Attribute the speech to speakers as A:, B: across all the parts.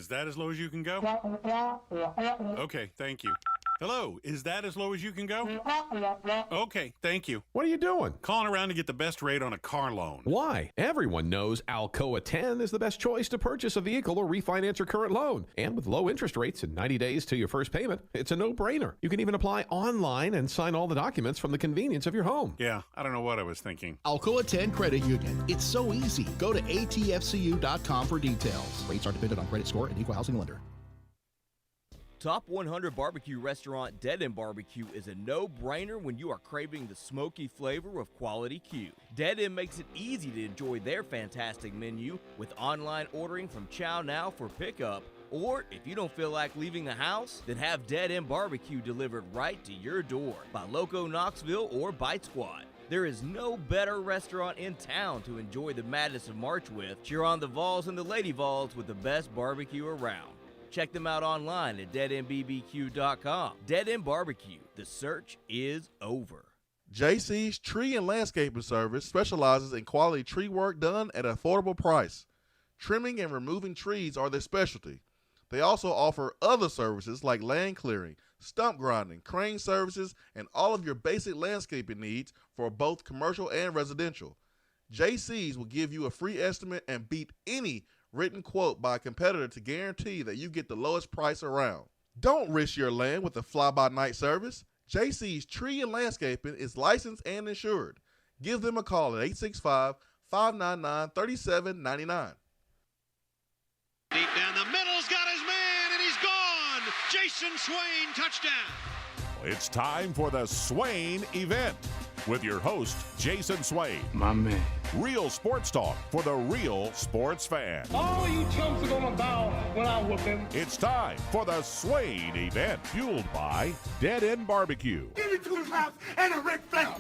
A: Is that as low as you can go? Okay, thank you. Hello, is that as low as you can go? Okay, thank you.
B: What are you doing?
A: Calling around to get the best rate on a car loan.
B: Why? Everyone knows Alcoa 10 is the best choice to purchase a vehicle or refinance your current loan. And with low interest rates and 90 days to your first payment, it's a no-brainer. You can even apply online and sign all the documents from the convenience of your home.
A: Yeah, I don't know what I was thinking.
C: Alcoa 10 Credit Union. It's so easy. Go to atfcu.com for details. Rates are dependent on credit score and equal housing lender.
D: Top 100 barbecue restaurant Dead End BBQ is a no-brainer when you are craving the smoky flavor of quality Q. Dead End makes it easy to enjoy their fantastic menu with online ordering from Chow Now for pickup. Or if you don't feel like leaving the house, then have Dead End BBQ delivered right to your door by Loco Knoxville or Bite Squad. There is no better restaurant in town to enjoy the madness of March with. Cheer on the Vols and the Lady Vols with the best barbecue around. Check them out online at deadendbbq.com. Dead End BBQ. The search is over.
E: JC's Tree and Landscaping Service specializes in quality tree work done at an affordable price. Trimming and removing trees are their specialty. They also offer other services like land clearing, stump grinding, crane services, and all of your basic landscaping needs for both commercial and residential. JC's will give you a free estimate and beat any written quote by a competitor to guarantee that you get the lowest price around. Don't risk your land with a fly-by-night service. JC's Tree and Landscaping is licensed and insured. Give them a call at 865-599-3799.
F: Deep down the middle's got his man, and he's gone. Jason Swain, touchdown.
G: It's time for the Swain Event with your host, Jason Swain.
H: My man.
G: Real sports talk for the real sports fan.
H: All you chumps are gonna bow when I whoop him.
G: It's time for the Swain Event, fueled by Dead End BBQ.
H: Give me 2 claps and a Ric Flair.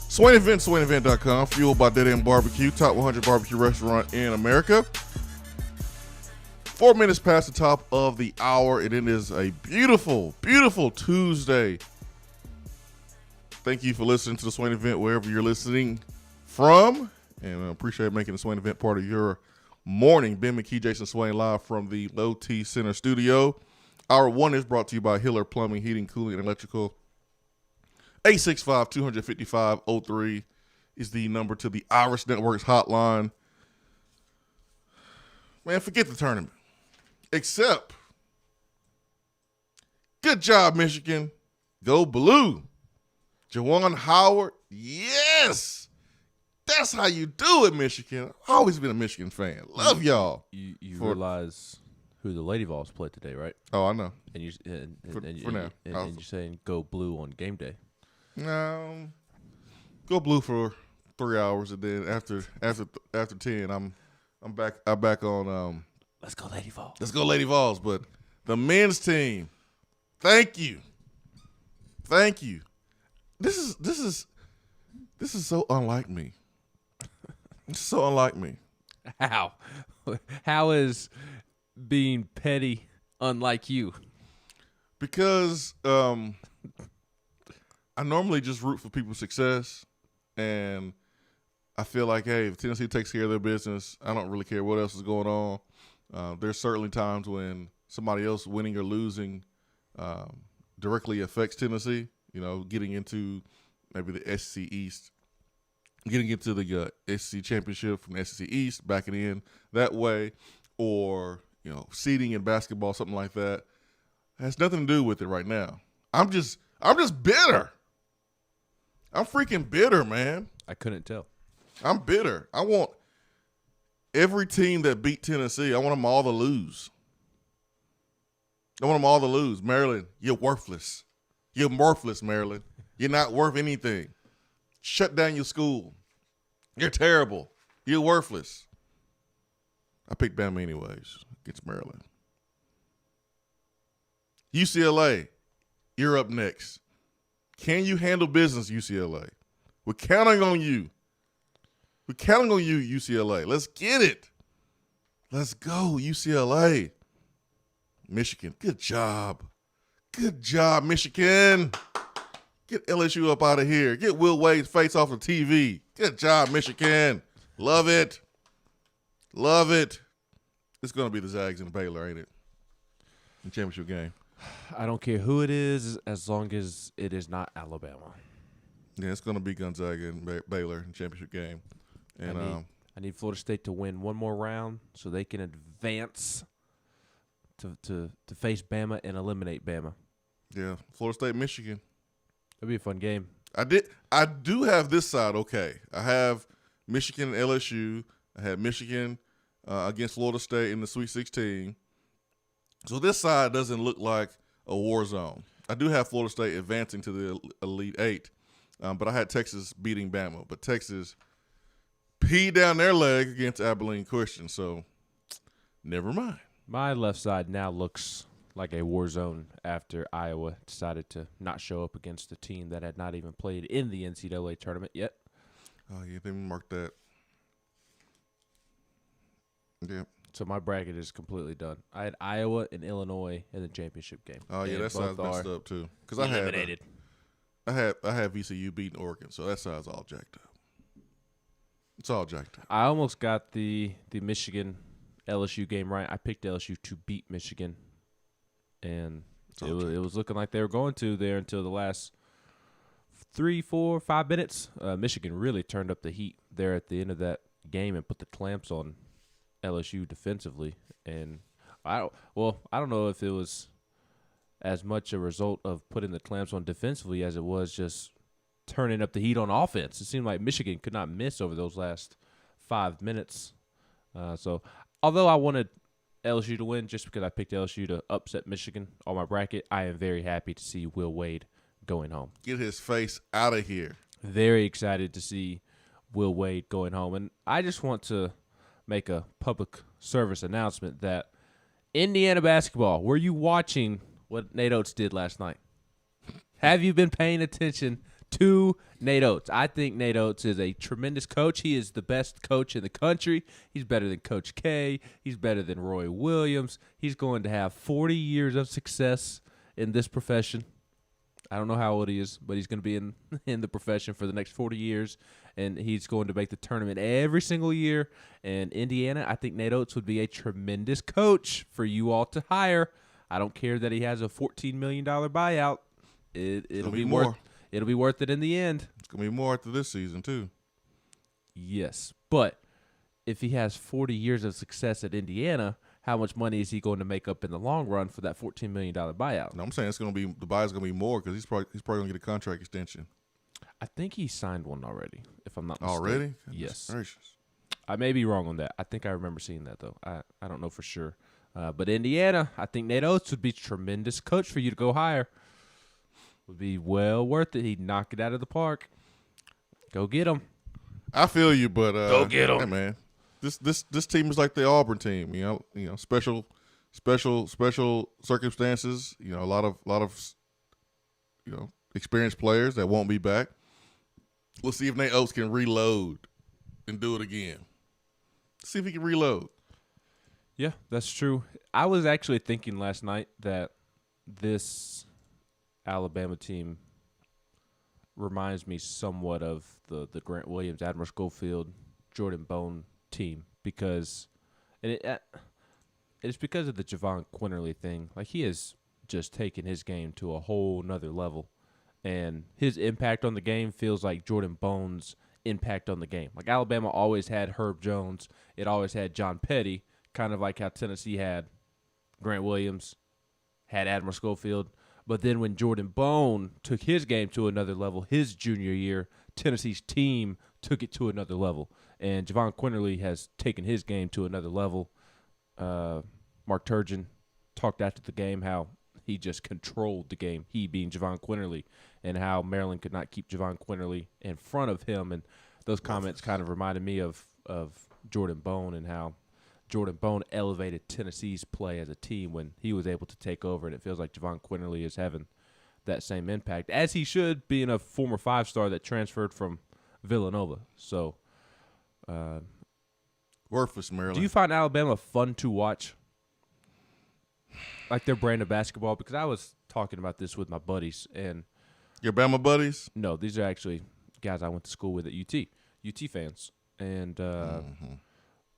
E: Swain Event, SwainEvent.com, fueled by Dead End BBQ, top 100 barbecue restaurant in America. 4 minutes past the top of the hour, and it is a beautiful, beautiful Tuesday. Thank you for listening to the Swain Event wherever you're listening from, and I appreciate making the Swain Event part of your morning. Ben McKee, Jason Swain, live from the Low T Center studio. Hour 1 is brought to you by Hiller Plumbing, Heating, Cooling, and Electrical. 865-255-03 is the number to the Irish Networks hotline. Man, forget the tournament. Except, good job, Michigan. Go Blue. Juwan Howard, yes. That's how you do it, Michigan. I've always been a Michigan fan. Love y'all.
I: You realize who the Lady Vols played today, right?
E: Oh, I know.
I: And you
E: For now.
I: And you're saying go Blue on game day.
E: No, go Blue for 3 hours, and then after 10, I'm back on.
I: Let's go Lady Vols.
E: Let's go Lady Vols. But the men's team, thank you. This is so unlike me. It's so unlike me.
I: How is being petty unlike you?
E: Because I normally just root for people's success, and I feel like, hey, if Tennessee takes care of their business, I don't really care what else is going on. There's certainly times when somebody else winning or losing directly affects Tennessee, getting into maybe the SEC East. getting into the SEC championship from the SEC East, backing in that way, or seeding in basketball, something like that. It has nothing to do with it right now. I'm just bitter. I'm freaking bitter, man.
I: I couldn't tell.
E: I'm bitter. I want every team that beat Tennessee, I want them all to lose. Maryland, you're worthless. You're worthless, Maryland. You're not worth anything. Shut down your school. You're terrible. You're worthless. I picked Bama anyways against Maryland. UCLA, you're up next. Can you handle business, UCLA? We're counting on you. We're counting on you, UCLA. Let's get it. Let's go, UCLA. Michigan, good job. Good job, Michigan. Get LSU up out of here. Get Will Wade's face off the TV. Good job, Michigan. Love it. Love it. It's going to be the Zags and the Baylor, ain't it? In the championship game.
I: I don't care who it is as long as it is not Alabama.
E: Yeah, it's going to be Gonzaga and Baylor in the championship game. And
I: I need Florida State to win one more round so they can advance to face Bama and eliminate Bama.
E: Yeah, Florida State, Michigan.
I: It'll be a fun game.
E: I do have this side okay. I have Michigan and LSU. I had Michigan against Florida State in the Sweet 16. So this side doesn't look like a war zone. I do have Florida State advancing to the Elite Eight, but I had Texas beating Bama. But Texas peed down their leg against Abilene Christian, so never mind.
I: My left side now looks like a war zone after Iowa decided to not show up against a team that had not even played in the NCAA tournament yet.
E: Oh, yeah, they marked that. Yeah.
I: So my bracket is completely done. I had Iowa and Illinois in the championship game.
E: Oh, yeah, that side's messed up, too. Because
I: eliminated.
E: I had VCU beating Oregon, so that side's all jacked up. It's all jacked up.
I: I almost got the Michigan LSU game right. I picked LSU to beat Michigan, and it was looking like they were going to there until the last 3, 4, 5 minutes. Michigan really turned up the heat there at the end of that game and put the clamps on LSU defensively. And I don't know if it was as much a result of putting the clamps on defensively as it was just turning up the heat on offense. It seemed like Michigan could not miss over those last 5 minutes. So although I wanted LSU to win just because I picked LSU to upset Michigan on my bracket, I am very happy to see Will Wade going home.
E: Get his face out of here.
I: Very excited to see Will Wade going home. And I just want to make a public service announcement that Indiana basketball, were you watching what Nate Oates did last night? Have you been paying attention to Nate Oates? I think Nate Oates is a tremendous coach. He is the best coach in the country. He's better than Coach K. He's better than Roy Williams. He's going to have 40 years of success in this profession. I don't know how old he is, but he's going to be in the profession for the next 40 years, and he's going to make the tournament every single year. And Indiana, I think Nate Oates would be a tremendous coach for you all to hire. I don't care that he has a $14 million buyout. It'll be
E: more.
I: worth. It'll be worth it in the end.
E: It's going to be more after this season, too.
I: Yes, but if he has 40 years of success at Indiana, how much money is he going to make up in the long run for that $14 million buyout?
E: No, I'm saying it's going to be the buy's going to be more because he's probably going to get a contract extension.
I: I think he signed one already, if I'm not mistaken.
E: Already?
I: Yes.
E: Gracious.
I: I may be wrong on that. I think I remember seeing that, though. I don't know for sure. But Indiana, I think Nate Oates would be a tremendous coach for you to go hire. Would be well worth it. He'd knock it out of the park. Go get him.
E: I feel you, but
I: go get him,
E: hey, man. This team is like the Auburn team. You know, special circumstances. You know, a lot of experienced players that won't be back. We'll see if Nate Oates can reload and do it again. See if he can reload.
I: Yeah, that's true. I was actually thinking last night that this Alabama team reminds me somewhat of the Grant Williams, Admiral Schofield, Jordan Bone team because it's because of the Javon Quinterly thing. Like, he has just taken his game to a whole nother level, and his impact on the game feels like Jordan Bone's impact on the game. Like Alabama always had Herb Jones. It always had John Petty, kind of like how Tennessee had Grant Williams, had Admiral Schofield. But then when Jordan Bone took his game to another level, his junior year, Tennessee's team took it to another level. And Javon Quinterly has taken his game to another level. Mark Turgeon talked after the game how he just controlled the game, he being Javon Quinterly, and how Maryland could not keep Javon Quinterly in front of him. And those comments kind of reminded me of Jordan Bone and how Jordan Bone elevated Tennessee's play as a team when he was able to take over, and it feels like Javon Quinterly is having that same impact, as he should, being a former 5-star that transferred from Villanova. So,
E: worthless Maryland.
I: Do you find Alabama fun to watch? Like their brand of basketball? Because I was talking about this with my buddies. And
E: your Bama buddies?
I: No, these are actually guys I went to school with at UT fans. And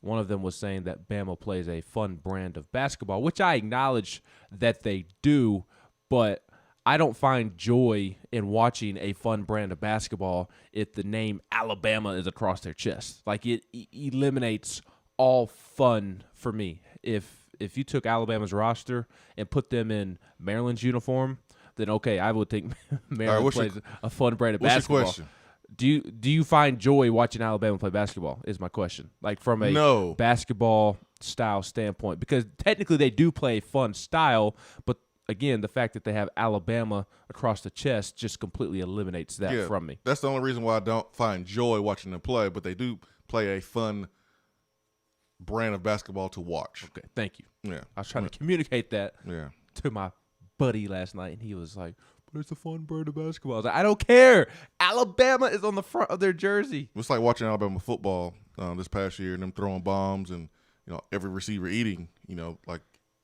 I: one of them was saying that Bama plays a fun brand of basketball, which I acknowledge that they do, but I don't find joy in watching a fun brand of basketball if the name Alabama is across their chest. Like it eliminates all fun for me. If you took Alabama's roster and put them in Maryland's uniform, then okay, I would think Maryland plays a fun brand of basketball.
E: What's your
I: question? Do you find joy watching Alabama play basketball? Is my question. Like from a basketball style standpoint, because technically they do play a fun style, but again, the fact that they have Alabama across the chest just completely eliminates that from me.
E: That's the only reason why I don't find joy watching them play, but they do play a fun brand of basketball to watch.
I: Okay, thank you.
E: Yeah.
I: I was trying to communicate that to my buddy last night, and he was like, but it's a fun brand of basketball. I was like, I don't care. Alabama is on the front of their jersey.
E: It's like watching Alabama football this past year and them throwing bombs and, every receiver eating, like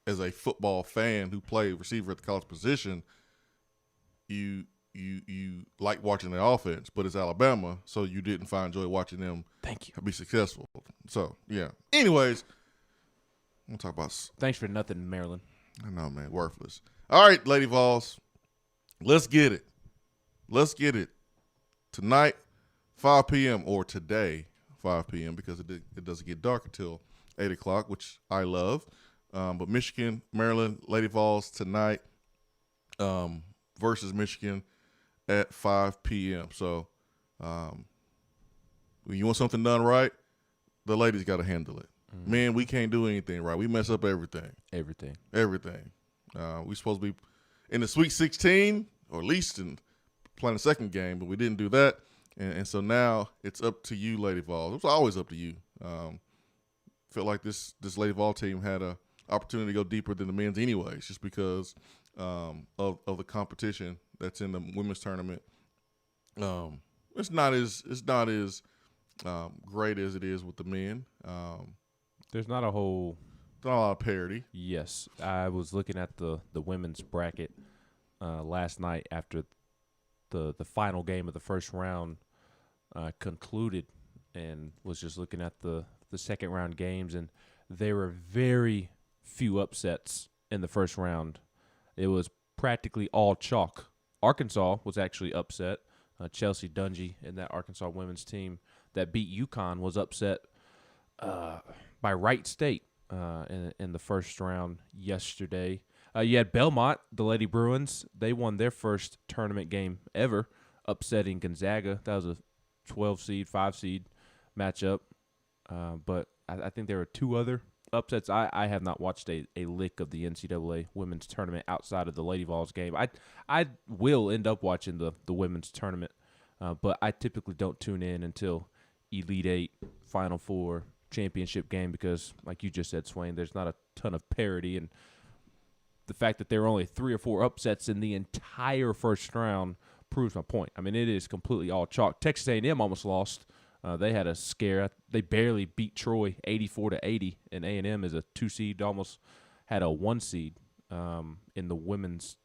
E: as a football fan who played receiver at the college position, you like watching their offense, but it's Alabama, so you didn't find joy watching them be successful. So, yeah. Anyways, I'm going to talk about –
I: thanks for nothing, Maryland.
E: I know, man. Worthless. All right, Lady Vols. Let's get it. Let's get it. Tonight, 5 p.m. or today, 5 p.m. because it doesn't get dark until 8 o'clock, which I love. But Michigan, Maryland, Lady Vols tonight versus Michigan at 5 p.m. So when you want something done right, the ladies got to handle it. Mm-hmm. Man, we can't do anything right. We mess up everything.
I: Everything.
E: We supposed to be in the Sweet 16 or at least in playing the second game, but we didn't do that. And so now it's up to you, Lady Vols. It was always up to you. Felt like this Lady Vol team had a opportunity to go deeper than the men's anyways, just because of the competition that's in the women's tournament. It's not as great as it is with the men.
I: There's not a lot
E: of parity.
I: Yes, I was looking at the women's bracket last night after the final game of the first round concluded, and was just looking at the second round games, and there were very few upsets in the first round. It was practically all chalk. Arkansas was actually upset. Chelsea Dungy and that Arkansas women's team that beat UConn was upset by Wright State in the first round yesterday. You had Belmont, the Lady Bruins. They won their first tournament game ever, upsetting Gonzaga. That was a 12-seed, 5-seed matchup. But I think there were two other upsets. I have not watched a lick of the NCAA women's tournament outside of the Lady Vols game. I will end up watching the women's tournament, but I typically don't tune in until Elite Eight, Final Four, championship game because, like you just said, Swain, there's not a ton of parity, and the fact that there are only 3 or 4 upsets in the entire first round proves my point. I mean, it is completely all chalk. Texas A&M almost lost. They had a scare. They barely beat Troy 84-80, and A&M is a 2-seed, almost had a 1-seed in the women's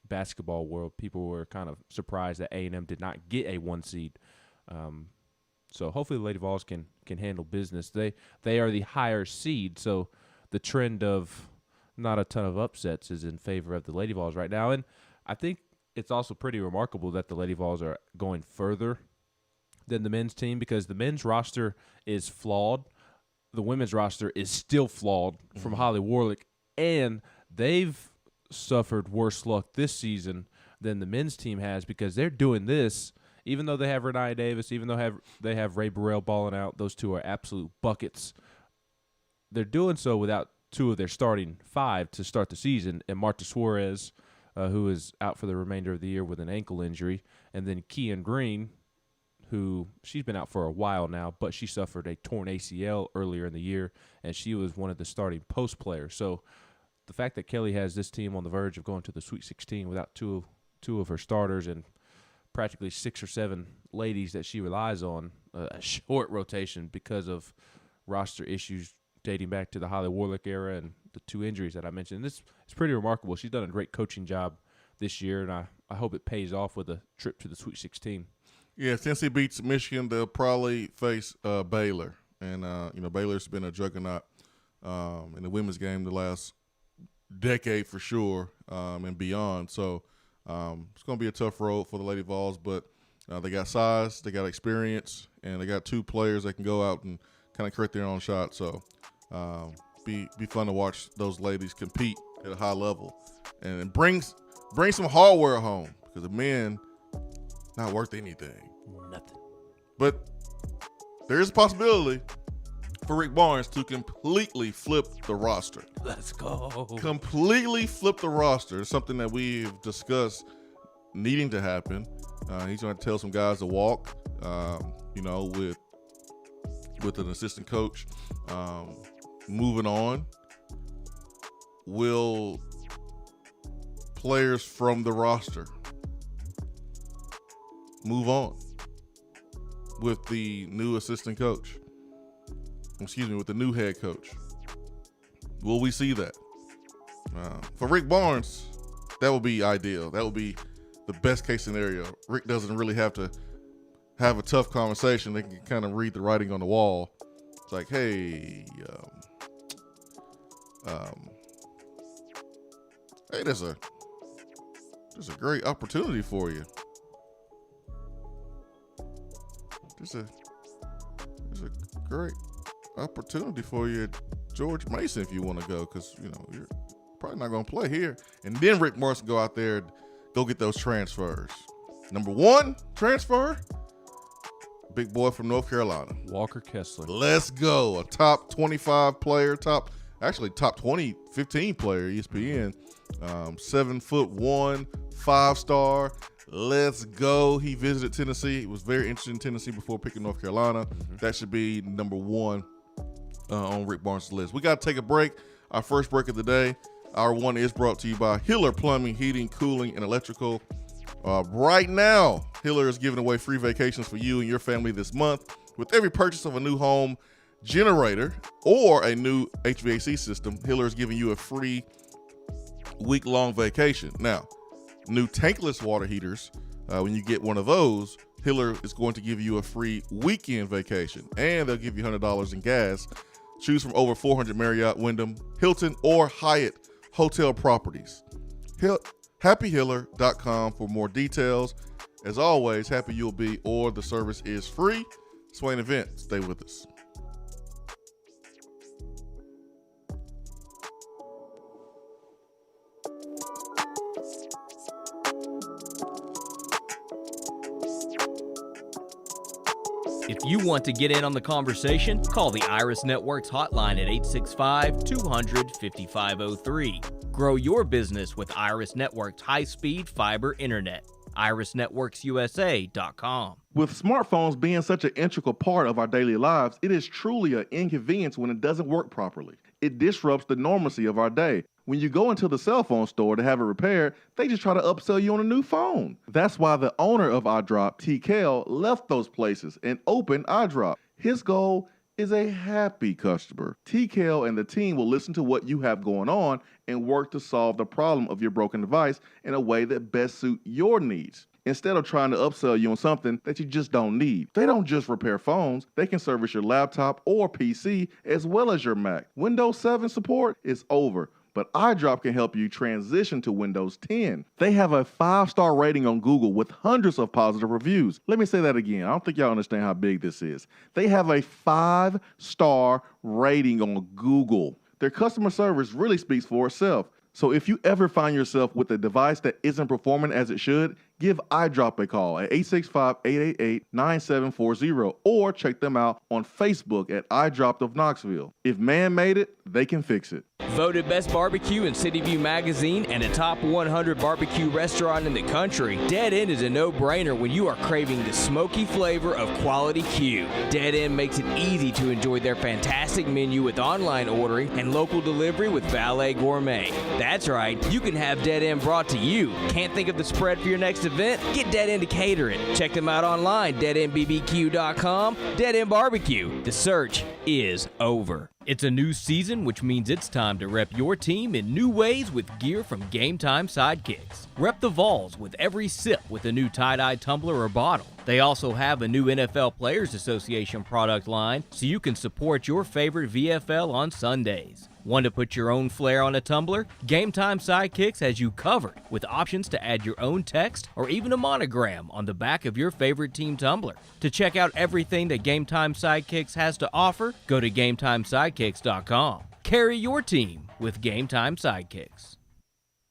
I: basketball world. People were kind of surprised that A&M did not get a 1-seed. So hopefully the Lady Vols can handle business. They are the higher seed, so the trend of not a ton of upsets is in favor of the Lady Vols right now. And I think it's also pretty remarkable that the Lady Vols are going further than the men's team because the men's roster is flawed. The women's roster is still flawed from Holly Warlick, and they've suffered worse luck this season than the men's team has because they're doing this, even though they have Renee Davis, even though they have Ray Burrell balling out. Those two are absolute buckets. They're doing so without two of their starting five to start the season, and Marta Suarez, who is out for the remainder of the year with an ankle injury, and then Kian Green, who she's been out for a while now, but she suffered a torn ACL earlier in the year, and she was one of the starting post players. So the fact that Kelly has this team on the verge of going to the Sweet 16 without two of her starters and practically 6 or 7 ladies that she relies on, a short rotation because of roster issues dating back to the Holly Warlick era and the 2 injuries that I mentioned. It's pretty remarkable. She's done a great coaching job this year, and I hope it pays off with a trip to the Sweet 16.
E: Yeah, if Tennessee beats Michigan, they'll probably face Baylor. And, Baylor's been a juggernaut in the women's game the last decade for sure and beyond. So it's going to be a tough road for the Lady Vols, but they got size, they got experience, and they got 2 players that can go out and kind of create their own shot. So be fun to watch those ladies compete at a high level and bring some hardware home because the men – not worth anything.
I: Nothing.
E: But there is a possibility for Rick Barnes to completely flip the roster.
I: Let's go.
E: Completely flip the roster. It's something that we've discussed needing to happen. He's going to tell some guys to walk, with an assistant coach. Moving on, will players from the roster move on with the new assistant coach? With the new head coach. Will we see that? For Rick Barnes, that would be ideal. That would be the best case scenario. Rick doesn't really have to have a tough conversation. They can kind of read the writing on the wall. It's like, hey, there's a great opportunity for you. There's a great opportunity for you at George Mason if you want to go, because you're probably not going to play here. And then Rick Morris can go out there and go get those transfers. Number 1 transfer, big boy from North Carolina,
I: Walker Kessler.
E: Let's go. A top 25 player, top 20, 15 player, ESPN. 7'1", 5-star. Let's go. He visited Tennessee. He was very interested in Tennessee before picking North Carolina. That should be number 1 on Rick Barnes' list. We got to take a break. Our first break of the day. Hour 1 is brought to you by Hiller Plumbing, Heating, Cooling, and Electrical. Right now, Hiller is giving away free vacations for you and your family this month. With every purchase of a new home generator or a new HVAC system, Hiller is giving you a free week-long vacation. Now, new tankless water heaters, when you get one of those, Hiller is going to give you a free weekend vacation, and they'll give you $100 in gas. Choose from over 400 Marriott, Wyndham, Hilton, or Hyatt hotel properties. HappyHiller.com for more details. As always, happy you'll be, or the service is free. Swain Event, stay with us.
D: If you want to get in on the conversation, call the Iris Networks hotline at 865-200-5503. Grow your business with Iris Networks high-speed fiber internet. IrisNetworksUSA.com.
E: With smartphones being such an integral part of our daily lives, it is truly an inconvenience when it doesn't work properly. It disrupts the normalcy of our day. When you go into the cell phone store to have it repaired, they just try to upsell you on a new phone. That's why the owner of iDrop, TKL, left those places and opened iDrop. His goal is a happy customer. TKL and the team will listen to what you have going on and work to solve the problem of your broken device in a way that best suit your needs, instead of trying to upsell you on something that you just don't need. They don't just repair phones, they can service your laptop or PC as well as your Mac. Windows 7 support is over, but iDrop can help you transition to Windows 10. They have a 5-star rating on Google with hundreds of positive reviews. Let me say that again. I don't think y'all understand how big this is. They have a 5-star rating on Google. Their customer service really speaks for itself. So if you ever find yourself with a device that isn't performing as it should, give iDrop a call at 865-888-9740 or check them out on Facebook at iDrop of Knoxville. If man made it, they can fix it.
D: Voted Best Barbecue in City View Magazine and a top 100 barbecue restaurant in the country, Dead End is a no-brainer when you are craving the smoky flavor of quality Q. Dead End makes it easy to enjoy their fantastic menu with online ordering and local delivery with Valet Gourmet. That's right, you can have Dead End brought to you. Can't think of the spread for your next event? Get Dead End to cater it. Check them out online, deadendbbq.com. Dead End Barbecue. The search is over. It's a new season, which means it's time to rep your team in new ways with gear from Game Time Sidekicks. Rep the Vols with every sip with a new tie-dye tumbler or bottle. They also have a new NFL Players Association product line, so you can support your favorite VFL on Sundays. Want to put your own flair on a tumbler? Game Time Sidekicks has you covered with options to add your own text or even a monogram on the back of your favorite team tumbler. To check out everything that Game Time Sidekicks has to offer, go to GameTimeSidekicks.com. Carry your team with Game Time Sidekicks.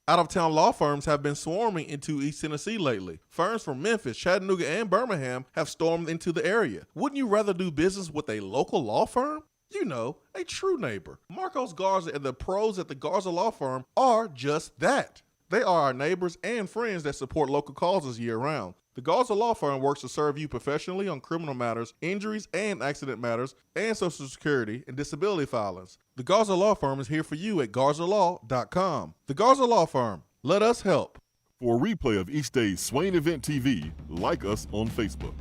E: Out-of-town law firms have been swarming into East Tennessee lately. Firms from Memphis, Chattanooga, and Birmingham have stormed into the area. Wouldn't you rather do business with a local law firm? You know, a true neighbor. Marcos Garza and the pros at the Garza Law Firm are just that. They are our neighbors and friends that support local causes year-round. The Garza Law Firm works to serve you professionally on criminal matters, injuries and accident matters, and Social Security and disability filings. The Garza Law Firm is here for you at garzalaw.com. The Garza Law Firm. Let us help.
G: For a replay of each day's Swain Event TV, like us on Facebook.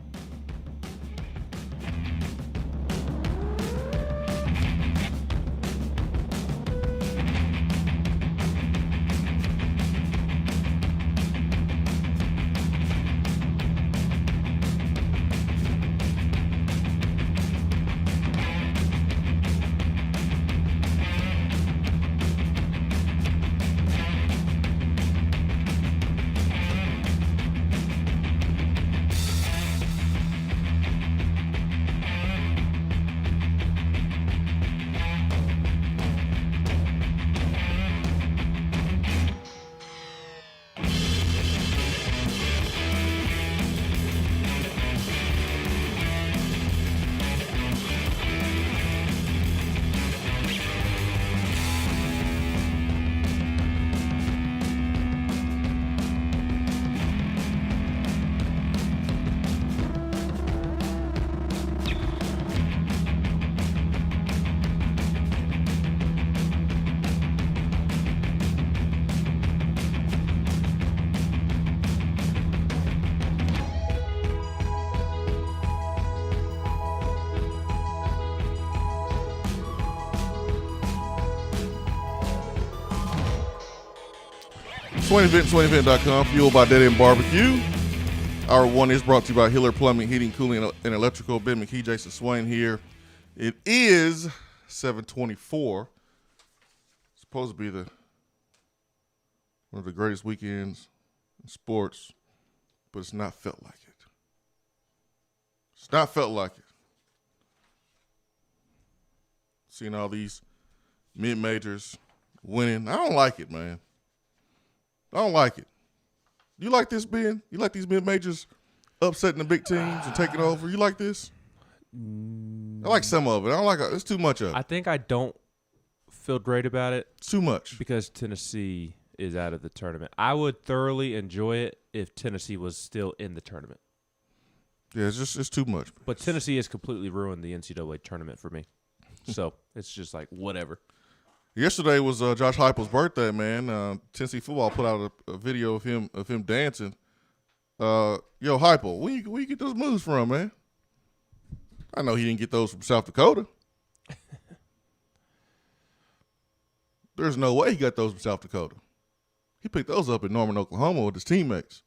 E: Swain Event, SwainEvent.com, fueled by Dead End BBQ. Hour one is brought to you by Hiller Plumbing, Heating, Cooling, and Electrical. Ben McKee, Jason Swain here. It is 7:24. It's supposed to be one of the greatest weekends in sports, but it's not felt like it. It's not felt like it. Seeing all these mid-majors winning, I don't like it, man. I don't like it. You like this, Ben? You like these mid-majors upsetting the big teams and taking over? You like this? I like some of it. I don't like it. It's too much of it.
I: I think I don't feel great about it.
E: It's too much.
I: Because Tennessee is out of the tournament. I would thoroughly enjoy it if Tennessee was still in the tournament.
E: Yeah, it's too much.
I: But Tennessee has completely ruined the NCAA tournament for me. So it's just like whatever.
E: Yesterday was Josh Heupel's birthday, man. Tennessee football put out a video of him dancing. Yo, Heupel, where you get those moves from, man? I know he didn't get those from South Dakota. There's no way he got those from South Dakota. He picked those up in Norman, Oklahoma with his teammates.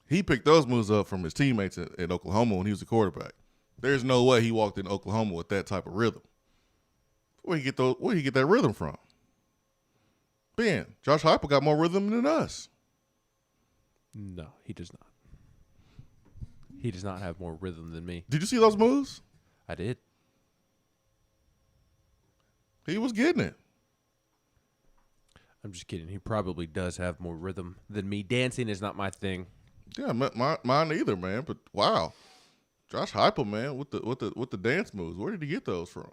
E: He picked those moves up from his teammates at Oklahoma when he was a quarterback. There's no way he walked in Oklahoma with that type of rhythm. Where he get that rhythm from? Ben, Josh Heupel got more rhythm than us.
I: No, he does not. He does not have more rhythm than me.
E: Did you see those moves?
I: I did.
E: He was getting it.
I: I'm just kidding. He probably does have more rhythm than me. Dancing is not my thing.
E: Yeah, mine either, man. But wow, Josh Heupel, man, with the dance moves. Where did he get those from?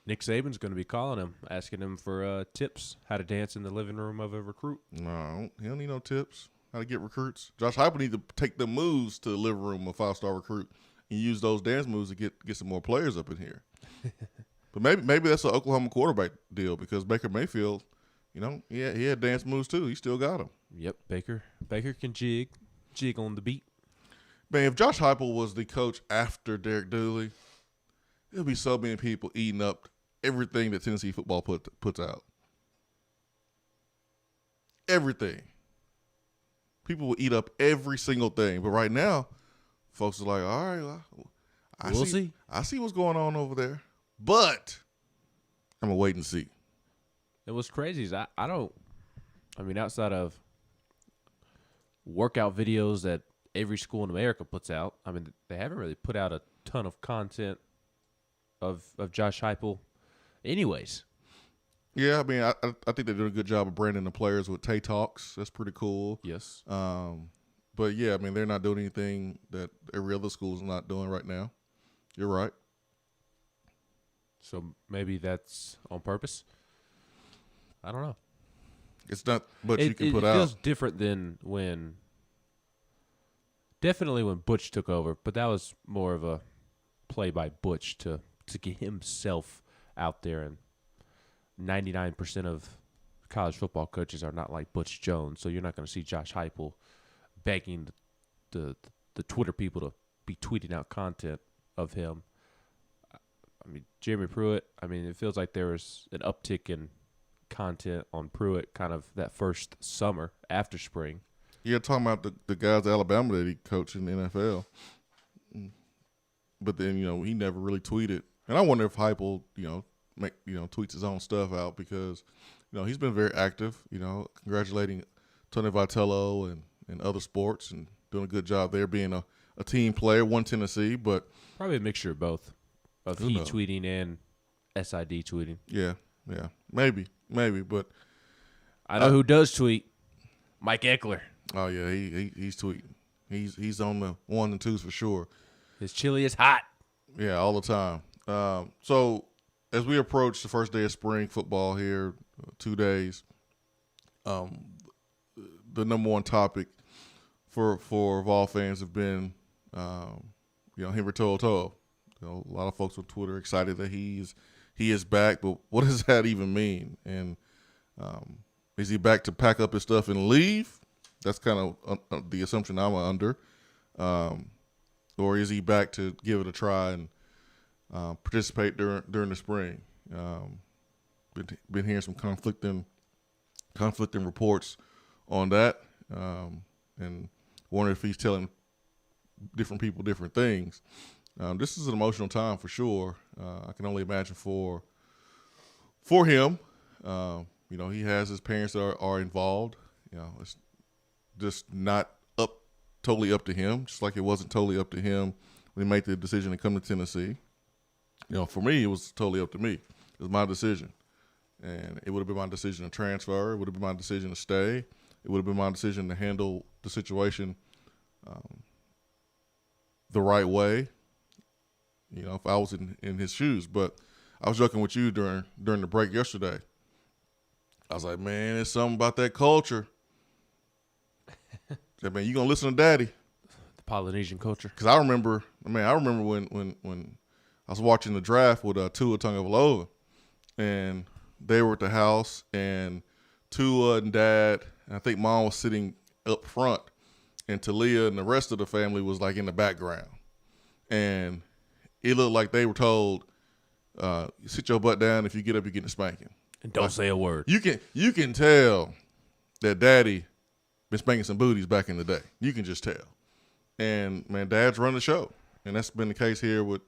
I: Nick Saban's going to be calling him, asking him for tips how to dance in the living room of a recruit.
E: No, he don't need no tips how to get recruits. Josh Heupel need to take the moves to the living room of a 5-star recruit and use those dance moves to get some more players up in here. But maybe that's an Oklahoma quarterback deal because Baker Mayfield, he had dance moves too. He still got them.
I: Yep, Baker can jig on the beat.
E: Man, if Josh Heupel was the coach after Derek Dooley, there'll be so many people eating up everything that Tennessee football puts out. Everything. People will eat up every single thing. But right now, folks are like, all right, well,
I: We'll see.
E: I see what's going on over there. But I'm going to wait and see.
I: And what's crazy is outside of workout videos that every school in America puts out, they haven't really put out a ton of content of Josh Heupel anyways.
E: Yeah, I think they did a good job of branding the players with Tay Talks. That's pretty cool.
I: Yes.
E: But yeah, they're not doing anything that every other school is not doing right now. You're right.
I: So maybe that's on purpose. I don't know.
E: It's not much you can put
I: out. It feels
E: out.
I: different than definitely when Butch took over, but that was more of a play by Butch to get himself out there, and 99% of college football coaches are not like Butch Jones, so you're not going to see Josh Heupel begging the Twitter people to be tweeting out content of him. Jeremy Pruitt, it feels like there was an uptick in content on Pruitt kind of that first summer after spring.
E: Yeah, talking about the guys at Alabama that he coached in the NFL. But then, he never really tweeted. And I wonder if Heupel, tweets his own stuff out because, he's been very active, congratulating Tony Vitello and other sports and doing a good job there being a team player, one Tennessee, but
I: probably a mixture of both, of he tweeting and SID tweeting.
E: Yeah, maybe, but
I: I know who does tweet. Mike Eckler.
E: Oh yeah, he's tweeting. He's on the 1 and 2s for sure.
I: His chili is hot.
E: Yeah, all the time. So as we approach the first day of spring football here, 2 days, the number one topic for Vol fans have been, Henry To'oTo'o. A lot of folks on Twitter excited that he is back, but what does that even mean? And is he back to pack up his stuff and leave? That's kind of the assumption I'm under. Or is he back to give it a try and participate during the spring? Been hearing some conflicting reports on that, and wonder if he's telling different people different things. This is an emotional time for sure. I can only imagine for him. He has his parents that are involved. It's just not totally up to him, just like it wasn't totally up to him when he made the decision to come to Tennessee. For me, it was totally up to me. It was my decision. And it would have been my decision to transfer. It would have been my decision to stay. It would have been my decision to handle the situation the right way, if I was in his shoes. But I was joking with you during the break yesterday. I was like, man, there's something about that culture. Said, man, you gonna listen to Daddy?
I: The Polynesian culture.
E: Because I remember when I was watching the draft with Tua Tagovailoa, and they were at the house, and Tua and Dad, and I think Mom was sitting up front, and Talia and the rest of the family was like in the background, and it looked like they were told, "Sit your butt down. If you get up, you're getting a spanking."
I: And don't say a word.
E: You can tell that Daddy been spanking some booties back in the day. You can just tell. And, man, Dad's run the show. And that's been the case here with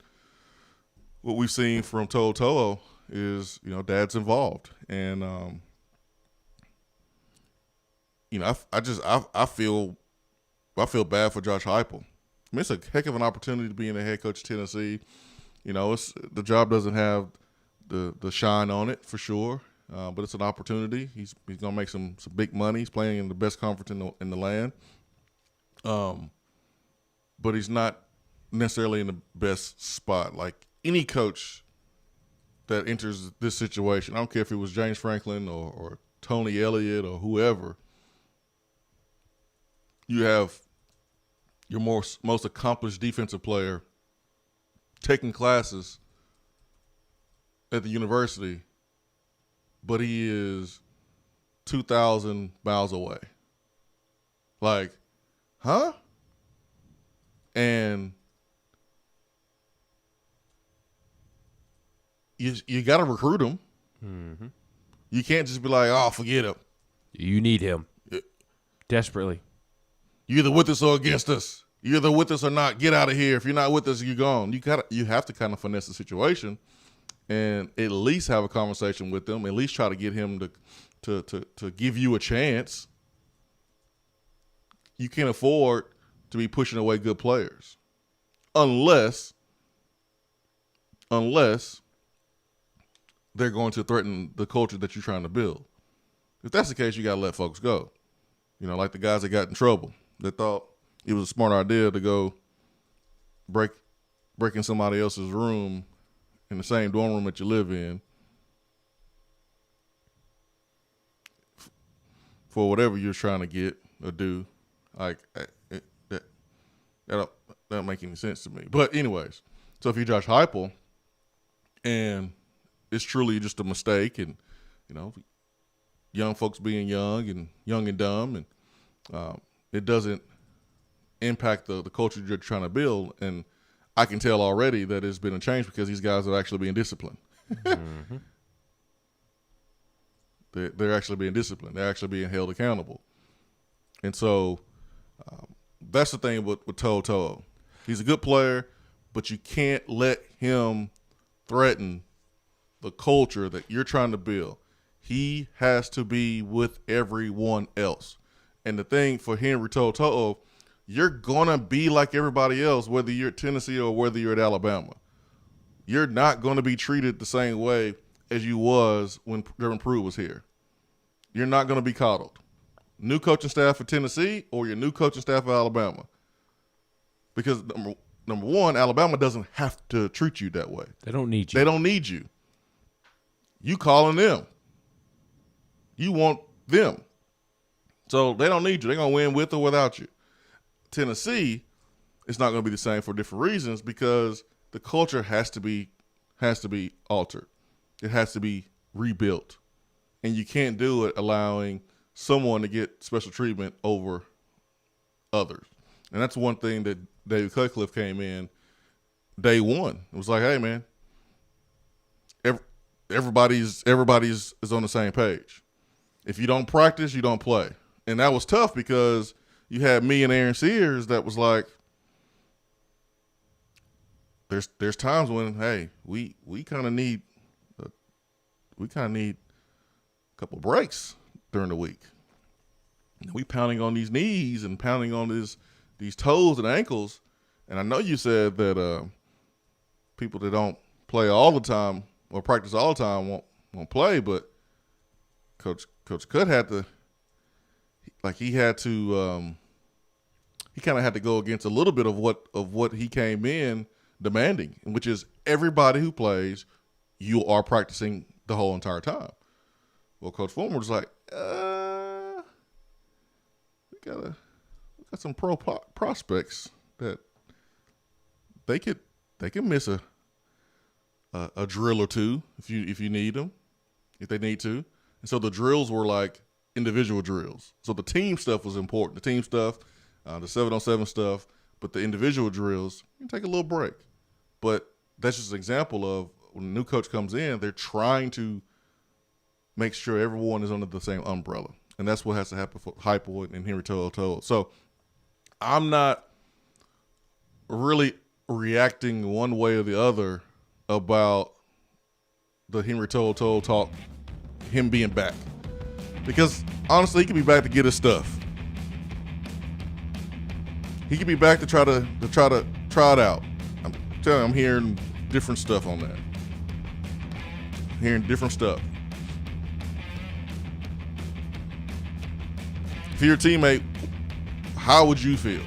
E: what we've seen from To'oTo'o. is, dad's involved. And, I feel bad for Josh Heupel. I mean, it's a heck of an opportunity to be in the head coach of Tennessee. The job doesn't have the shine on it for sure, but it's an opportunity. He's going to make some big money. He's playing in the best conference in the land. But he's not necessarily in the best spot. Like any coach that enters this situation, I don't care if it was James Franklin or Tony Elliott or whoever, you have your most accomplished defensive player taking classes at the university, but he is 2,000 miles away. Like, huh? And you got to recruit him.
I: Mm-hmm.
E: You can't just be like, oh, forget him.
I: You need him desperately.
E: You're either with us or against us. You're either with us or not. Get out of here. If you're not with us, you're gone. You have to kind of finesse the situation and at least have a conversation with them. At least try to get him to give you a chance. You can't afford to be pushing away good players, unless they're going to threaten the culture that you're trying to build. If that's the case, you got to let folks go. Like the guys that got in trouble. That thought it was a smart idea to go break in somebody else's room in the same dorm room that you live in for whatever you're trying to get or do. Like that don't make any sense to me. But anyways, so if you're Josh Heupel and it's truly just a mistake, and young folks being young and dumb, and it doesn't impact the culture you're trying to build. And I can tell already that it's been a change because these guys are actually being disciplined. Mm-hmm. They're actually being disciplined. They're actually being held accountable. And so that's the thing with Toto. He's a good player, but you can't let him threaten the culture that you're trying to build. He has to be with everyone else. And the thing for Henry Toto, you're going to be like everybody else, whether you're at Tennessee or whether you're at Alabama. You're not going to be treated the same way as you was when Jeremy Pruitt was here. You're not going to be coddled. New coaching staff for Tennessee or your new coaching staff for Alabama. Because number one, Alabama doesn't have to treat you that way.
I: They don't need you.
E: They don't need you. You calling them. You want them. So they don't need you. They're going to win with or without you. Tennessee, it's not going to be the same for different reasons because the culture has to be altered. It has to be rebuilt. And you can't do it allowing someone to get special treatment over others. And that's one thing that David Cutcliffe came in day one. It was like, hey, man, everybody's is on the same page. If you don't practice, you don't play. And that was tough because you had me and Aaron Sears that was like, there's times when, hey, we kind of need a couple of breaks during the week. We pounding on these knees and pounding on these toes and ankles. And I know you said that people that don't play all the time or practice all the time won't play, but Coach Cut had to, he kind of had to go against a little bit of what he came in demanding, which is everybody who plays, you are practicing the whole entire time. Well, Coach Fulmer was like, we got some pro prospects that they can miss a drill or two if you need them, if they need to. And so the drills were like individual drills. So the team stuff was important. The team stuff, the 7-on-7 stuff, but the individual drills, you can take a little break. But that's just an example of when a new coach comes in, they're trying to make sure everyone is under the same umbrella. And that's what has to happen for Heupel and Henry Toto. So I'm not really reacting one way or the other about the Henry Toll talk, him being back. Because honestly, he could be back to get his stuff. He could be back to try it out. I'm telling you, I'm hearing different stuff on that. Hearing different stuff. If you're a teammate, how would you feel?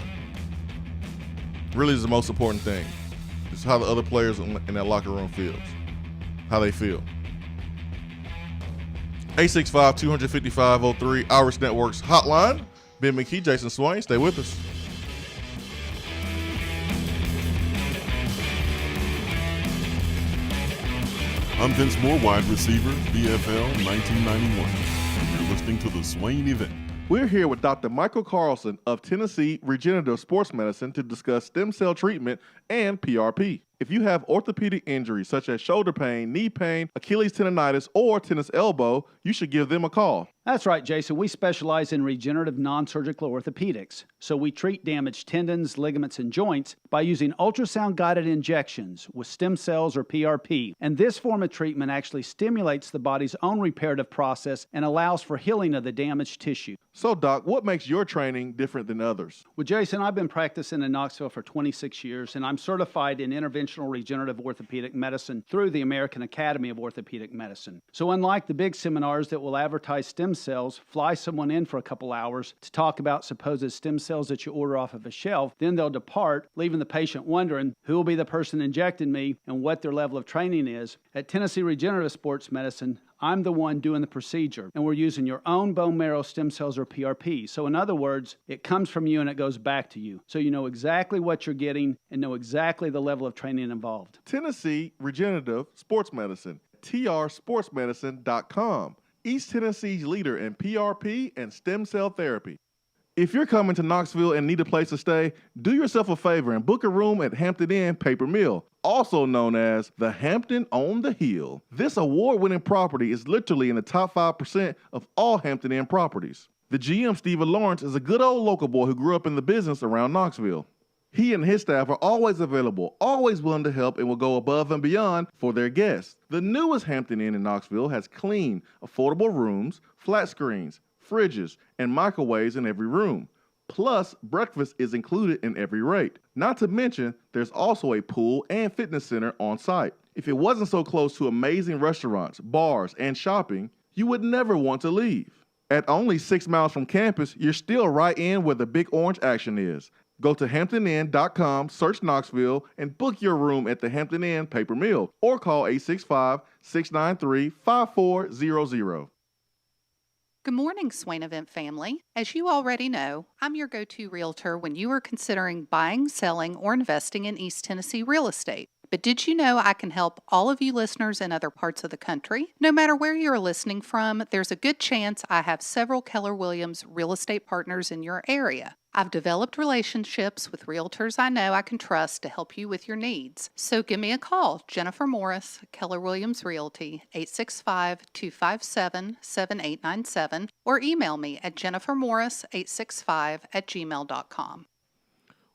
E: Really is the most important thing. It's how the other players in that locker room feels. How they feel. 865-255-03, Irish Networks hotline. Ben McKee, Jason Swain, stay with us.
G: I'm Vince Moore, wide receiver, BFL 1991. And you're listening to the Swain Event.
E: We're here with Dr. Michael Carlson of Tennessee Regenerative Sports Medicine to discuss stem cell treatment and PRP. If you have orthopedic injuries such as shoulder pain, knee pain, Achilles tendonitis, or tennis elbow, you should give them a call.
J: That's right, Jason. We specialize in regenerative non-surgical orthopedics. So we treat damaged tendons, ligaments, and joints by using ultrasound-guided injections with stem cells or PRP. And this form of treatment actually stimulates the body's own reparative process and allows for healing of the damaged tissue.
E: So, Doc, what makes your training different than others?
J: Well, Jason, I've been practicing in Knoxville for 26 years, and I'm certified in interventional regenerative orthopedic medicine through the American Academy of Orthopedic Medicine. So unlike the big seminars that will advertise stem cells, fly someone in for a couple hours to talk about supposed stem cells that you order off of a shelf, then they'll depart, leaving the patient wondering who will be the person injecting me and what their level of training is. At Tennessee Regenerative Sports Medicine, I'm the one doing the procedure, and we're using your own bone marrow stem cells or PRP. So in other words, it comes from you and it goes back to you. So you know exactly what you're getting and know exactly the level of training involved.
E: Tennessee Regenerative Sports Medicine, trsportsmedicine.com. East Tennessee's leader in PRP and stem cell therapy. If you're coming to Knoxville and need a place to stay, do yourself a favor and book a room at Hampton Inn Paper Mill, also known as the Hampton on the Hill. This award-winning property is literally in the top 5% of all Hampton Inn properties. The GM, Stephen Lawrence, is a good old local boy who grew up in the business around Knoxville. He and his staff are always available, always willing to help, and will go above and beyond for their guests. The newest Hampton Inn in Knoxville has clean, affordable rooms, flat screens, fridges, and microwaves in every room. Plus, breakfast is included in every rate. Not to mention, there's also a pool and fitness center on site. If it wasn't so close to amazing restaurants, bars, and shopping, you would never want to leave. At only 6 miles from campus, you're still right in where the big orange action is. Go to HamptonInn.com, search Knoxville, and book your room at the Hampton Inn Paper Mill, or call 865-693-5400.
K: Good morning, Swain Event family. As you already know, I'm your go-to realtor when you are considering buying, selling, or investing in East Tennessee real estate. But did you know I can help all of you listeners in other parts of the country? No matter where you're listening from, there's a good chance I have several Keller Williams real estate partners in your area. I've developed relationships with realtors I know I can trust to help you with your needs. So give me a call, Jennifer Morris, Keller Williams Realty, 865-257-7897, or email me at jennifermorris865@gmail.com.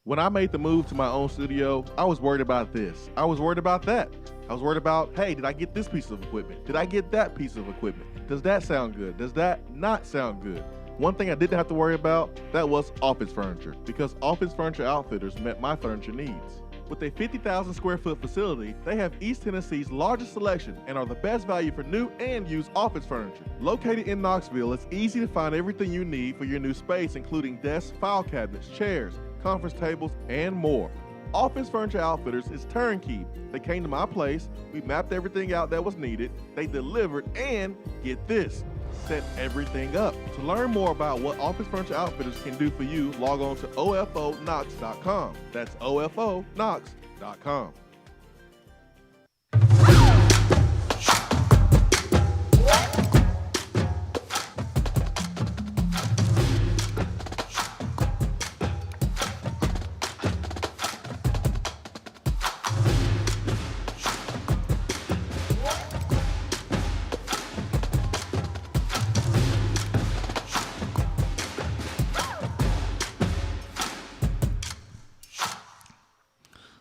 E: When I made the move to my own studio, I was worried about this. I was worried about that. I was worried about, hey, did I get this piece of equipment? Did I get that piece of equipment? Does that sound good? Does that not sound good? One thing I didn't have to worry about, that was office furniture, because Office Furniture Outfitters met my furniture needs. With a 50,000 square foot facility, they have East Tennessee's largest selection and are the best value for new and used office furniture. Located in Knoxville, it's easy to find everything you need for your new space, including desks, file cabinets, chairs, conference tables, and more. Office Furniture Outfitters is turnkey. They came to my place, we mapped everything out that was needed, they delivered, and get this, set everything up. To learn more about what Office Furniture Outfitters can do for you, log on to ofonox.com. That's ofonox.com.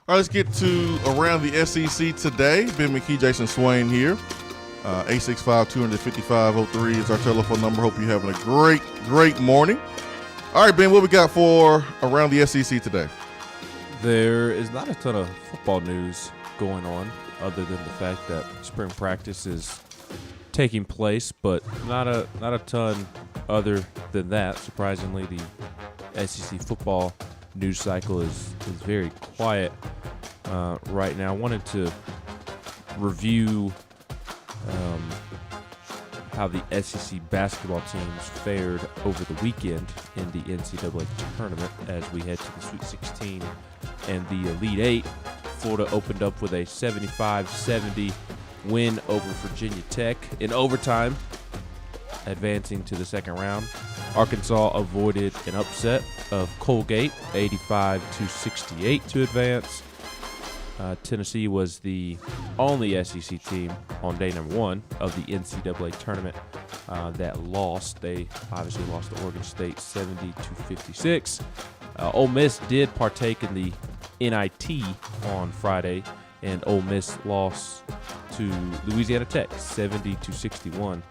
E: All right, let's get to around the SEC today. Ben McKee, Jason Swain here. 865-255-03 is our telephone number. Hope you're having a great morning. All right, Ben, what we got for around the SEC today?
I: There is not a ton of football news going on other than the fact that spring practice is taking place, but not a ton other than that. Surprisingly, the SEC football news cycle is very quiet right now. I wanted to review how the SEC basketball teams fared over the weekend in the NCAA tournament as we head to the Sweet 16 and the Elite Eight. Florida opened up with a 75-70 win over Virginia Tech in overtime, advancing to the second round. Arkansas avoided an upset of Colgate, 85-68 to advance. Tennessee was the only SEC team on day number one of the NCAA tournament that lost. They obviously lost to Oregon State 70-56. Ole Miss did partake in the NIT on Friday, and Ole Miss lost to Louisiana Tech 70-61.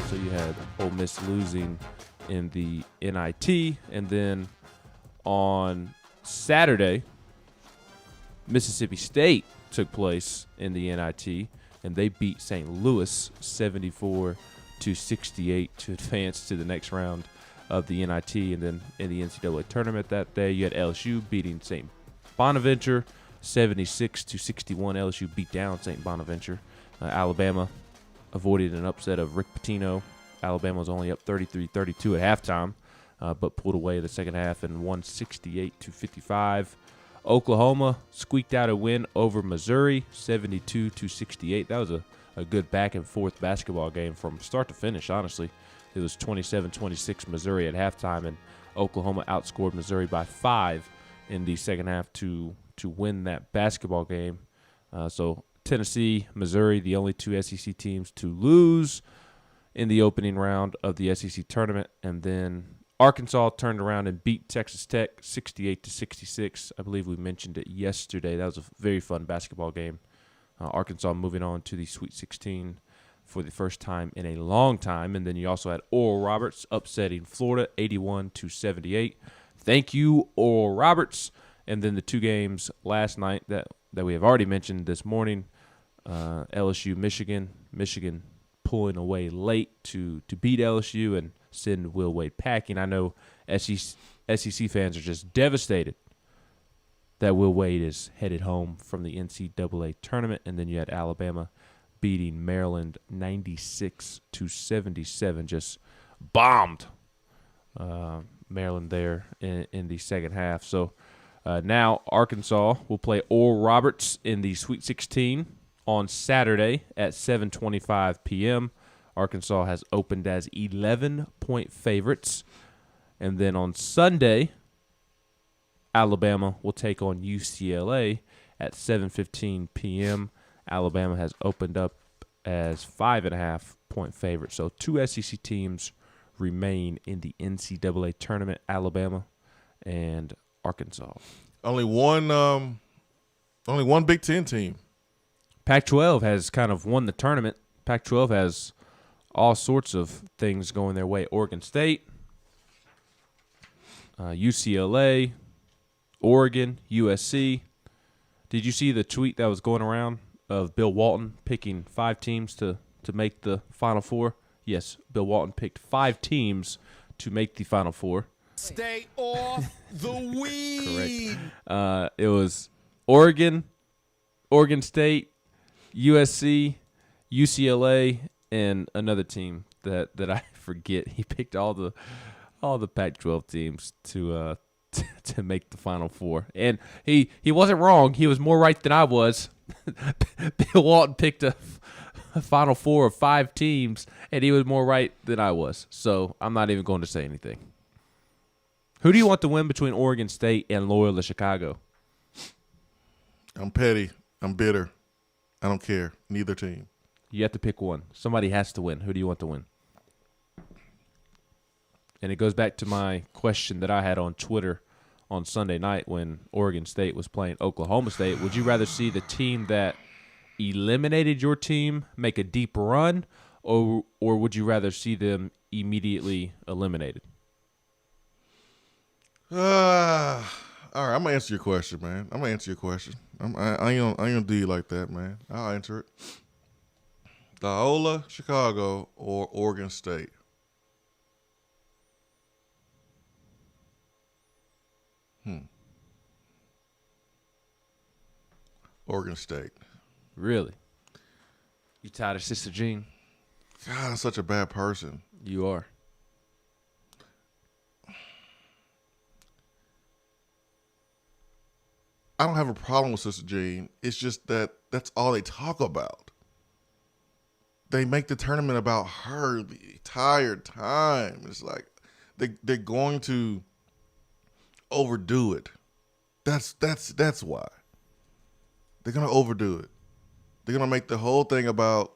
I: So you had Ole Miss losing in the NIT, and then on Saturday, Mississippi State took place in the NIT, and they beat St. Louis 74-68 to advance to the next round of the NIT. And then in the NCAA tournament that day, you had LSU beating St. Bonaventure 76-61. LSU beat down St. Bonaventure. Alabama avoided an upset of Rick Pitino. Alabama was only up 33-32 at halftime, but pulled away the second half and won 68-55. Oklahoma squeaked out a win over Missouri, 72-68. That was a good back-and-forth basketball game from start to finish, honestly. It was 27-26 Missouri at halftime, and Oklahoma outscored Missouri by 5 in the second half to win that basketball game. So Tennessee, Missouri, the only two SEC teams to lose in the opening round of the SEC tournament, and then Arkansas turned around and beat Texas Tech 68-66. I believe we mentioned it yesterday. That was a very fun basketball game. Arkansas moving on to the Sweet 16 for the first time in a long time. And then you also had Oral Roberts upsetting Florida 81-78. Thank you, Oral Roberts. And then the two games last night that we have already mentioned this morning, LSU, Michigan pulling away late to beat LSU and send Will Wade packing. I know SEC fans are just devastated that Will Wade is headed home from the NCAA tournament. And then you had Alabama beating Maryland 96-77, just bombed Maryland there in the second half. So now Arkansas will play Oral Roberts in the Sweet 16 on Saturday at 7:25 p.m. Arkansas has opened as 11-point favorites. And then on Sunday, Alabama will take on UCLA at 7:15 p.m. Alabama has opened up as 5.5-point favorites. So two SEC teams remain in the NCAA tournament, Alabama and Arkansas.
E: Only one Big Ten team.
I: Pac-12 has kind of won the tournament. Pac-12 has all sorts of things going their way. Oregon State, UCLA, Oregon, USC. Did you see the tweet that was going around of Bill Walton picking 5 teams to make the Final Four? Yes, Bill Walton picked 5 teams to make the Final Four.
L: Stay off the weed.
I: Correct. It was Oregon, Oregon State, USC, UCLA, and another team that I forget. He picked all the Pac-12 teams to make the Final Four, and he wasn't wrong. He was more right than I was. Bill Walton picked a Final Four of 5 teams, and he was more right than I was. So I'm not even going to say anything. Who do you want to win between Oregon State and Loyola Chicago?
E: I'm petty. I'm bitter. I don't care. Neither team.
I: You have to pick one. Somebody has to win. Who do you want to win? And it goes back to my question that I had on Twitter on Sunday night when Oregon State was playing Oklahoma State. Would you rather see the team that eliminated your team make a deep run, or would you rather see them immediately eliminated?
E: All right, I'm gonna answer your question, man. I'm gonna answer your question. I ain't gonna do you like that, man. I'll answer it. Loyola, Chicago, or Oregon State? Oregon State.
I: Really? You tired of Sister Jean?
E: God, I'm such a bad person.
I: You are.
E: I don't have a problem with Sister Jean. It's just that that's all they talk about. They make the tournament about her the entire time. It's like they're going to overdo it. That's why. They're gonna overdo it. They're gonna make the whole thing about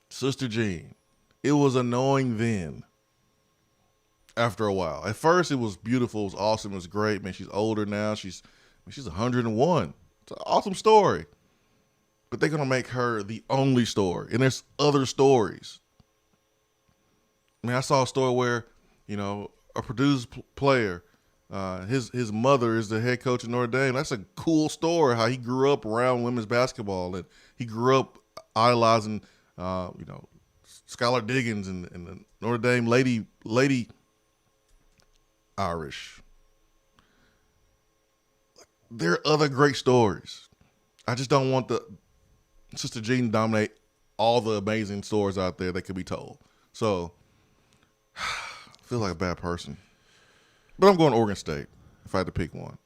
E: Sister Jean. It was annoying then. After a while. At first it was beautiful, it was awesome, it was great. Man, she's older now. She's 101. It's an awesome story. But they're going to make her the only story. And there's other stories. I mean, I saw a story where, a Purdue's player, his mother is the head coach of Notre Dame. That's a cool story, how he grew up around women's basketball. And he grew up idolizing, Skylar Diggins and the Notre Dame Lady Irish. There are other great stories. I just don't want the Sister Jean to dominate all the amazing stories out there that could be told. So, I feel like a bad person. But I'm going to Oregon State if I had to pick one.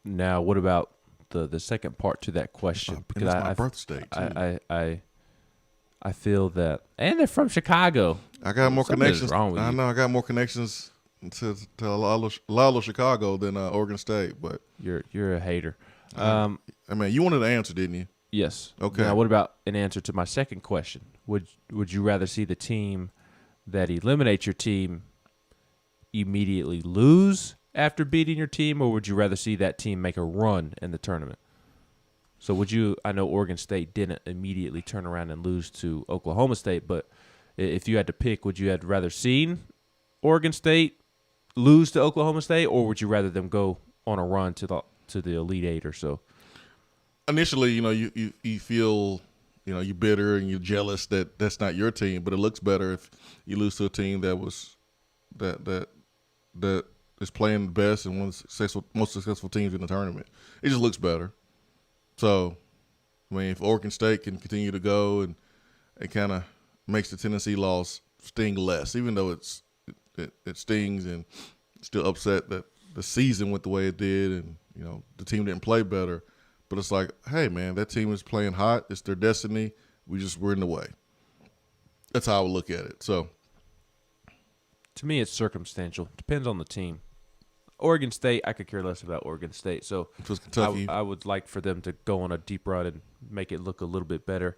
I: Now, what about the second part to that question?
E: Because it's my birth state, too.
I: I feel that, and they're from Chicago.
E: I got more connections.
I: Wrong with you.
E: I know I got more connections to Loyola, Chicago than Oregon State, but
I: you're a hater.
E: I mean, you wanted an answer, didn't you?
I: Yes.
E: Okay.
I: Now, what about an answer to my second question? Would you rather see the team that eliminates your team immediately lose after beating your team, or would you rather see that team make a run in the tournament? So I know Oregon State didn't immediately turn around and lose to Oklahoma State, but if you had to pick, would you have rather seen Oregon State lose to Oklahoma State, or would you rather them go on a run to the Elite Eight or so?
E: Initially, you feel, you're bitter and you're jealous that that's not your team, but it looks better if you lose to a team that is playing the best and one of the most successful teams in the tournament. It just looks better. So, I mean, if Oregon State can continue to go and it kind of makes the Tennessee loss sting less, even though it stings and still upset that the season went the way it did and, the team didn't play better. But it's like, hey, man, that team is playing hot. It's their destiny. We're in the way. That's how I would look at it. So,
I: to me, it's circumstantial. Depends on the team. Oregon State, I could care less about Oregon State. So I would like for them to go on a deep run and make it look a little bit better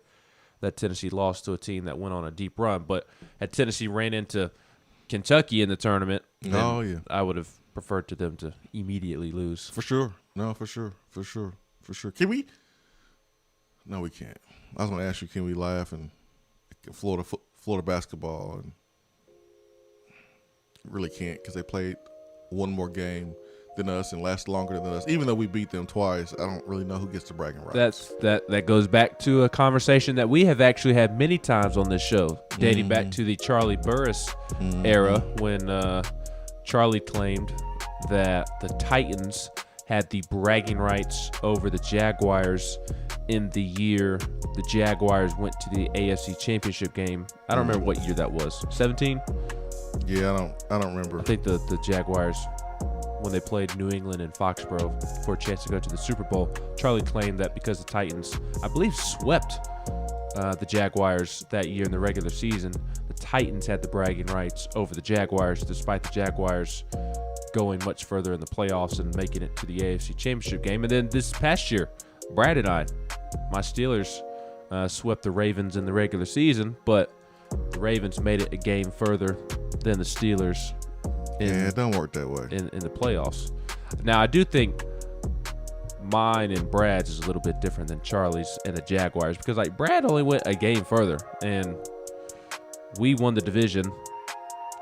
I: that Tennessee lost to a team that went on a deep run. But had Tennessee ran into Kentucky in the tournament, I would have preferred to them to immediately lose.
E: For sure. No, for sure. Can we? No, we can't. I was going to ask you, can we laugh and Florida basketball? And really can't because they played one more game than us and last longer than us. Even though we beat them twice, I don't really know who gets the bragging rights.
I: That goes back to a conversation that we have actually had many times on this show, dating back to the Charlie Burris era when Charlie claimed that the Titans had the bragging rights over the Jaguars in the year the Jaguars went to the AFC Championship game. I don't remember what year that was. 17?
E: Yeah, I don't remember.
I: I think the Jaguars, when they played New England in Foxborough for a chance to go to the Super Bowl, Charlie claimed that because the Titans, I believe, swept the Jaguars that year in the regular season, the Titans had the bragging rights over the Jaguars, despite the Jaguars going much further in the playoffs and making it to the AFC Championship game. And then this past year, Brad and I, my Steelers, swept the Ravens in the regular season, but the Ravens made it a game further than the Steelers.
E: It don't work that way.
I: In the playoffs. Now, I do think mine and Brad's is a little bit different than Charlie's and the Jaguars, because like Brad only went a game further and we won the division.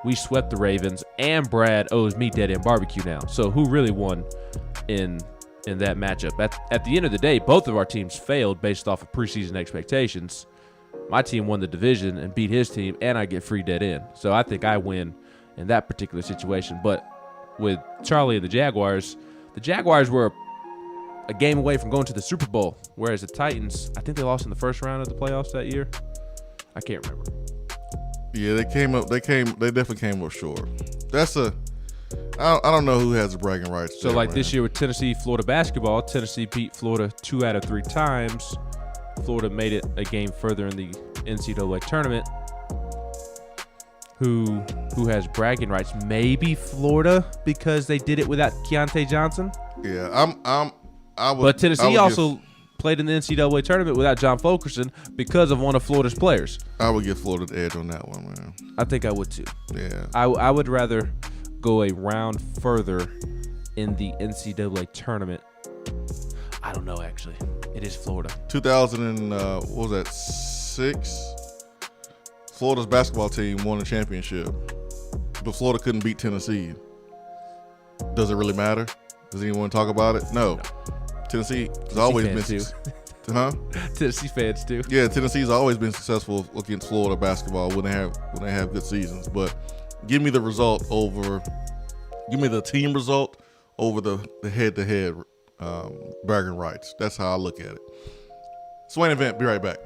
I: We swept the Ravens, and Brad owes me Dead End BBQ now. So who really won in that matchup? At the end of the day, both of our teams failed based off of preseason expectations. My team won the division and beat his team, and I get free Dead End. So I think I win in that particular situation. But with Charlie and the Jaguars were a game away from going to the Super Bowl, whereas the Titans, I think they lost in the first round of the playoffs that year. I can't remember.
E: Yeah, they definitely came up short. I don't know who has the bragging rights.
I: So like this year with Tennessee, Florida basketball, Tennessee beat Florida 2 out of 3 times. Florida made it a game further in the NCAA tournament. Who has bragging rights? Maybe Florida, because they did it without Keontae Johnson.
E: Yeah,
I: But Tennessee also played in the NCAA tournament without John Fulkerson because of one of Florida's players.
E: I would give Florida the edge on that one, man.
I: I think I would too.
E: Yeah.
I: I would rather go a round further in the NCAA tournament. I don't know, actually. It is Florida.
E: 2006? Florida's basketball team won the championship, but Florida couldn't beat Tennessee. Does it really matter? Does anyone talk about it? No. Tennessee has always been
I: Tennessee fans too.
E: Yeah, Tennessee's always been successful against Florida basketball when they have good seasons. But give me the team result over the head-to-head bragging rights. That's how I look at it. Swain Event, be right back.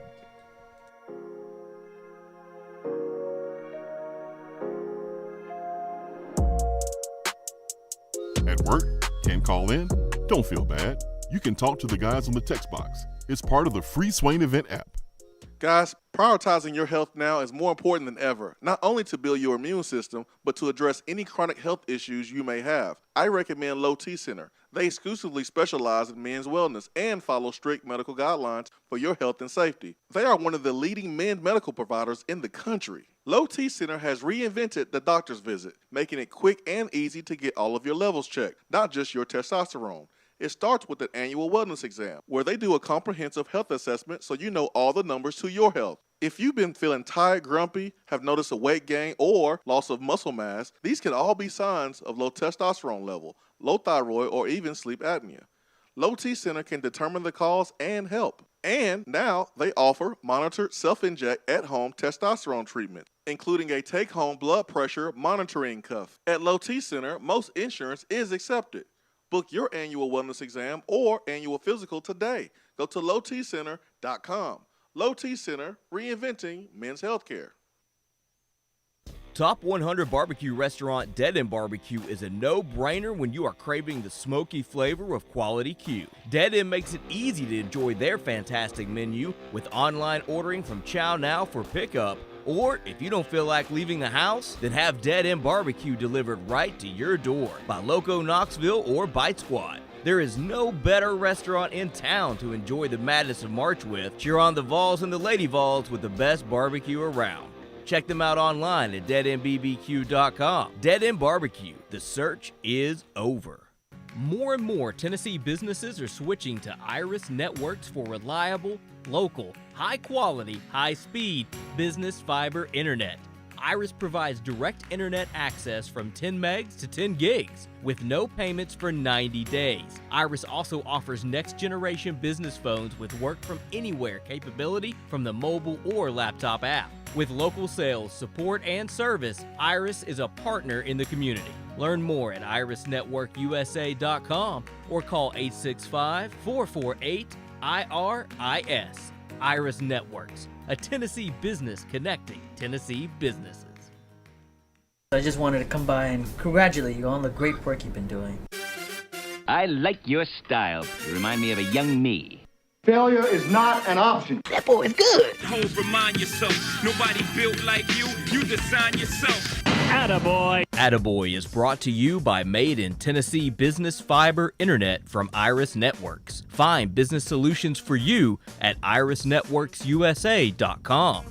G: At work, can't call in? Don't feel bad. You can talk to the guys on the text box. It's part of the free Swain Event app.
E: Guys, prioritizing your health now is more important than ever, not only to build your immune system, but to address any chronic health issues you may have. I recommend Low T Center. They exclusively specialize in men's wellness and follow strict medical guidelines for your health and safety. They are one of the leading men's medical providers in the country. Low T Center has reinvented the doctor's visit, making it quick and easy to get all of your levels checked, not just your testosterone. It starts with an annual wellness exam, where they do a comprehensive health assessment so you know all the numbers to your health. If you've been feeling tired, grumpy, have noticed a weight gain, or loss of muscle mass, these can all be signs of low testosterone level, low thyroid, or even sleep apnea. Low T Center can determine the cause and help. And now they offer monitored self-inject at-home testosterone treatment, including a take-home blood pressure monitoring cuff. At Low T Center, most insurance is accepted. Book your annual wellness exam or annual physical today. Go to lowtcenter.com. Low T Center, reinventing men's healthcare.
D: Top 100 barbecue restaurant Dead End BBQ is a no-brainer when you are craving the smoky flavor of quality Q. Dead End makes it easy to enjoy their fantastic menu with online ordering from Chow Now for pickup. Or if you don't feel like leaving the house, then have Dead End BBQ delivered right to your door by Loco Knoxville or Bite Squad. There is no better restaurant in town to enjoy the madness of March with. Cheer on the Vols and the Lady Vols with the best barbecue around. Check them out online at deadendbbq.com. Dead End BBQ, the search is over. More and more Tennessee businesses are switching to Iris Networks for reliable, local, high-quality, high-speed business fiber internet. Iris provides direct internet access from 10 megs to 10 gigs with no payments for 90 days. Iris also offers next-generation business phones with work from anywhere capability from the mobile or laptop app. With local sales, support, and service, Iris is a partner in the community. Learn more at irisnetworkusa.com or call 865-448-IRIS. Iris Networks, a Tennessee business connecting Tennessee businesses.
M: I just wanted to come by and congratulate you on the great work you've been doing.
N: I like your style. You remind me of a young me.
H: Failure is not an option.
M: That boy is good.
O: Don't remind yourself, nobody built like you. You design yourself.
D: Attaboy. Attaboy is brought to you by Made in Tennessee Business Fiber Internet from Iris Networks. Find business solutions for you at irisnetworksusa.com.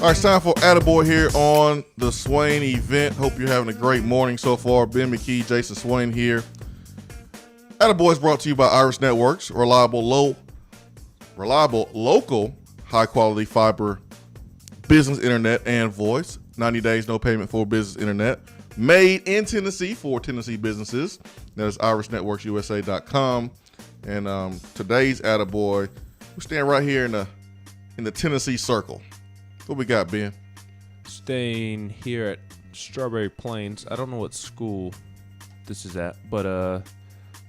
E: All right, it's time for Attaboy here on the Swain Event. Hope you're having a great morning so far. Ben McKee, Jason Swain here. Attaboy is brought to you by Iris Networks, reliable, local, high-quality fiber business internet and voice. 90 days, no payment for business internet. Made in Tennessee for Tennessee businesses. That is irisnetworksusa.com. And today's Attaboy, we stand right here in the Tennessee circle. What we got, Ben?
I: Staying here at Strawberry Plains. I don't know what school this is at, but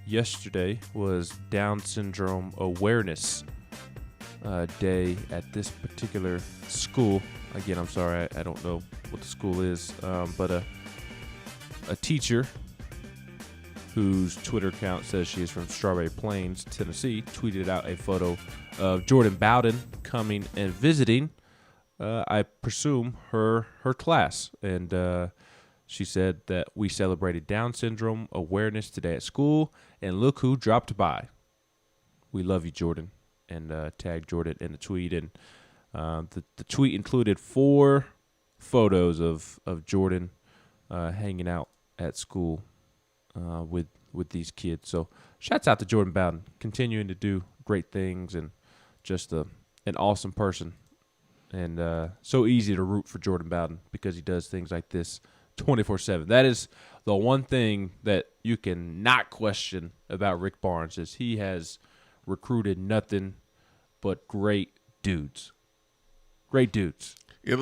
I: yesterday was Down Syndrome Awareness Day at this particular school. Again, I'm sorry, I don't know what the school is, but a teacher whose Twitter account says she is from Strawberry Plains, Tennessee, tweeted out a photo of Jordan Bowden coming and visiting, I presume, her class. And she said that we celebrated Down Syndrome Awareness today at school, and look who dropped by. We love you, Jordan, and tagged Jordan in the tweet. And the tweet included 4 photos of Jordan hanging out at school with these kids. So shouts out to Jordan Bowden, continuing to do great things, and just an awesome person. And so easy to root for Jordan Bowden because he does things like this 24/7. That is the one thing that you can not question about Rick Barnes, is he has recruited nothing but great dudes. Great dudes.
E: Yeah,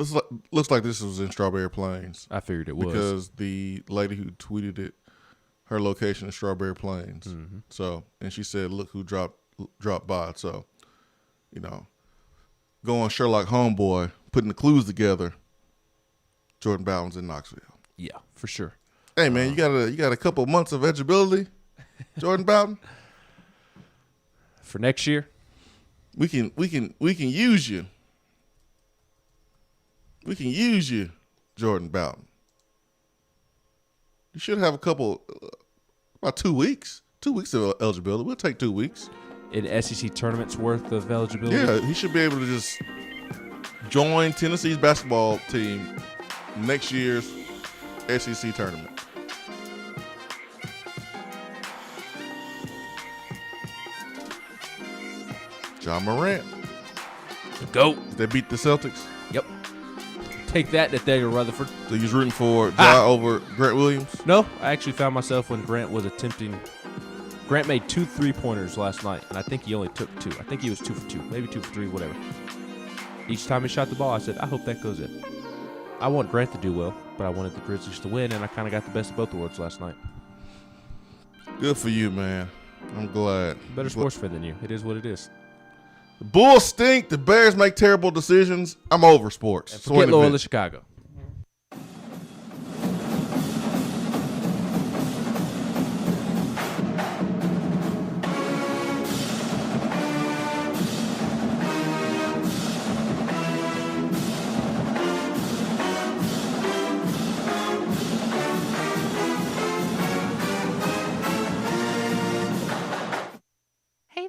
E: looks like this was in Strawberry Plains.
I: I figured it was.
E: Because the lady who tweeted it, her location is Strawberry Plains.
I: Mm-hmm.
E: So, and she said, look who dropped by. So, going Sherlock Homeboy, putting the clues together, Jordan Bowden's in Knoxville.
I: Yeah, for sure.
E: Hey man, you got a couple months of eligibility, Jordan Bowden.
I: For next year,
E: we can use you. We can use you, Jordan Bowden. You should have about 2 weeks. 2 weeks of eligibility. We'll take 2 weeks.
I: In SEC tournaments worth of eligibility?
E: Yeah, he should be able to just join Tennessee's basketball team next year's SEC tournament. John Morant.
I: Go.
E: They beat the Celtics.
I: Yep. Take that, Nathaniel Rutherford.
E: So you're rooting for Ja over Grant Williams?
I: No, I actually found myself when Grant made 2 3-pointers last night, and I think he only took 2. I think he was 2 for 2, maybe 2 for 3, whatever. Each time he shot the ball, I said, I hope that goes in. I want Grant to do well, but I wanted the Grizzlies to win, and I kind of got the best of both worlds last night.
E: Good for you, man. I'm glad.
I: Better sports fan than you. It is what it is.
E: The Bulls stink. The Bears make terrible decisions. I'm over sports.
I: And forget Loyola Chicago.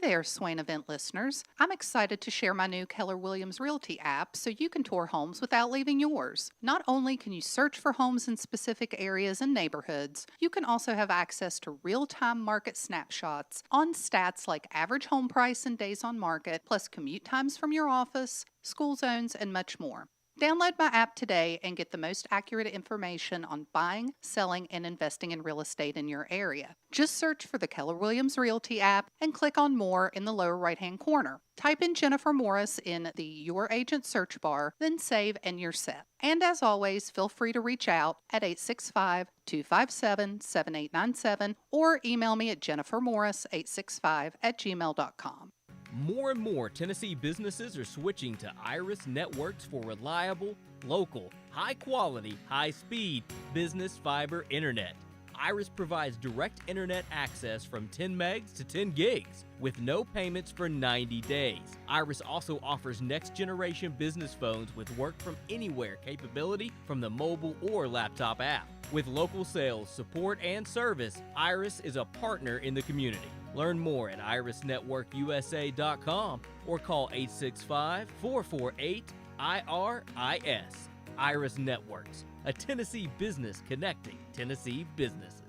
K: There, Swain Event listeners. I'm excited to share my new Keller Williams Realty app so you can tour homes without leaving yours. Not only can you search for homes in specific areas and neighborhoods, you can also have access to real-time market snapshots on stats like average home price and days on market, plus commute times from your office, school zones, and much more. Download my app today and get the most accurate information on buying, selling, and investing in real estate in your area. Just search for the Keller Williams Realty app and click on More in the lower right-hand corner. Type in Jennifer Morris in the Your Agent search bar, then save and you're set. And as always, feel free to reach out at 865-257-7897 or email me at jennifermorris865@gmail.com.
D: More and more Tennessee businesses are switching to Iris Networks for reliable, local, high-quality, high-speed business fiber internet. Iris provides direct internet access from 10 megs to 10 gigs with no payments for 90 days. Iris also offers next-generation business phones with work-from-anywhere capability from the mobile or laptop app. With local sales, support, and service, Iris is a partner in the community. Learn more at irisnetworkusa.com or call 865-448 IRIS, Iris Networks, a Tennessee business connecting Tennessee businesses.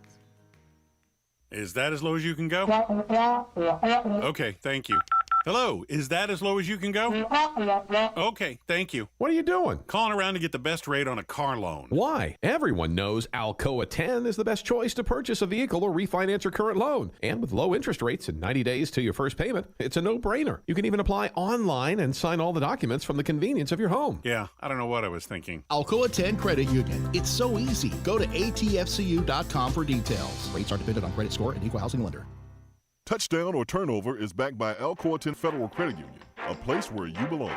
A: Is that as low as you can go? Okay, thank you. Hello, is that as low as you can go? Okay, thank you.
B: What are you doing?
A: Calling around to get the best rate on a car loan.
B: Why? Everyone knows Alcoa 10 is the best choice to purchase a vehicle or refinance your current loan. And with low interest rates and 90 days to your first payment, it's a no-brainer. You can even apply online and sign all the documents from the convenience of your home.
A: Yeah, I don't know what I was thinking.
C: Alcoa 10 Credit Union. It's so easy. Go to atfcu.com for details. Rates are dependent on credit score and equal housing lender.
G: Touchdown or turnover is backed by Alcoa 10 Federal Credit Union, a place where you belong.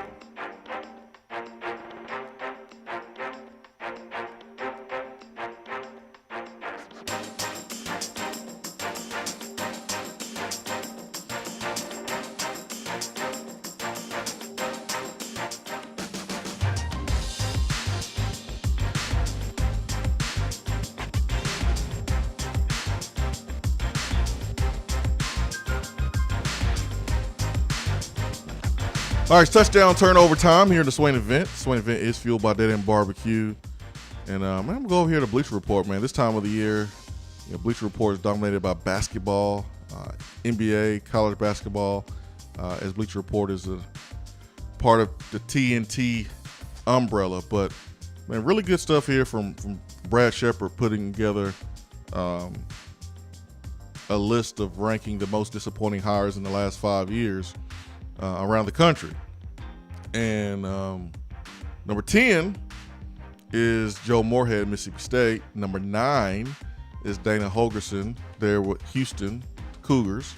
E: All right, touchdown turnover time here in the Swain Event. Swain Event is fueled by Dead End BBQ. And I'm going to go over here to Bleacher Report, man. This time of the year, Bleacher Report is dominated by basketball, NBA, college basketball, as Bleacher Report is a part of the TNT umbrella. But, man, really good stuff here from Brad Shepard putting together a list of ranking the most disappointing hires in the last 5 years around the country. And number 10 is Joe Moorhead, Mississippi State. Number 9 is Dana Holgerson there with Houston Cougars.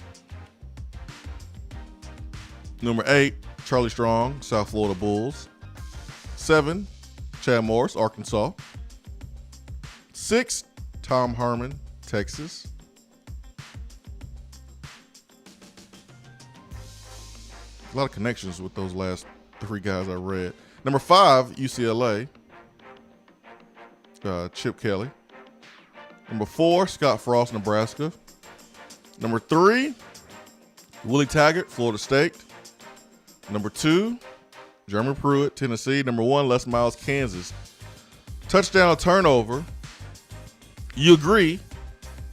E: Number 8, Charlie Strong, South Florida Bulls. 7, Chad Morris, Arkansas. 6, Tom Herman, Texas. A lot of connections with those last 3 guys I read. Number 5, UCLA, Chip Kelly. Number 4, Scott Frost, Nebraska. Number 3, Willie Taggart, Florida State. Number 2, Jeremy Pruitt, Tennessee. Number 1, Les Miles, Kansas. Touchdown or turnover. You agree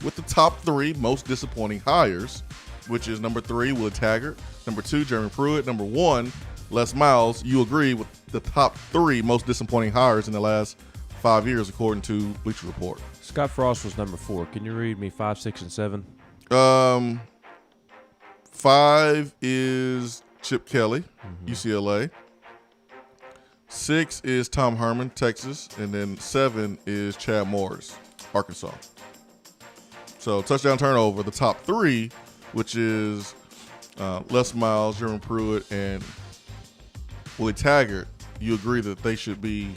E: with the top 3 most disappointing hires, which is number 3, Willie Taggart. Number 2, Jeremy Pruitt. Number 1, Les Miles. You agree with the top 3 most disappointing hires in the last 5 years, according to Bleacher Report.
I: Scott Frost was number 4. Can you read me 5, 6, and 7?
E: 5 is Chip Kelly, UCLA. 6 is Tom Herman, Texas. And then 7 is Chad Morris, Arkansas. So touchdown turnover, the top 3, which is Les Miles, Jeremy Pruitt, and Willie Taggart, you agree that they should be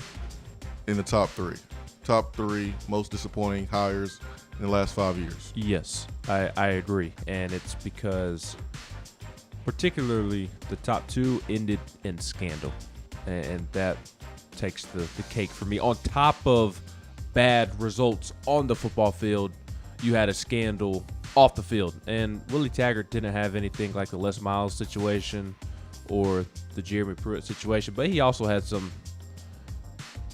E: in the top 3. Top 3 most disappointing hires in the last 5 years.
I: Yes, I agree. And it's because particularly the top 2 ended in scandal. And that takes the cake for me. On top of bad results on the football field, you had a scandal off the field. And Willie Taggart didn't have anything like the Les Miles situation or the Jeremy Pruitt situation, but he also had some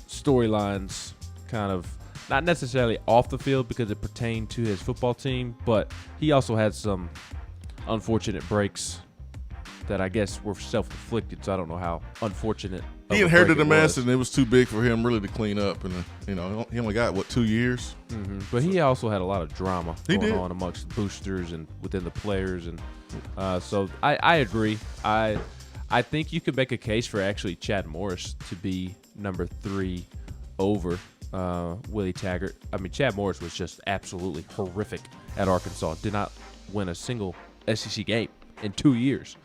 I: storylines kind of not necessarily off the field because it pertained to his football team, but he also had some unfortunate breaks that I guess were self-inflicted, so I don't know how unfortunate.
E: He inherited a mess, and it was too big for him really to clean up. And he only got 2 years.
I: Mm-hmm. But he also had a lot of drama going
E: on
I: amongst boosters and within the players, and so I agree. I think you could make a case for actually Chad Morris to be number 3 over Willie Taggart. I mean, Chad Morris was just absolutely horrific at Arkansas. Did not win a single SEC game in 2 years.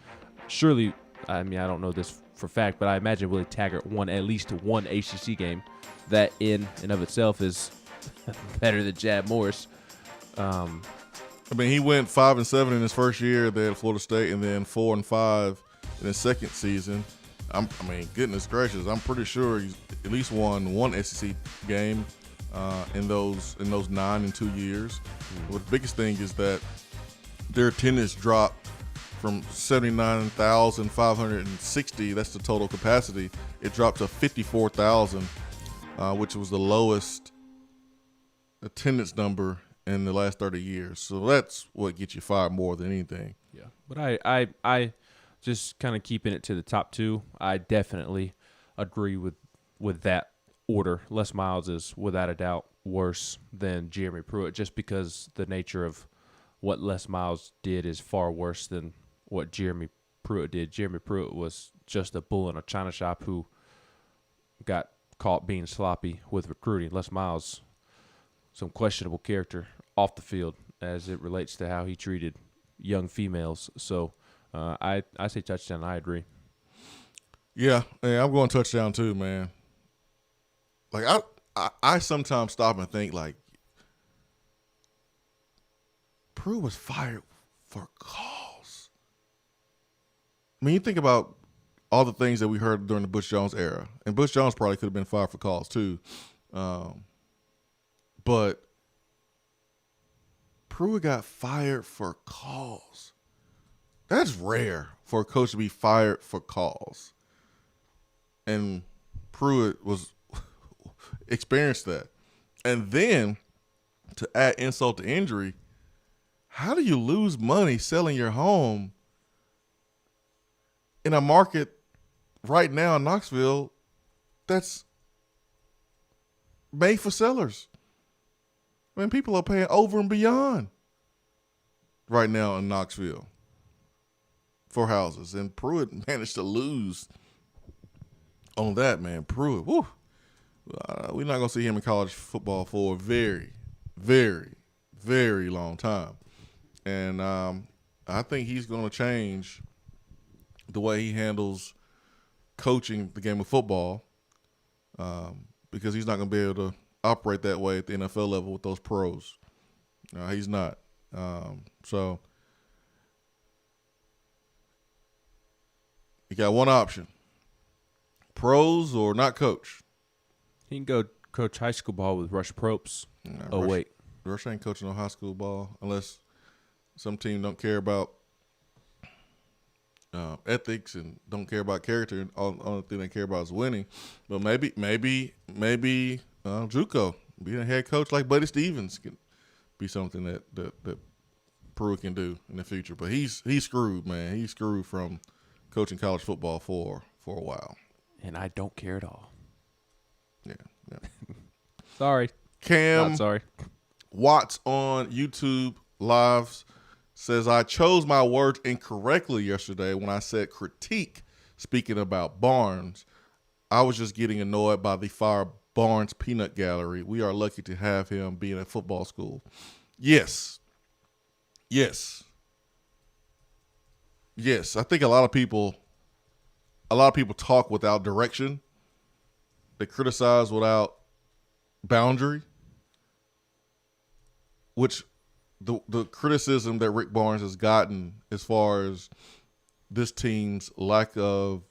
I: Surely, I mean, I don't know this for fact, but I imagine Willie Taggart won at least 1 ACC game. That in and of itself is better than Chad Morris.
E: I mean, he went 5-7 in his first year there at Florida State, and then 4-5 in his second season. I mean, goodness gracious, I'm pretty sure he's at least won 1 SEC game in those 9 and 2 years. But the biggest thing is that their attendance dropped from 79,560, that's the total capacity, it dropped to 54,000, which was the lowest attendance number in the last 30 years. So that's what gets you fired more than anything.
I: Yeah, but I just kind of keeping it to the top two. I definitely agree with that order. Les Miles is without a doubt worse than Jeremy Pruitt, just because the nature of what Les Miles did is far worse than what Jeremy Pruitt did. Jeremy Pruitt was just a bull in a china shop who got caught being sloppy with recruiting. Les Miles, some questionable character off the field as it relates to how he treated young females. So I say touchdown. I agree.
E: Yeah, I'm going touchdown too, man. Like I sometimes stop and think like Pruitt was fired for cause. I mean, you think about all the things that we heard during the Butch Jones era, and Butch Jones probably could have been fired for cause too. But Pruitt got fired for cause. That's rare for a coach to be fired for cause. And Pruitt was experienced that. And then to add insult to injury, how do you lose money selling your home in a market right now in Knoxville that's made for sellers? I mean, people are paying over and beyond right now in Knoxville for houses. And Pruitt managed to lose on that, man. Pruitt, whew. We're not going to see him in college football for a very, very, very long time. And I think he's going to change the way he handles coaching the game of football because he's not going to be able to operate that way at the NFL level with those pros. He's not. So you got one option: pros or not coach.
I: He can go coach high school ball with Rush Probst.
E: Rush ain't coaching no high school ball unless some team don't care about ethics and don't care about character. And only thing they care about is winning. But maybe JUCO being a head coach like Buddy Stevens can be something that Pruitt can do in the future. But he's screwed, man. He's screwed from coaching college football for a while.
I: And I don't care at all.
E: Yeah.
I: Sorry.
E: Cam
I: Not sorry.
E: Watts on YouTube Lives says, I chose my words incorrectly yesterday when I said critique speaking about Barnes. I was just getting annoyed by the fire Barnes peanut gallery. We are lucky to have him being at football school. Yes. I think a lot of people talk without direction. They criticize without boundary, which the criticism that Rick Barnes has gotten as far as this team's lack of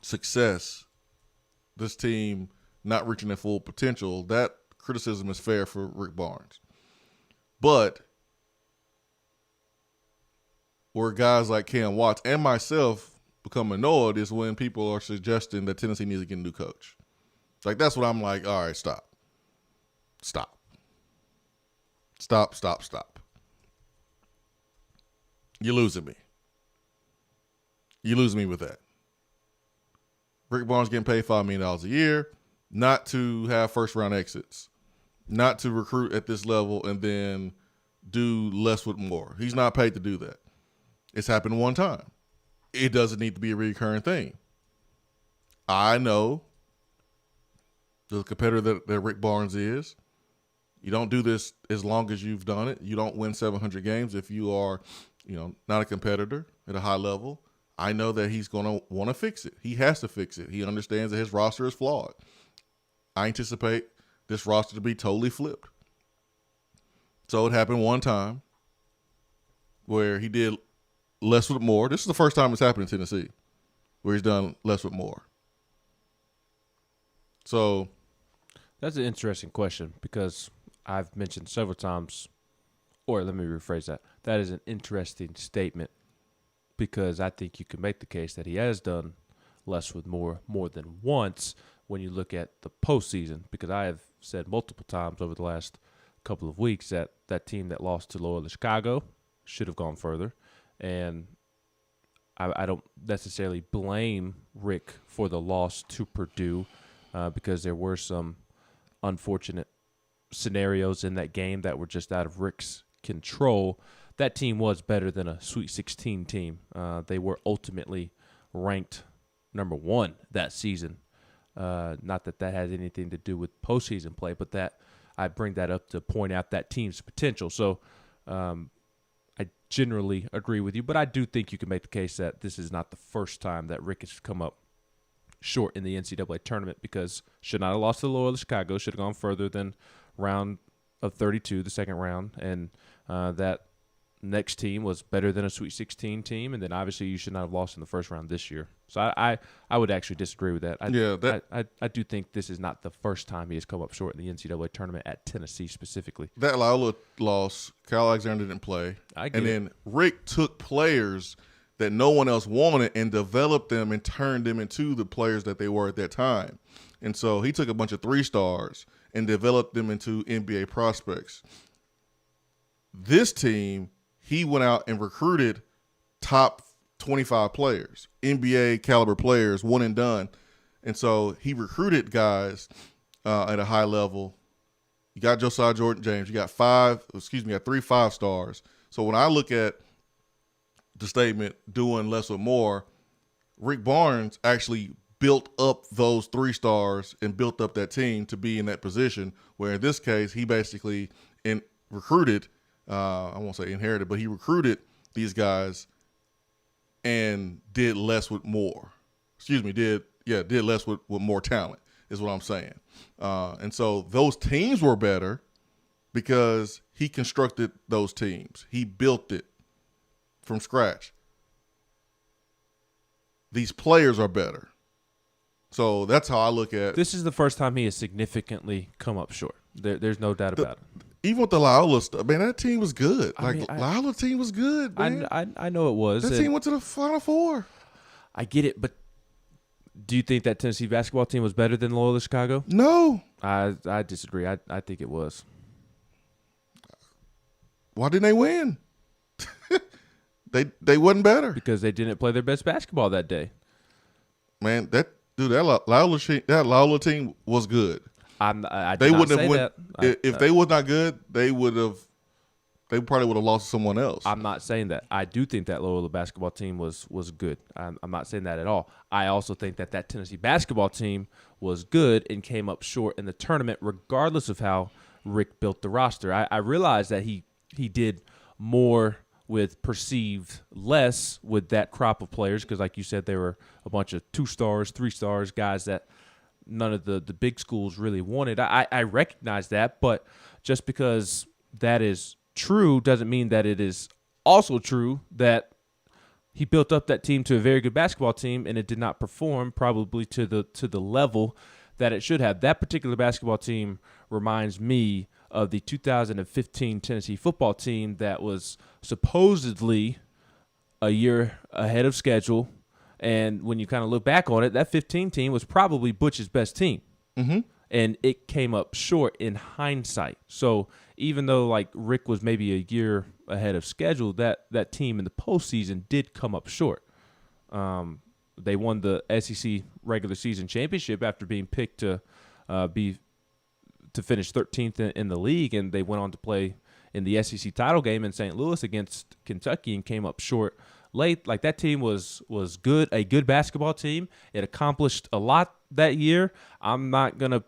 E: success, this team not reaching their full potential, that criticism is fair for Rick Barnes. But where guys like Cam Watts and myself become annoyed is when people are suggesting that Tennessee needs to get a new coach. Like, that's what I'm like, all right, stop. You're losing me. You lose me with that. Rick Barnes getting paid $5 million a year, not to have first-round exits, not to recruit at this level and then do less with more. He's not paid to do that. It's happened one time. It doesn't need to be a recurring thing. I know the competitor that Rick Barnes is. You don't do this as long as you've done it. You don't win 700 games if you are, not a competitor at a high level. I know that he's going to want to fix it. He has to fix it. He understands that his roster is flawed. I anticipate this roster to be totally flipped. So it happened one time where he did less with more. This is the first time it's happened in Tennessee where he's done less with more. So
I: that's an interesting question because I've mentioned several times, or let me rephrase that. That is an interesting statement because I think you can make the case that he has done less with more than once when you look at the postseason, because I have said multiple times over the last couple of weeks that that team that lost to Loyola Chicago should have gone further. And I don't necessarily blame Rick for the loss to Purdue because there were some unfortunate scenarios in that game that were just out of Rick's control. That team was better than a Sweet 16 team. They were ultimately ranked number 1 that season. Not that that has anything to do with postseason play, but that I bring that up to point out that team's potential. So I generally agree with you, but I do think you can make the case that this is not the first time that Rick has come up short in the NCAA tournament, because should not have lost to Loyola Chicago, should have gone further than round of 32, the second round, and that next team was better than a Sweet 16 team, and then obviously you should not have lost in the first round this year. So I would actually disagree with that. I do think this is not the first time he has come up short in the NCAA tournament at Tennessee specifically.
E: That Loyola loss, Kyle Alexander didn't play. Then Rick took players that no one else wanted and developed them and turned them into the players that they were at that time. And so he took a bunch of 3-stars and developed them into NBA prospects. This team, he went out and recruited top 25 players, NBA caliber players, one and done. And so he recruited guys at a high level. You got Josiah Jordan James. You got 3 5-stars. So when I look at the statement, doing less with more, Rick Barnes actually built up those 3-stars and built up that team to be in that position, where in this case, he basically recruited, I won't say inherited, but he recruited these guys and did less with more. Did less with more talent is what I'm saying. And so those teams were better because he constructed those teams. He built it from scratch. These players are better. So that's how I look at.
I: This is the first time he has significantly come up short. There's no doubt about it.
E: Even with the Loyola stuff, man, that team was good. Loyola team was good, man.
I: I know it was.
E: That team went to the Final Four.
I: I get it, but do you think that Tennessee basketball team was better than Loyola Chicago?
E: No.
I: I disagree. I think it was.
E: Why didn't they win? They wasn't better.
I: Because they didn't play their best basketball that day.
E: Man, that Loyola team was good. They wouldn't have won if they was not good. They probably would have lost to someone else.
I: I'm not saying that. I do think that Loyola basketball team was good. I'm not saying that at all. I also think that Tennessee basketball team was good and came up short in the tournament, regardless of how Rick built the roster. I realized that he did more with perceived less with that crop of players, because like you said, there were a bunch of 2-stars, 3-stars, guys that none of the big schools really wanted. I recognize that, but just because that is true doesn't mean that it is also true that he built up that team to a very good basketball team and it did not perform probably to the level that it should have. That particular basketball team reminds me of the 2015 Tennessee football team that was supposedly a year ahead of schedule. And when you kind of look back on it, that 15 team was probably Butch's best team.
E: Mm-hmm.
I: And it came up short in hindsight. So even though like Rick was maybe a year ahead of schedule, that team in the postseason did come up short. They won the SEC regular season championship after being picked to finish 13th in the league, and they went on to play in the SEC title game in St. Louis against Kentucky and came up short late. Like, that team was good, a good basketball team. It accomplished a lot that year. I'm not going to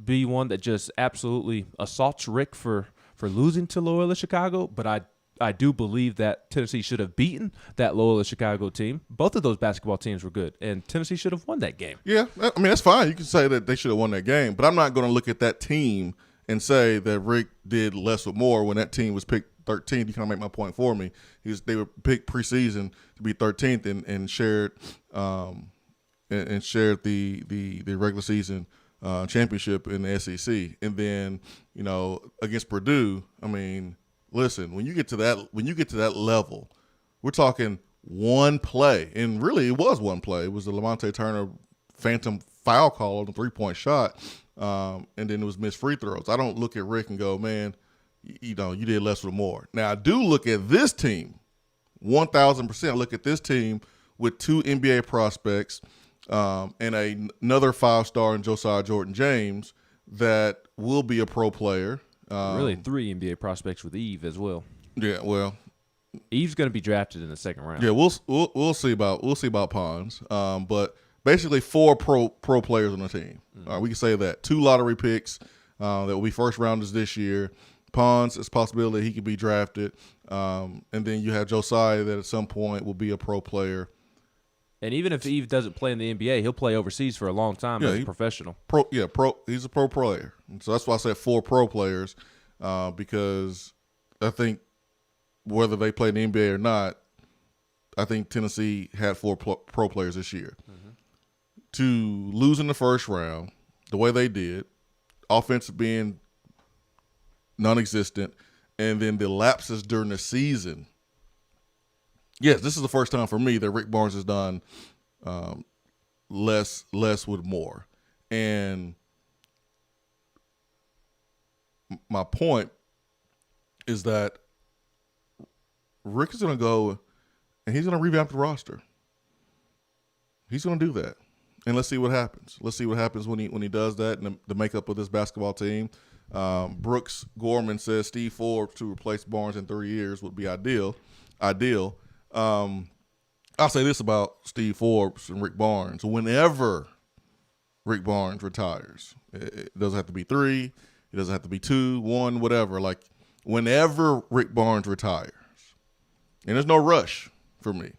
I: be one that just absolutely assaults Rick for losing to Loyola Chicago, but I do believe that Tennessee should have beaten that Loyola Chicago team. Both of those basketball teams were good, and Tennessee should have won that game.
E: Yeah, I mean, that's fine. You can say that they should have won that game, but I'm not going to look at that team and say that Rick did less or more when that team was picked 13th. You kind of make my point for me. They were picked preseason to be 13th and shared the regular season championship in the SEC. And then, against Purdue, I mean, listen, when you get to that level, we're talking one play, and really it was one play. It was the Lamonte Turner phantom foul call on the 3-point shot, and then it was missed free throws. I don't look at Rick and go, man, you did less with more. Now, I do look at this team, 1,000% look at this team with 2 NBA prospects and another 5-star in Josiah Jordan-James that will be a pro player.
I: Really 3 NBA prospects with Eve as well.
E: Yeah, well,
I: Eve's going to be drafted in the second round.
E: Yeah, we'll see about Pons, but basically 4 pro players on the team. We can say that 2 lottery picks that will be first rounders this year. Pons, it's a possibility he could be drafted, and then you have Josiah that at some point will be a pro player.
I: And even if Eve doesn't play in the NBA, he'll play overseas for a long time as a professional.
E: He's a pro player. And so that's why I said 4 pro players, because I think whether they play in the NBA or not, I think Tennessee had 4 pro players this year. Mm-hmm. To lose in the first round, the way they did, offense being non-existent, and then the lapses during the season. Yes, this is the first time for me that Rick Barnes has done less with more. And my point is that Rick is going to go and he's going to revamp the roster. He's going to do that. And let's see what happens. Let's see what happens when he does that and the makeup of this basketball team. Brooks Gorman says Steve Forbes to replace Barnes in 3 years would be ideal. I'll say this about Steve Forbes and Rick Barnes. Whenever Rick Barnes retires, it doesn't have to be 3, it doesn't have to be 2, 1, whatever. Like, whenever Rick Barnes retires, and there's no rush for me.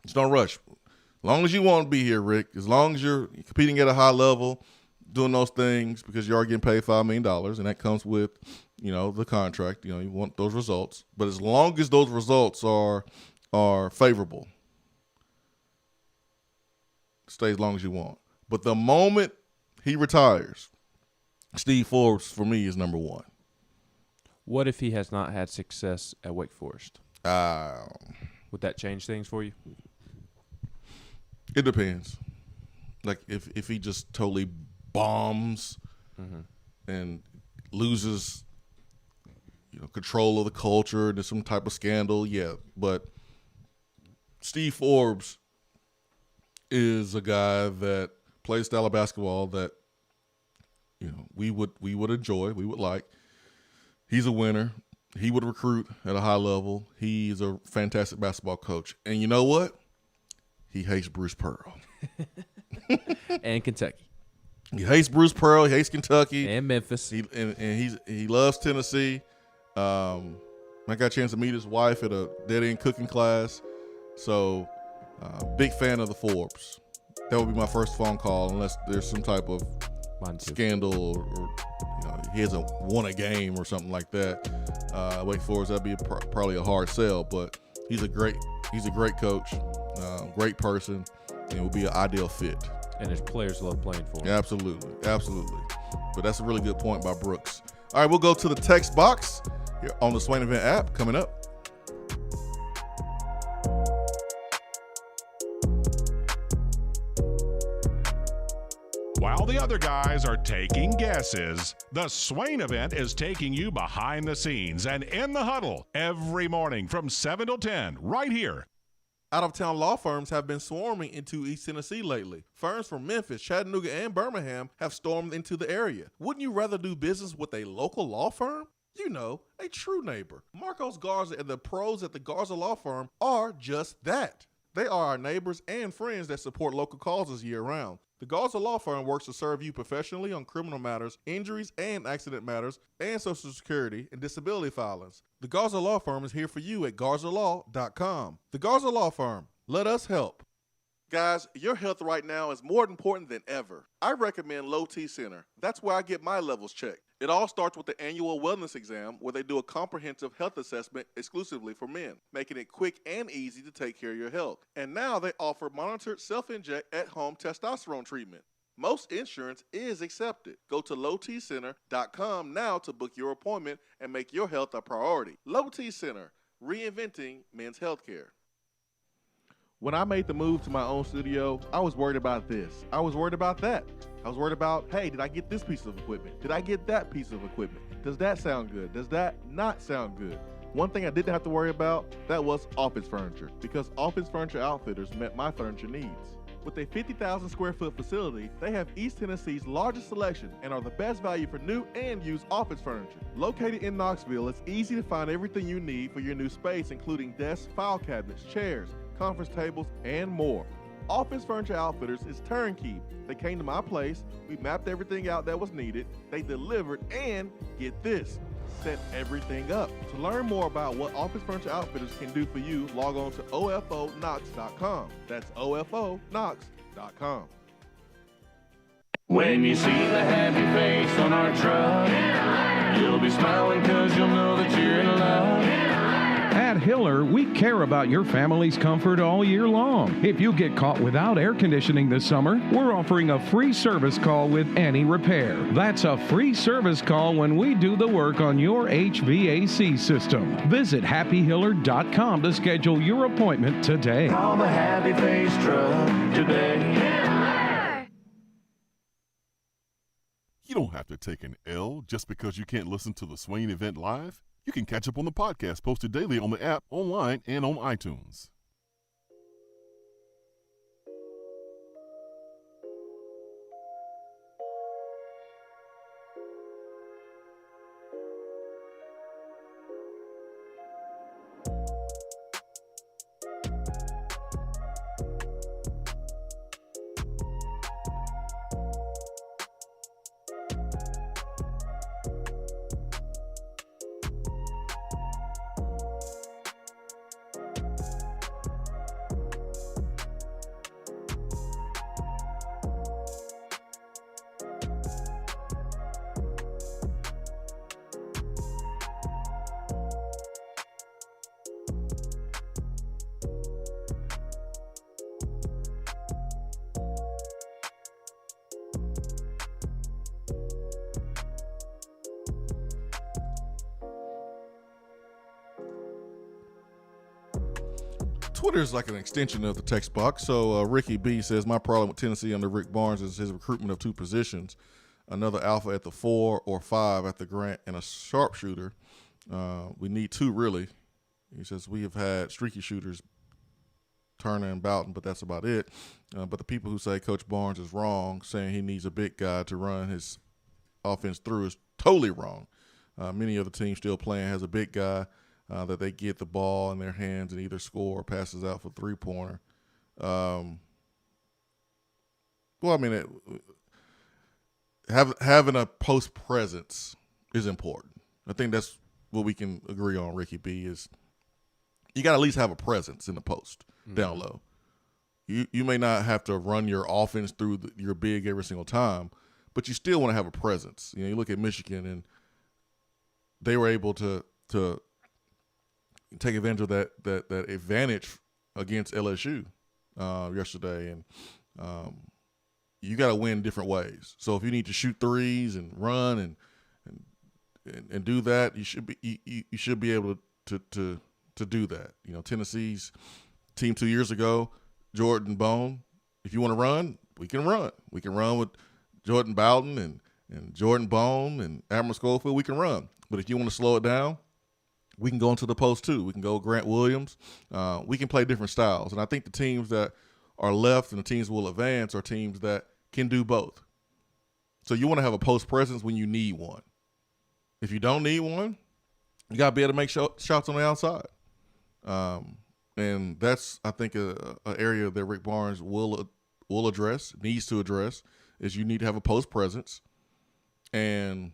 E: There's no rush. As long as you want to be here, Rick, as long as you're competing at a high level, doing those things because you are getting paid $5 million, and that comes with, the contract. You want those results. But as long as those results are favorable, stay as long as you want. But the moment he retires, Steve Forbes, for me, is number 1.
I: What if he has not had success at Wake Forest? Would that change things for you?
E: It depends. Like, if he just totally bombs and loses control of the culture, there's some type of scandal, yeah. But Steve Forbes is a guy that plays style of basketball that we would enjoy, we would like. He's a winner. He would recruit at a high level. He's a fantastic basketball coach. And you know what? He hates Bruce Pearl.
I: And Kentucky.
E: He hates Bruce Pearl. He hates Kentucky.
I: And Memphis.
E: He loves Tennessee. I got a chance to meet his wife at a Dead End cooking class. So, big fan of the Forbes. That would be my first phone call unless there's some type of scandal or he hasn't won a game or something like that. Wake Forest, that'd be probably a hard sell. But he's a great coach, great person, and will be an ideal fit.
I: And his players love playing for him.
E: Absolutely. But that's a really good point by Brooks. All right, we'll go to the text box here on the Swain Event app coming up.
P: While the other guys are taking guesses, the Swain Event is taking you behind the scenes and in the huddle every morning from 7 till 10 right here.
E: Out-of-town law firms have been swarming into East Tennessee lately. Firms from Memphis, Chattanooga, and Birmingham have stormed into the area. Wouldn't you rather do business with a local law firm? A true neighbor. Marcos Garza and the pros at the Garza Law Firm are just that. They are our neighbors and friends that support local causes year-round. The Garza Law Firm works to serve you professionally on criminal matters, injuries and accident matters, and Social Security and disability filings. The Garza Law Firm is here for you at GarzaLaw.com. The Garza Law Firm. Let us help. Guys, your health right now is more important than ever. I recommend Low T Center. That's where I get my levels checked. It all starts with the annual wellness exam where they do a comprehensive health assessment exclusively for men, making it quick and easy to take care of your health. And now they offer monitored self-inject at-home testosterone treatment. Most insurance is accepted. Go to lowtcenter.com now to book your appointment and make your health a priority. Low T Center, reinventing men's healthcare. When I made the move to my own studio, I was worried about this. I was worried about that. I was worried about, hey, did I get this piece of equipment? Did I get that piece of equipment? Does that sound good? Does that not sound good? One thing I didn't have to worry about, that was office furniture, because Office Furniture Outfitters met my furniture needs. With a 50,000 square foot facility, they have East Tennessee's largest selection and are the best value for new and used office furniture. Located in Knoxville, it's easy to find everything you need for your new space, including desks, file cabinets, chairs, conference tables, and more. Office Furniture Outfitters is turnkey. They came to my place, we mapped everything out that was needed, they delivered, and get this, set everything up. To learn more about what Office Furniture Outfitters can do for you, log on to ofonox.com. That's ofonox.com.
Q: When you see the happy face on our truck, you'll be smiling because you'll know that you're in love.
R: At Hiller, we care about your family's comfort all year long. If you get caught without air conditioning this summer, we're offering a free service call with any repair. That's a free service call when we do the work on your HVAC system. Visit happyhiller.com to schedule your appointment today.
Q: Call the Happy Face Truck today.
G: You don't have to take an L just because you can't listen to the Swain Event live. You can catch up on the podcast posted daily on the app, online, and on iTunes.
E: Twitter is like an extension of the text box. So Ricky B says, my problem with Tennessee under Rick Barnes is his recruitment of two positions, another alpha at the 4 or 5 at the Grant, and a sharpshooter. We need two, really. He says, we have had streaky shooters, Turner and Boughton, but that's about it. But the people who say Coach Barnes is wrong, saying he needs a big guy to run his offense through, is totally wrong. Many of the teams still playing has a big guy that they get the ball in their hands and either score or passes out for three-pointer. Well, I mean, having a post presence is important. I think that's what we can agree on, Ricky B, is you got to at least have a presence in the post down low. You may not have to run your offense through your big every single time, but you still want to have a presence. You know, you look at Michigan, and they were able to take advantage of that advantage against LSU yesterday, and you got to win different ways. So if you need to shoot threes and run and do that, you should be able to do that. You know, Tennessee's team 2 years ago, Jordan Bone. If you want to run, we can run. We can run with Jordan Bowden and Jordan Bone and Admiral Schofield. We can run. But if you want to slow it down, we can go into the post too. We can go Grant Williams. We can play different styles. And I think the teams that are left and the teams will advance are teams that can do both. So you want to have a post presence when you need one. If you don't need one, you got to be able to make shots on the outside. And that's, I think, an area that Rick Barnes will address, needs to address, is you need to have a post presence. And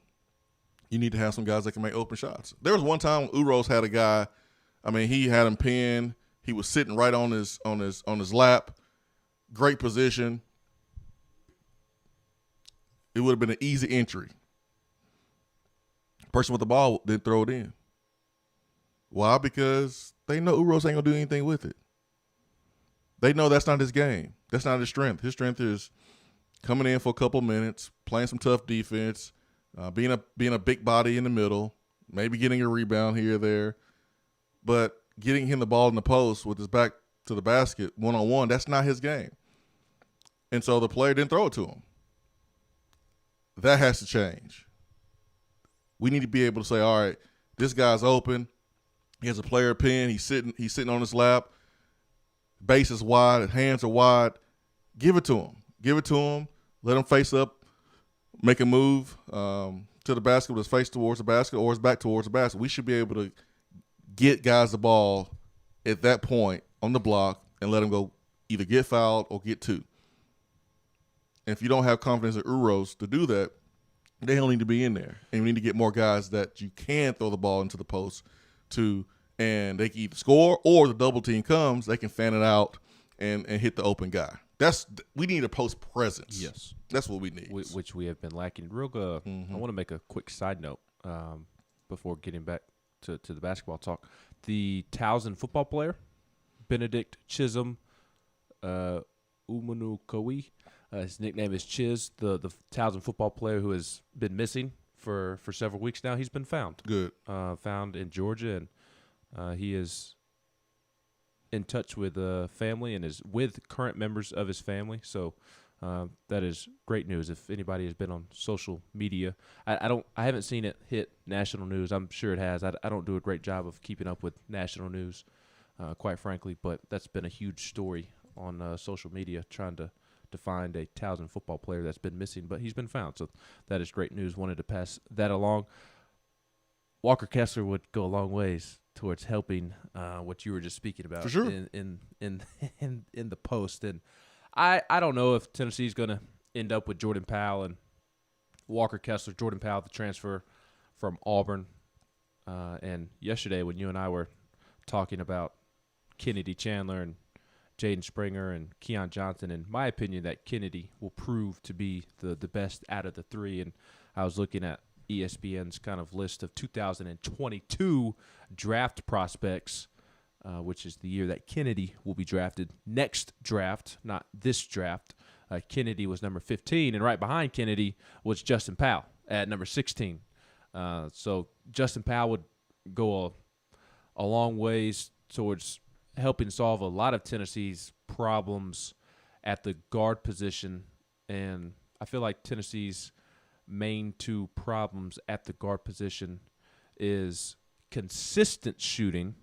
E: you need to have some guys that can make open shots. There was one time Uros had a guy, I mean, he had him pinned. He was sitting right on his lap. Great position. It would have been an easy entry. Person with the ball didn't throw it in. Why? Because they know Uros ain't gonna do anything with it. They know that's not his game. That's not his strength. His strength is coming in for a couple minutes, playing some tough defense, being a big body in the middle, maybe getting a rebound here or there, but getting him the ball in the post with his back to the basket one-on-one, that's not his game. And so the player didn't throw it to him. That has to change. We need to be able to say, all right, this guy's open. He has a player pin. He's sitting on his lap. Base is wide. Hands are wide. Give it to him. Give it to him. Let him face up. Make a move to the basket with his face towards the basket or his back towards the basket. We should be able to get guys the ball at that point on the block and let them go either get fouled or get two. And if you don't have confidence in Uros to do that, they don't need to be in there. And we need to get more guys that you can throw the ball into the post to, and they can either score or the double team comes, they can fan it out and hit the open guy. We need a post presence.
I: Yes.
E: That's what we need.
I: Which we have been lacking. Real good. I want to make a quick side note before getting back to the basketball talk. The Towson football player, Benedict Chisholm Umunukowi, his nickname is Chiz, the Towson football player who has been missing for several weeks now. He's been found.
E: Good.
I: Found in Georgia, and he is in touch with family and is with current members of his family. So that is great news. If anybody has been on social media, I haven't seen it hit national news. I'm sure it has. I don't do a great job of keeping up with national news, quite frankly, but that's been a huge story on social media, trying to find a Towson football player that's been missing, but he's been found. So that is great news. Wanted to pass that along. Walker Kessler would go a long ways towards helping what you were just speaking about.
E: For sure.
I: in the post. And I don't know if Tennessee's going to end up with Jordan Powell and Walker Kessler. Jordan Powell, the transfer from Auburn. And yesterday when you and I were talking about Kennedy Chandler and Jaden Springer and Keon Johnson, in my opinion, that Kennedy will prove to be the best out of the three. And I was looking at ESPN's kind of list of 2022 draft prospects, which is the year that Kennedy will be drafted. Next draft, not this draft. Kennedy was number 15, and right behind Kennedy was Justin Powell at number 16. So Justin Powell would go a long ways towards helping solve a lot of Tennessee's problems at the guard position. And I feel like Tennessee's main two problems at the guard position is consistent shooting.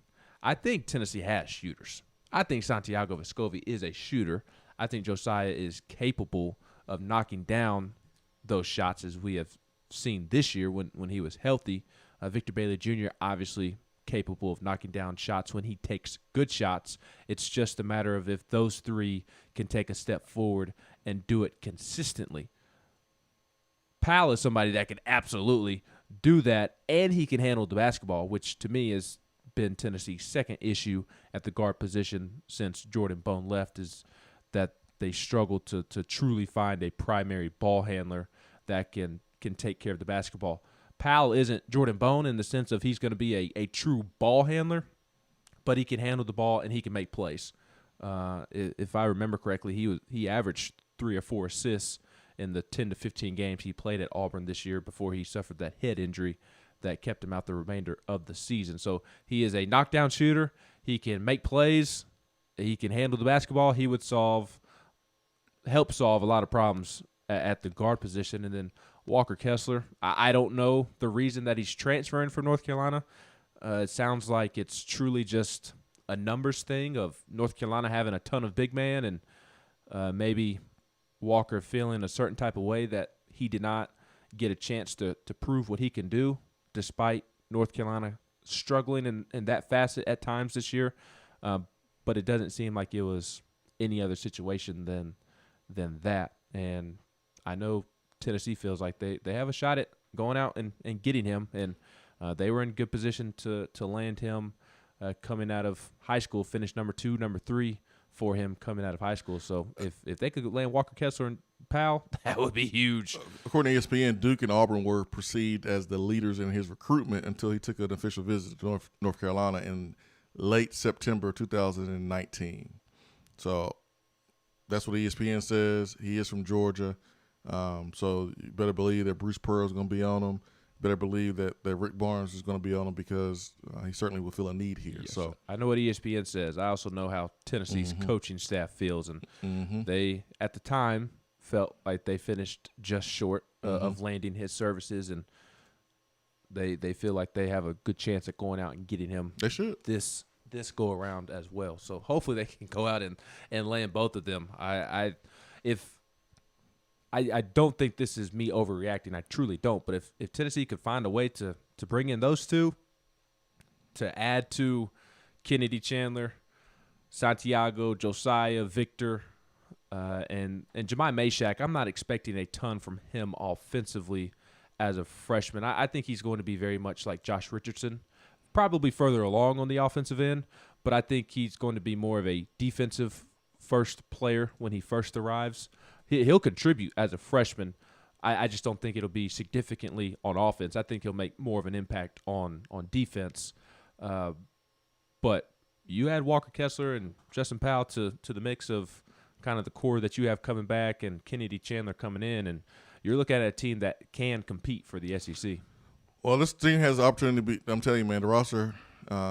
I: I think Tennessee has shooters. I think Santiago Vescovi is a shooter. I think Josiah is capable of knocking down those shots, as we have seen this year when he was healthy. Victor Bailey Jr. obviously capable of knocking down shots when he takes good shots. It's just a matter of if those three can take a step forward and do it consistently. Powell is somebody that can absolutely do that, and he can handle the basketball, which to me has been Tennessee's second issue at the guard position since Jordan Bone left, is that they struggle to truly find a primary ball handler that can take care of the basketball. Powell isn't Jordan Bone in the sense of he's going to be a true ball handler, but he can handle the ball and he can make plays. If I remember correctly, he averaged 3 or 4 assists in the 10 to 15 games he played at Auburn this year before he suffered that head injury that kept him out the remainder of the season. So he is a knockdown shooter. He can make plays. He can handle the basketball. He would help solve a lot of problems at the guard position. And then Walker Kessler, I don't know the reason that he's transferring from North Carolina. It sounds like it's truly just a numbers thing of North Carolina having a ton of big man and maybe Walker feeling a certain type of way that he did not get a chance to prove what he can do, despite North Carolina struggling in that facet at times this year. But it doesn't seem like it was any other situation than that. And I know Tennessee feels like they have a shot at going out and getting him, and they were in good position to land him coming out of high school, finish number 2, number 3 for him coming out of high school. So if they could land Walker Kessler and Powell, that would be huge.
E: According to ESPN, Duke and Auburn were perceived as the leaders in his recruitment until he took an official visit to North Carolina in late September 2019. So that's what ESPN says. He is from Georgia. So you better believe that Bruce Pearl is going to be on him. better believe that Rick Barnes is going to be on him because he certainly will feel a need here.
I: Yes.
E: So
I: I know what ESPN says. I also know how Tennessee's coaching staff feels, and they at the time felt like they finished just short of landing his services, and they feel like they have a good chance at going out and getting him.
E: They should
I: this go around as well. So hopefully they can go out and land both of them. I don't think this is me overreacting. I truly don't. But if Tennessee could find a way to bring in those two, to add to Kennedy Chandler, Santiago, Josiah, Victor, and Jemai Meshack, I'm not expecting a ton from him offensively as a freshman. I think he's going to be very much like Josh Richardson, probably further along on the offensive end, but I think he's going to be more of a defensive first player when he first arrives. He'll contribute as a freshman. I just don't think it'll be significantly on offense. I think he'll make more of an impact on defense. But you add Walker Kessler and Justin Powell to the mix of kind of the core that you have coming back and Kennedy Chandler coming in, and you're looking at a team that can compete for the SEC.
E: Well, this team has the opportunity to be – I'm telling you, man, the roster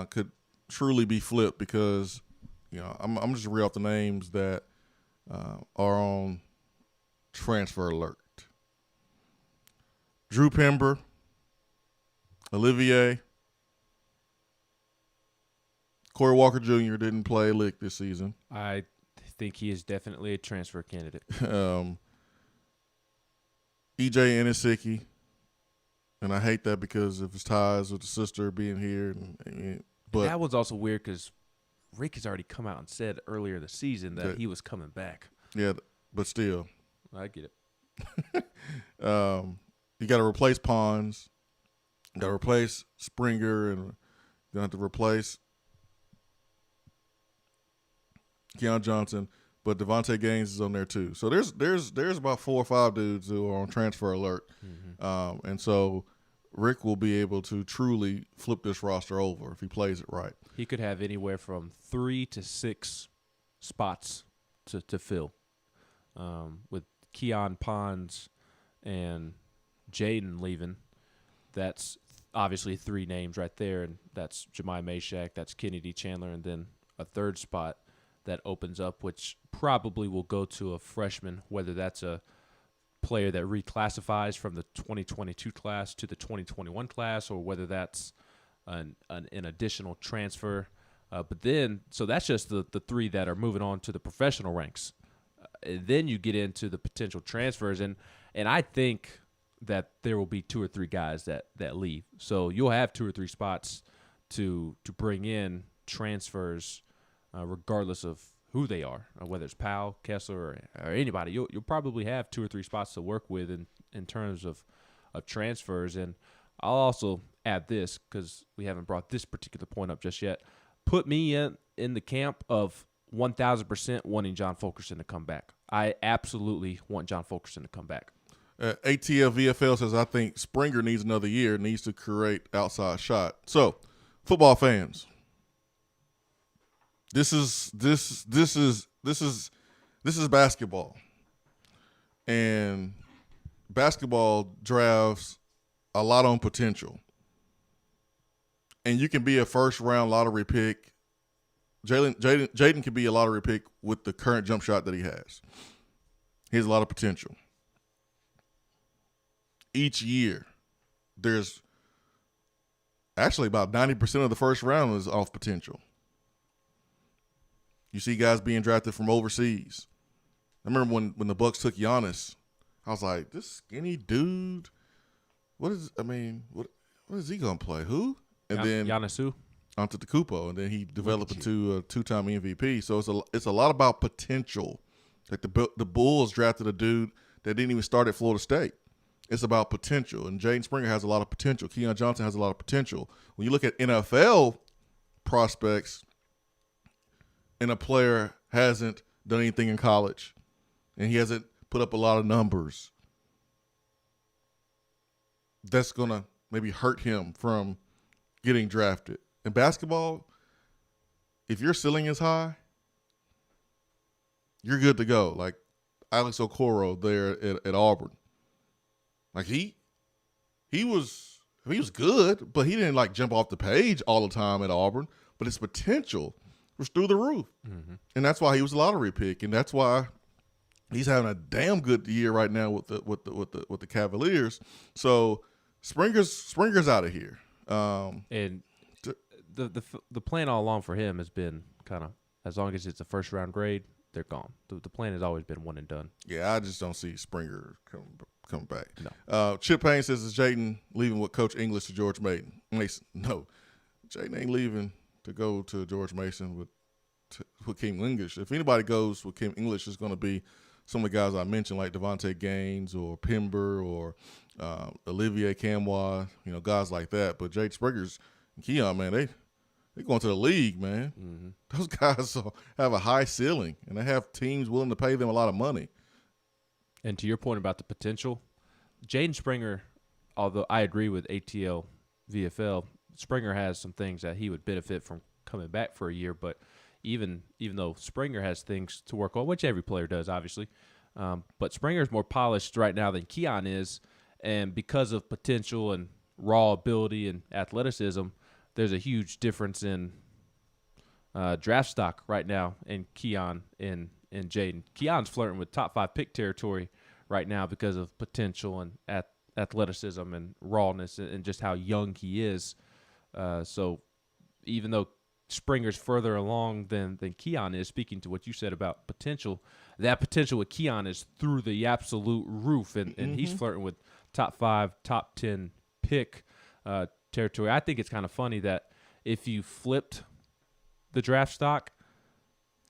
E: could truly be flipped because, I'm just read off the names that are on transfer alert. Drew Pember, Olivier, Corey Walker Jr. didn't play a lick this season.
I: I think he is definitely a transfer candidate.
E: E.J. Enisicki, and I hate that because of his ties with the sister being here. But
I: that was also weird because Rick has already come out and said earlier this season that he was coming back.
E: Yeah, but still.
I: I get
E: it. You got to replace Pons. You got to replace Springer, and you're going to have to replace Keon Johnson. But Devontae Gaines is on there too. So there's about 4 or 5 dudes who are on transfer alert. And so Rick will be able to truly flip this roster over if he plays it right.
I: He could have anywhere from 3 to 6 spots to fill. With Keon Pons and Jaden leaving, that's obviously 3 names right there, and that's Jemai Meshack, that's Kennedy Chandler, and then a third spot that opens up, which probably will go to a freshman, whether that's a player that reclassifies from the 2022 class to the 2021 class, or whether that's an additional transfer. But then, so that's just the 3 that are moving on to the professional ranks. Then you get into the potential transfers, and I think that there will be 2 or 3 guys that leave. So you'll have 2 or 3 spots to bring in transfers, regardless of who they are, whether it's Powell, Kessler, or anybody. You'll probably have 2 or 3 spots to work with in terms of transfers. And I'll also add this, because we haven't brought this particular point up just yet. Put me in the camp of 1,000% wanting John Fulkerson to come back. I absolutely want John Fulkerson to come back.
E: ATL VFL says, I think Springer needs another year, needs to create outside shot. So, football fans, this is basketball, and basketball drafts a lot on potential, and you can be a first round lottery pick. Jaden can be a lottery pick with the current jump shot that he has. He has a lot of potential. Each year, there's actually about 90% of the first round is off potential. You see guys being drafted from overseas. I remember when the Bucks took Giannis, I was like, this skinny dude, what is he gonna play? Who? And then
I: Giannis who?
E: Antetokounmpo, and then he developed into a 2-time MVP. So it's a lot about potential. Like the Bulls drafted a dude that didn't even start at Florida State. It's about potential, and Jaden Springer has a lot of potential. Keon Johnson has a lot of potential. When you look at NFL prospects, and a player hasn't done anything in college, and he hasn't put up a lot of numbers, that's going to maybe hurt him from getting drafted. In basketball, if your ceiling is high, you're good to go. Like Alex Okoro there at Auburn. Like he was he was good, but he didn't like jump off the page all the time at Auburn. But his potential was through the roof, and that's why he was a lottery pick, and that's why he's having a damn good year right now with the Cavaliers. So Springer's out of here.
I: And the plan all along for him has been kind of, as long as it's a first round grade, they're gone. The plan has always been one and done.
E: Yeah, I just don't see Springer come back.
I: No.
E: Chip Payne says, is Jaden leaving with Coach English to George Mason? No, Jaden ain't leaving to go to George Mason with Kim English. If anybody goes with Kim English, it's going to be some of the guys I mentioned, like Devontae Gaines or Pember or Olivier Camwa, guys like that. But Jake Springer's and Keon, man, they going to the league, man. Those guys have a high ceiling, and they have teams willing to pay them a lot of money.
I: And to your point about the potential, Jaden Springer, although I agree with ATL VFL, Springer has some things that he would benefit from coming back for a year. But even though Springer has things to work on, which every player does, obviously, but Springer's more polished right now than Keon is, and because of potential and raw ability and athleticism, there's a huge difference in draft stock right now in Keon and Jaden. Keon's flirting with top 5 pick territory right now because of potential and athleticism and rawness and just how young he is. So even though Springer's further along than Keon is, speaking to what you said about potential, that potential with Keon is through the absolute roof, and he's flirting with top 5, top 10 pick territory. I think it's kind of funny that if you flipped the draft stock,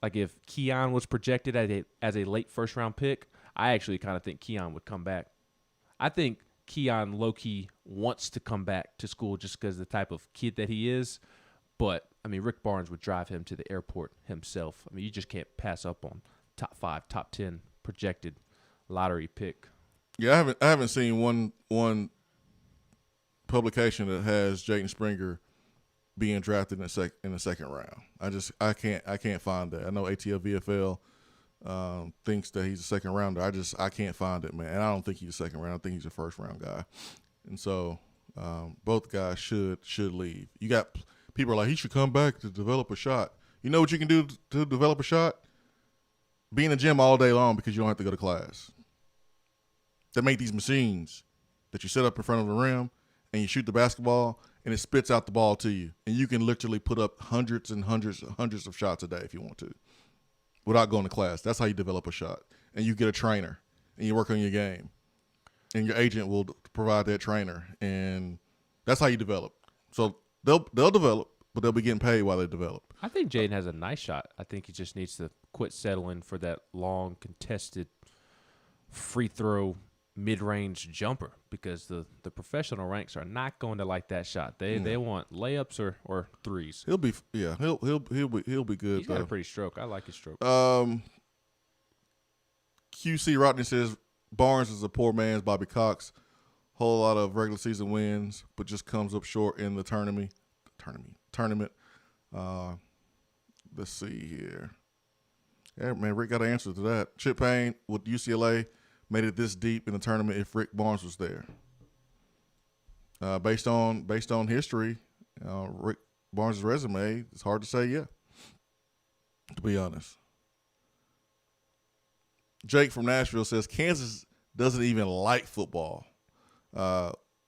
I: like if Keon was projected as a late first-round pick, I actually kind of think Keon would come back. I think Keon low-key wants to come back to school just because of the type of kid that he is. But, I mean, Rick Barnes would drive him to the airport himself. I mean, you just can't pass up on top 5, top 10 projected lottery pick.
E: Yeah, I haven't seen one publication that has Jaden Springer being drafted in the second round. I can't find that. I know ATL VFL thinks that he's a second rounder. I can't find it, man. And I don't think he's a second round. I think he's a first round guy. And so both guys should leave. You got people are like, he should come back to develop a shot. You know what you can do to develop a shot? Be in the gym all day long because you don't have to go to class. They make these machines that you set up in front of the rim and you shoot the basketball and it spits out the ball to you. And you can literally put up hundreds and hundreds of shots a day if you want to without going to class. That's how you develop a shot. And you get a trainer and you work on your game. And your agent will provide that trainer. And that's how you develop. So they'll develop, but they'll be getting paid while they develop.
I: I think Jaden has a nice shot. I think he just needs to quit settling for that long, contested, free throw, mid-range jumper because the professional ranks are not going to like that shot. They want layups or threes.
E: He'll be good.
I: He's got a pretty stroke. I like his stroke.
E: QC Rodney says Barnes is a poor man's Bobby Cox. Whole lot of regular season wins, but just comes up short in the tournament. Let's see here. Yeah, man, Rick got an answer to that. Chip Payne with UCLA made it this deep in the tournament if Rick Barnes was there. Based on history, Rick Barnes' resume, it's hard to say yeah, to be honest. Jake from Nashville says Kansas doesn't even like football.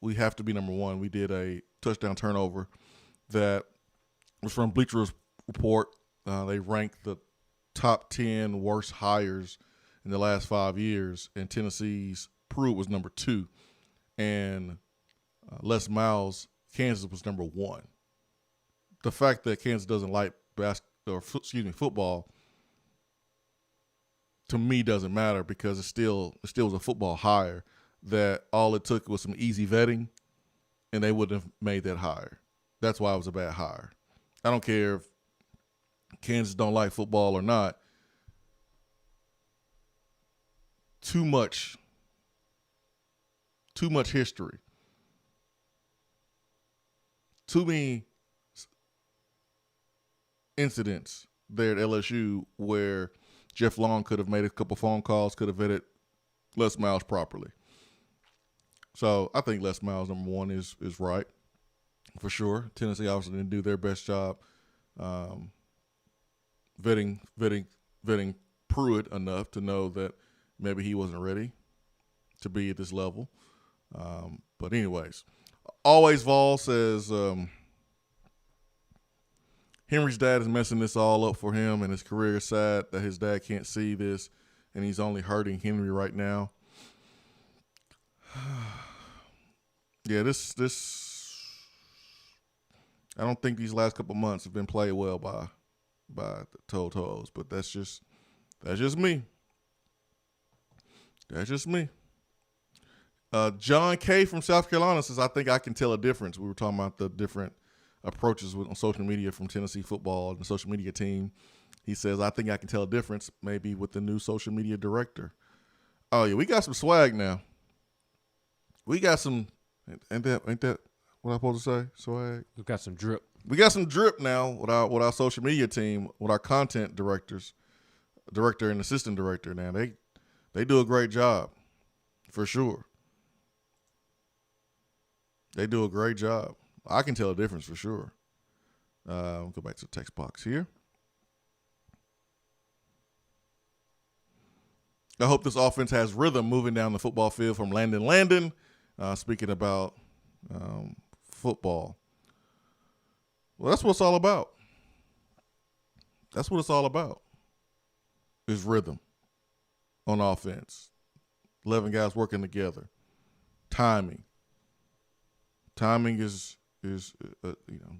E: We have to be number one. We did a touchdown turnover that was from Bleacher Report. They ranked the top 10 worst hires in the last 5 years, and Tennessee's Pruitt was number 2, and Les Miles, Kansas was number 1. The fact that Kansas doesn't like football, to me doesn't matter because it still was a football hire that all it took was some easy vetting, and they wouldn't have made that hire. That's why it was a bad hire. I don't care if Kansas don't like football or not. Too much history. Too many incidents there at LSU where Jeff Long could have made a couple phone calls, could have vetted Les Miles properly. So I think Les Miles, number one, is right for sure. Tennessee obviously didn't do their best job vetting Pruitt enough to know that maybe he wasn't ready to be at this level. But anyways, Always Vol says Henry's dad is messing this all up for him, and his career is sad that his dad can't see this, and he's only hurting Henry right now. Yeah, this I don't think these last couple months have been played well by the Totos, but that's just me. That's just me. John K. from South Carolina says, I think I can tell a difference. We were talking about the different approaches on social media from Tennessee football and the social media team. He says, I think I can tell a difference maybe with the new social media director. Oh, yeah, we got some swag now. We got some, ain't that what I'm supposed to say? Swag?
I: We got some drip.
E: We got some drip now with our social media team, with our content director and assistant director. Now, they do a great job, for sure. They do a great job. I can tell a difference for sure. Go back to the text box here. I hope this offense has rhythm moving down the football field from Landon. Speaking about football. Well, that's what it's all about. That's what it's all about. Is rhythm on offense. 11 guys working together. Timing. Timing is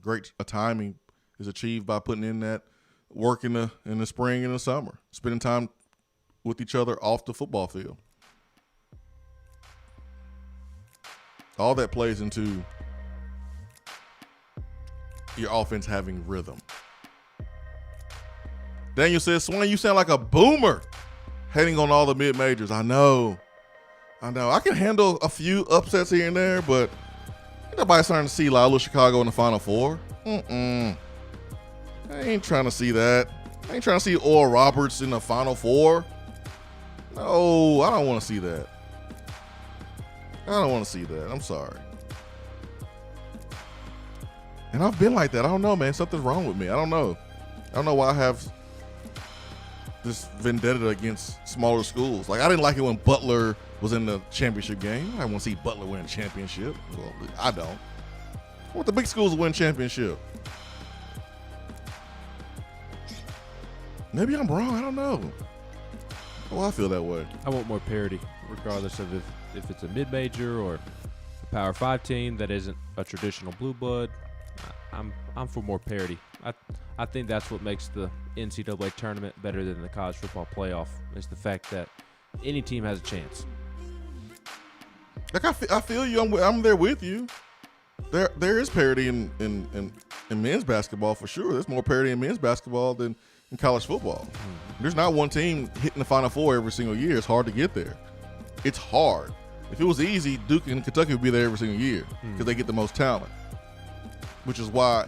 E: great. A timing is achieved by putting in that work in the spring and the summer, spending time with each other off the football field. All that plays into your offense having rhythm. Daniel says, Swain, you sound like a boomer hating on all the mid-majors. I know. I can handle a few upsets here and there, but nobody's starting to see Loyola Chicago in the Final Four. I ain't trying to see that. I ain't trying to see Oral Roberts in the Final Four. No, I don't want to see that. I'm sorry. And I've been like that. I don't know, man. Something's wrong with me. I don't know why I have this vendetta against smaller schools. Like, I didn't like it when Butler was in the championship game. I want to see Butler win a championship. Well, I don't. I want the big schools to win championship. Maybe I'm wrong. I don't know. Oh, I feel that way.
I: I want more parity, regardless of if it's a mid-major or a Power 5 team that isn't a traditional blue blood. I'm for more parity. I think that's what makes the NCAA tournament better than the college football playoff, is the fact that any team has a chance.
E: Like, I feel you. I'm there with you. There is parity in men's basketball for sure. There's more parity in men's basketball than in college football. There's not one team hitting the Final Four every single year. It's hard to get there. It's hard. If it was easy, Duke and Kentucky would be there every single year because they get the most talent, which is why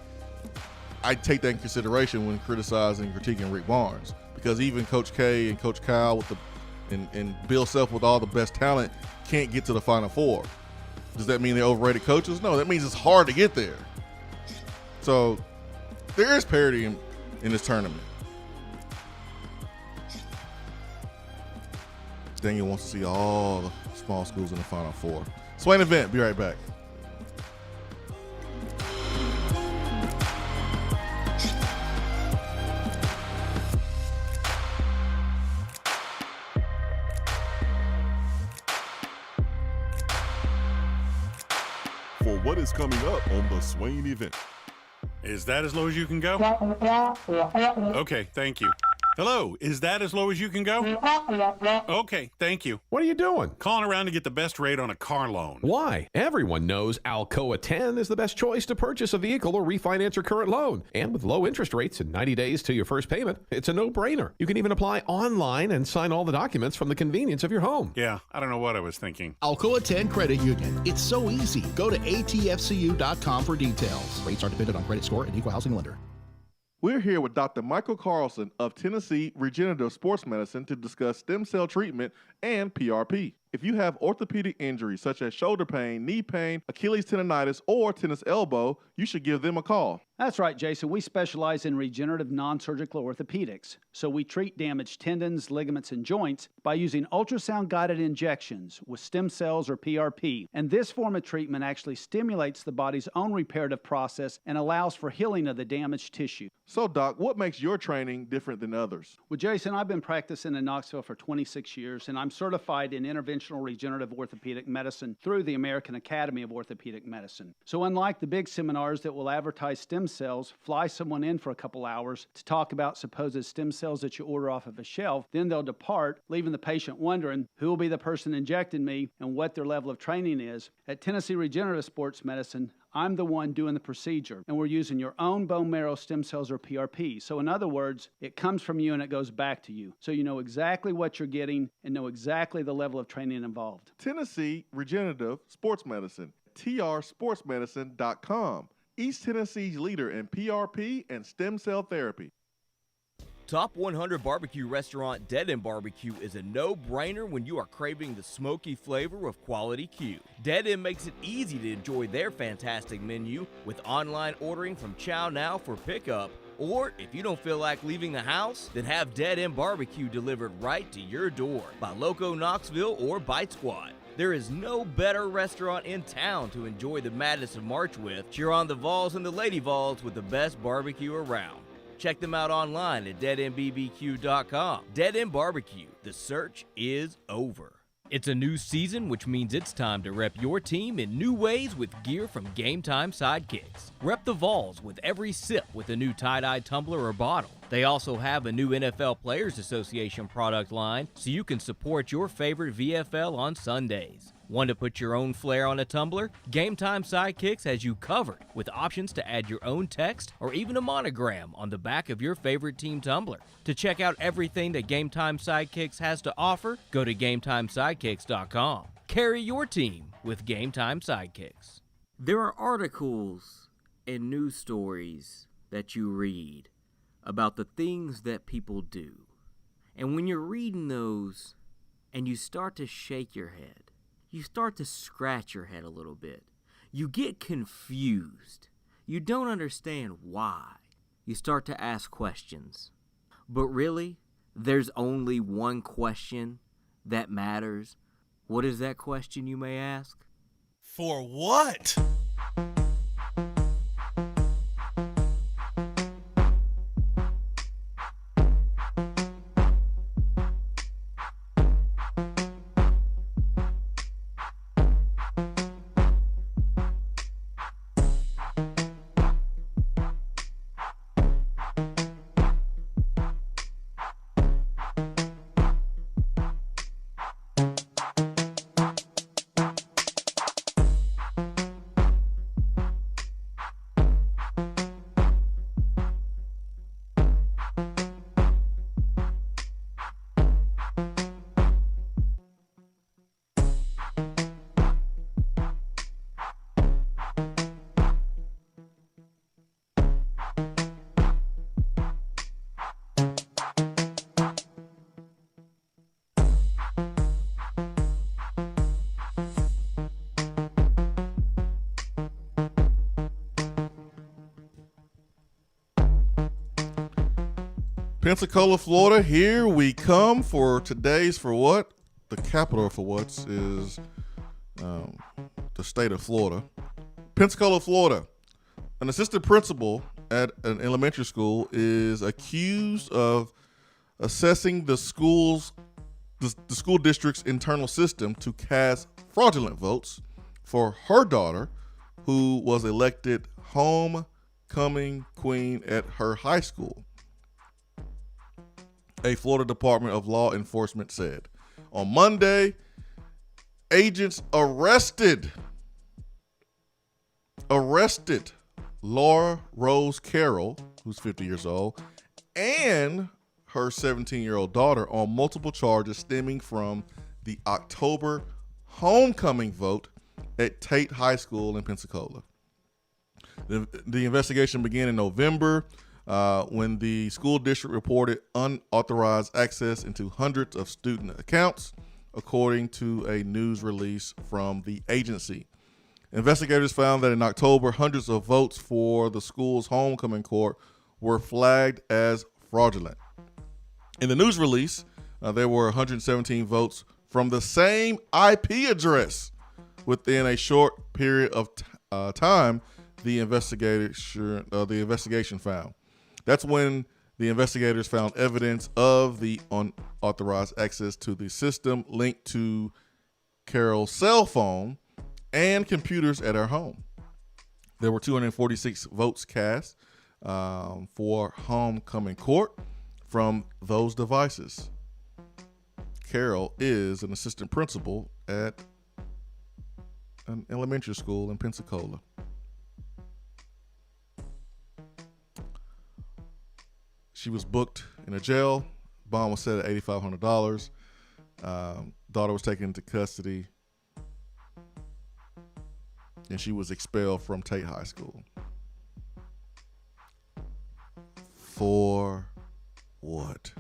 E: I take that in consideration when criticizing and critiquing Rick Barnes, because even Coach K and Coach Kyle and Bill Self with all the best talent can't get to the Final Four. Does that mean they're overrated coaches? No, that means it's hard to get there. So there is parity in this tournament. Daniel wants to see all the small schools in the Final Four. Swain Event, be right back.
G: For what is coming up on the Swain Event.
A: Is that as low as you can go? Okay, thank you. Hello, is that as low as you can go? Okay, thank you.
B: What are you doing?
A: Calling around to get the best rate on a car loan.
B: Why? Everyone knows Alcoa 10 is the best choice to purchase a vehicle or refinance your current loan. And with low interest rates and 90 days to your first payment, it's a no-brainer. You can even apply online and sign all the documents from the convenience of your home.
A: Yeah, I don't know what I was thinking.
C: Alcoa 10 Credit Union. It's so easy. Go to atfcu.com for details. Rates are dependent on credit score and equal housing lender.
E: We're here with Dr. Michael Carlson of Tennessee Regenerative Sports Medicine to discuss stem cell treatment and PRP. If you have orthopedic injuries such as shoulder pain, knee pain, Achilles tendonitis, or tennis elbow, you should give them a call.
J: That's right, Jason. We specialize in regenerative non-surgical orthopedics. So we treat damaged tendons, ligaments, and joints by using ultrasound-guided injections with stem cells or PRP. And this form of treatment actually stimulates the body's own reparative process and allows for healing of the damaged tissue.
E: So, Doc, what makes your training different than others?
J: Well, Jason, I've been practicing in Knoxville for 26 years, and I'm certified in interventional regenerative orthopedic medicine through the American Academy of Orthopedic Medicine. So unlike the big seminars that will advertise stem cells, fly someone in for a couple hours to talk about supposed stem cells that you order off of a shelf, then they'll depart, leaving the patient wondering who will be the person injecting me and what their level of training is. At Tennessee Regenerative Sports Medicine, I'm the one doing the procedure, and we're using your own bone marrow stem cells or PRP. So in other words, it comes from you and it goes back to you. So you know exactly what you're getting and know exactly the level of training involved.
E: Tennessee Regenerative Sports Medicine, trsportsmedicine.com. East Tennessee's leader in PRP and stem cell therapy.
D: Top 100 barbecue restaurant Dead End BBQ is a no-brainer when you are craving the smoky flavor of quality Q. Dead End makes it easy to enjoy their fantastic menu with online ordering from Chow Now for pickup. Or if you don't feel like leaving the house, then have Dead End BBQ delivered right to your door by Loco Knoxville or Bite Squad. There is no better restaurant in town to enjoy the madness of March with. Cheer on the Vols and the Lady Vols with the best barbecue around. Check them out online at deadendbbq.com. Dead End BBQ, the search is over. It's a new season, which means it's time to rep your team in new ways with gear from Game Time Sidekicks. Rep the Vols with every sip with a new tie-dye tumbler or bottle. They also have a new NFL Players Association product line, so you can support your favorite VFL on Sundays. Want to put your own flair on a tumbler? Game Time Sidekicks has you covered with options to add your own text or even a monogram on the back of your favorite team tumbler. To check out everything that Game Time Sidekicks has to offer, go to GameTimeSidekicks.com. Carry your team with Game Time Sidekicks.
S: There are articles and news stories that you read about the things that people do. And when you're reading those and you start to shake your head, you start to scratch your head a little bit. You get confused. You don't understand why. You start to ask questions. But really, there's only one question that matters. What is that question, you may ask?
L: For what?
E: Pensacola, Florida, here we come for today's For What. The capital for what's is the state of Florida. Pensacola, Florida. An assistant principal at an elementary school is accused of assessing the school district's internal system to cast fraudulent votes for her daughter, who was elected homecoming queen at her high school. A Florida Department of Law Enforcement said. On Monday, agents arrested Laura Rose Carroll, who's 50 years old, and her 17-year-old daughter on multiple charges stemming from the October homecoming vote at Tate High School in Pensacola. The investigation began in November when the school district reported unauthorized access into hundreds of student accounts. according to a news release from the agency. Investigators found that in October, hundreds of votes for the school's homecoming court were flagged as fraudulent. In the news release, there were 117 votes from the same IP address within a short period of time. The investigation found. That's when the investigators found evidence of the unauthorized access to the system linked to Carol's cell phone and computers at her home. There were 246 votes cast for homecoming court from those devices. Carol is an assistant principal at an elementary school in Pensacola. She was booked in a jail. Bond was set at $8,500. Daughter was taken into custody, and she was expelled from Tate High School. For what?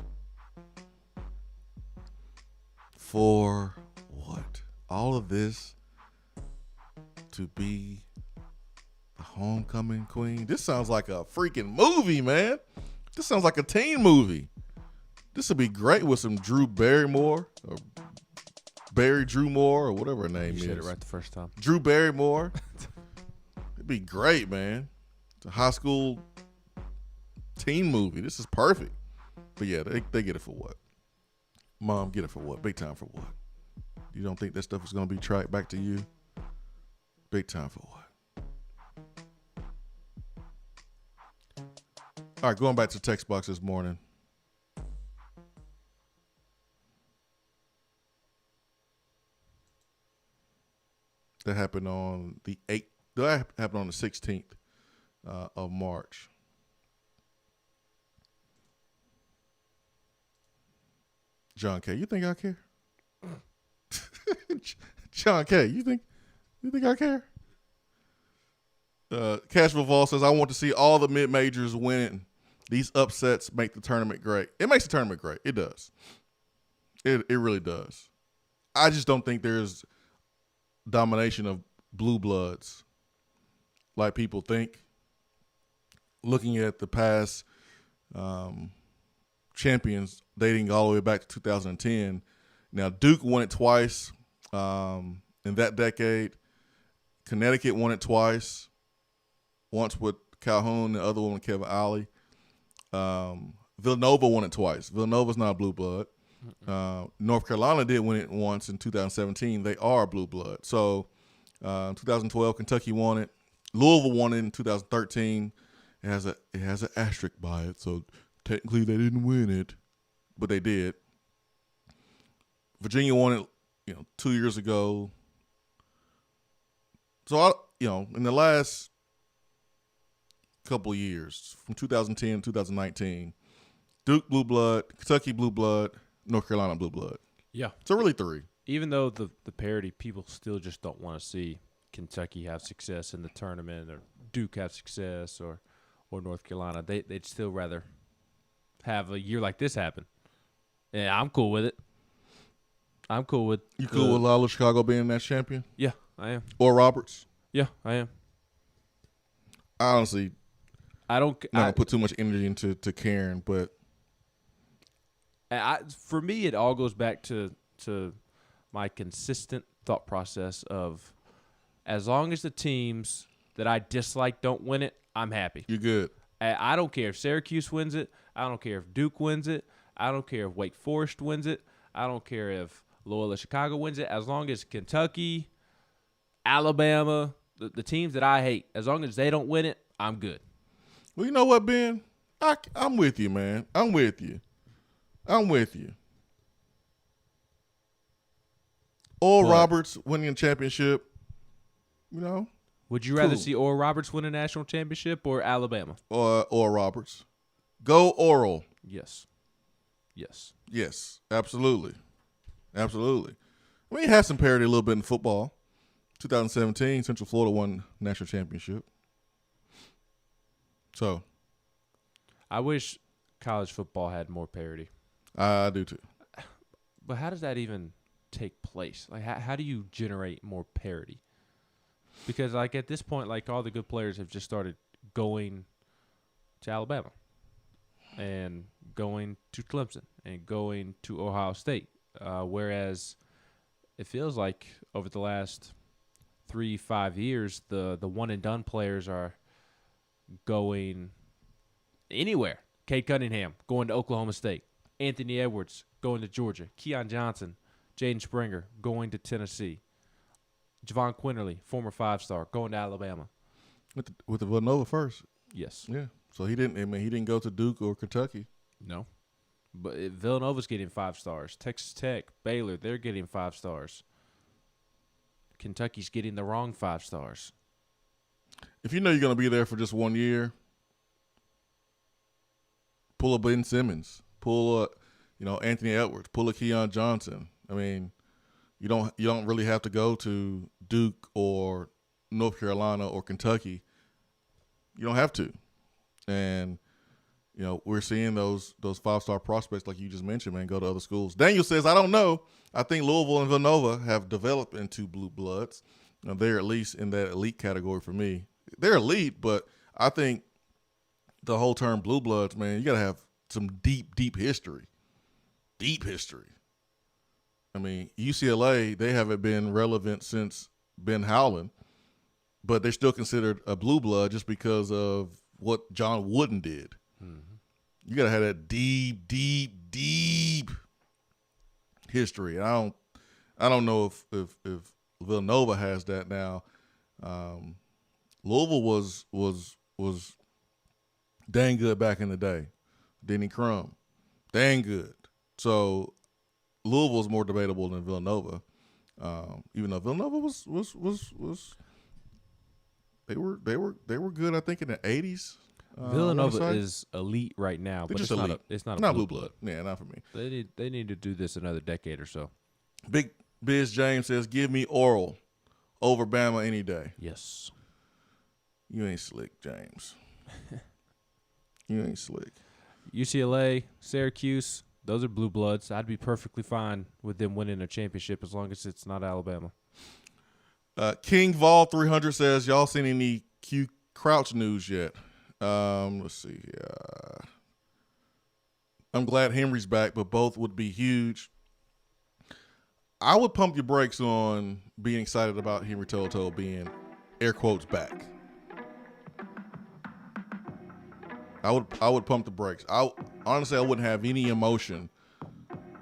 E: For what? All of this to be the homecoming queen? This sounds like a freaking movie, man. This sounds like a teen movie. This would be great with some Drew Barrymore or Barry Drew Moore or whatever her name is.
I: You said it right the first time.
E: Drew Barrymore. It'd be great, man. It's a high school teen movie. This is perfect. But yeah, they get it for what? Mom, get it for what? Big time for what? You don't think that stuff is going to be tracked back to you? Big time for what? All right, going back to the text box this morning. That happened on the 8th. That happened on the 16th of March. John K., you think I care? John K., you think I care? Cashville Vol says, I want to see all the mid-majors win. These upsets make the tournament great. It makes the tournament great. It does. It really does. I just don't think there's domination of blue bloods like people think. Looking at the past champions dating all the way back to 2010. Now, Duke won it twice in that decade. Connecticut won it twice. Once with Calhoun, the other one with Kevin Ollie. Villanova won it twice. Villanova's not a blue blood. North Carolina did win it once in 2017. They are a blue blood. So 2012, Kentucky won it. Louisville won it in 2013. It has an asterisk by it, so technically they didn't win it, but they did. Virginia won it, 2 years ago. So in the last couple of years, from 2010 to 2019, Duke blue blood, Kentucky blue blood, North Carolina blue blood.
I: Yeah.
E: So really three.
I: Even though the parity, people still just don't want to see Kentucky have success in the tournament or Duke have success or North Carolina. They'd still rather have a year like this happen. And I'm cool with it. I'm cool with
E: You cool with Loyola Chicago being that champion?
I: Yeah, I am.
E: Or Roberts?
I: Yeah, I am.
E: Honestly,
I: I don't
E: put too much energy into caring, but
I: for me, it all goes back to my consistent thought process of as long as the teams that I dislike don't win it, I'm happy.
E: You're good.
I: I don't care if Syracuse wins it. I don't care if Duke wins it. I don't care if Wake Forest wins it. I don't care if Loyola Chicago wins it. As long as Kentucky, Alabama, the teams that I hate, as long as they don't win it, I'm good.
E: Well, you know what, Ben? I'm with you, man. I'm with you. Oral Roberts winning a championship,
I: Would you rather see Oral Roberts win a national championship or Alabama?
E: Oral Roberts. Go Oral.
I: Yes.
E: Yes, absolutely. Absolutely. We have some parity a little bit in football. 2017, Central Florida won national championship. So.
I: I wish college football had more parity.
E: I do too.
I: But how does that even take place? Like, how do you generate more parity? Because, like, at this point, like, all the good players have just started going to Alabama and going to Clemson and going to Ohio State, whereas it feels like over the last 3-5 years, the one-and-done players are going anywhere. Cade Cunningham going to Oklahoma State. Anthony Edwards going to Georgia. Keon Johnson, Jaden Springer going to Tennessee. Javon Quinterly, former 5-star, going to Alabama.
E: With the Villanova first.
I: Yes.
E: Yeah. So he didn't go to Duke or Kentucky.
I: No. But Villanova's getting 5 stars. Texas Tech, Baylor, they're getting 5 stars. Kentucky's getting the wrong 5 stars.
E: If you know you're going to be there for just 1 year, pull a Ben Simmons, pull a Anthony Edwards, pull a Keon Johnson. I mean, you don't really have to go to Duke or North Carolina or Kentucky. You don't have to. And we're seeing those 5-star prospects like you just mentioned, man, go to other schools. Daniel says, I don't know. I think Louisville and Villanova have developed into blue bloods. They're at least in that elite category for me. They're elite, but I think the whole term blue bloods, man, you got to have some deep history. Deep history. I mean, UCLA, they haven't been relevant since Ben Howland, but they're still considered a blue blood just because of what John Wooden did. Mm-hmm. You got to have that deep history. I don't know if Villanova has that now. Louisville was dang good back in the day. Denny Crum, dang good. So Louisville's more debatable than Villanova. Even though Villanova was they were good, I think, in the 80s.
I: Villanova is elite right now, but it's elite. It's not a blue blood.
E: Yeah, not for me.
I: They need to do this another decade or so.
E: Big Biz James says, give me Oral over Bama any day.
I: Yes.
E: You ain't slick, James. You ain't slick.
I: UCLA, Syracuse, those are blue bloods. I'd be perfectly fine with them winning a championship as long as it's not Alabama.
E: King Vol 300 says, y'all seen any Q Crouch news yet? Let's see. I'm glad Henry's back, but both would be huge. I would pump your brakes on being excited about Henry To'oTo'o being, air quotes, back. I would pump the brakes. Honestly, I wouldn't have any emotion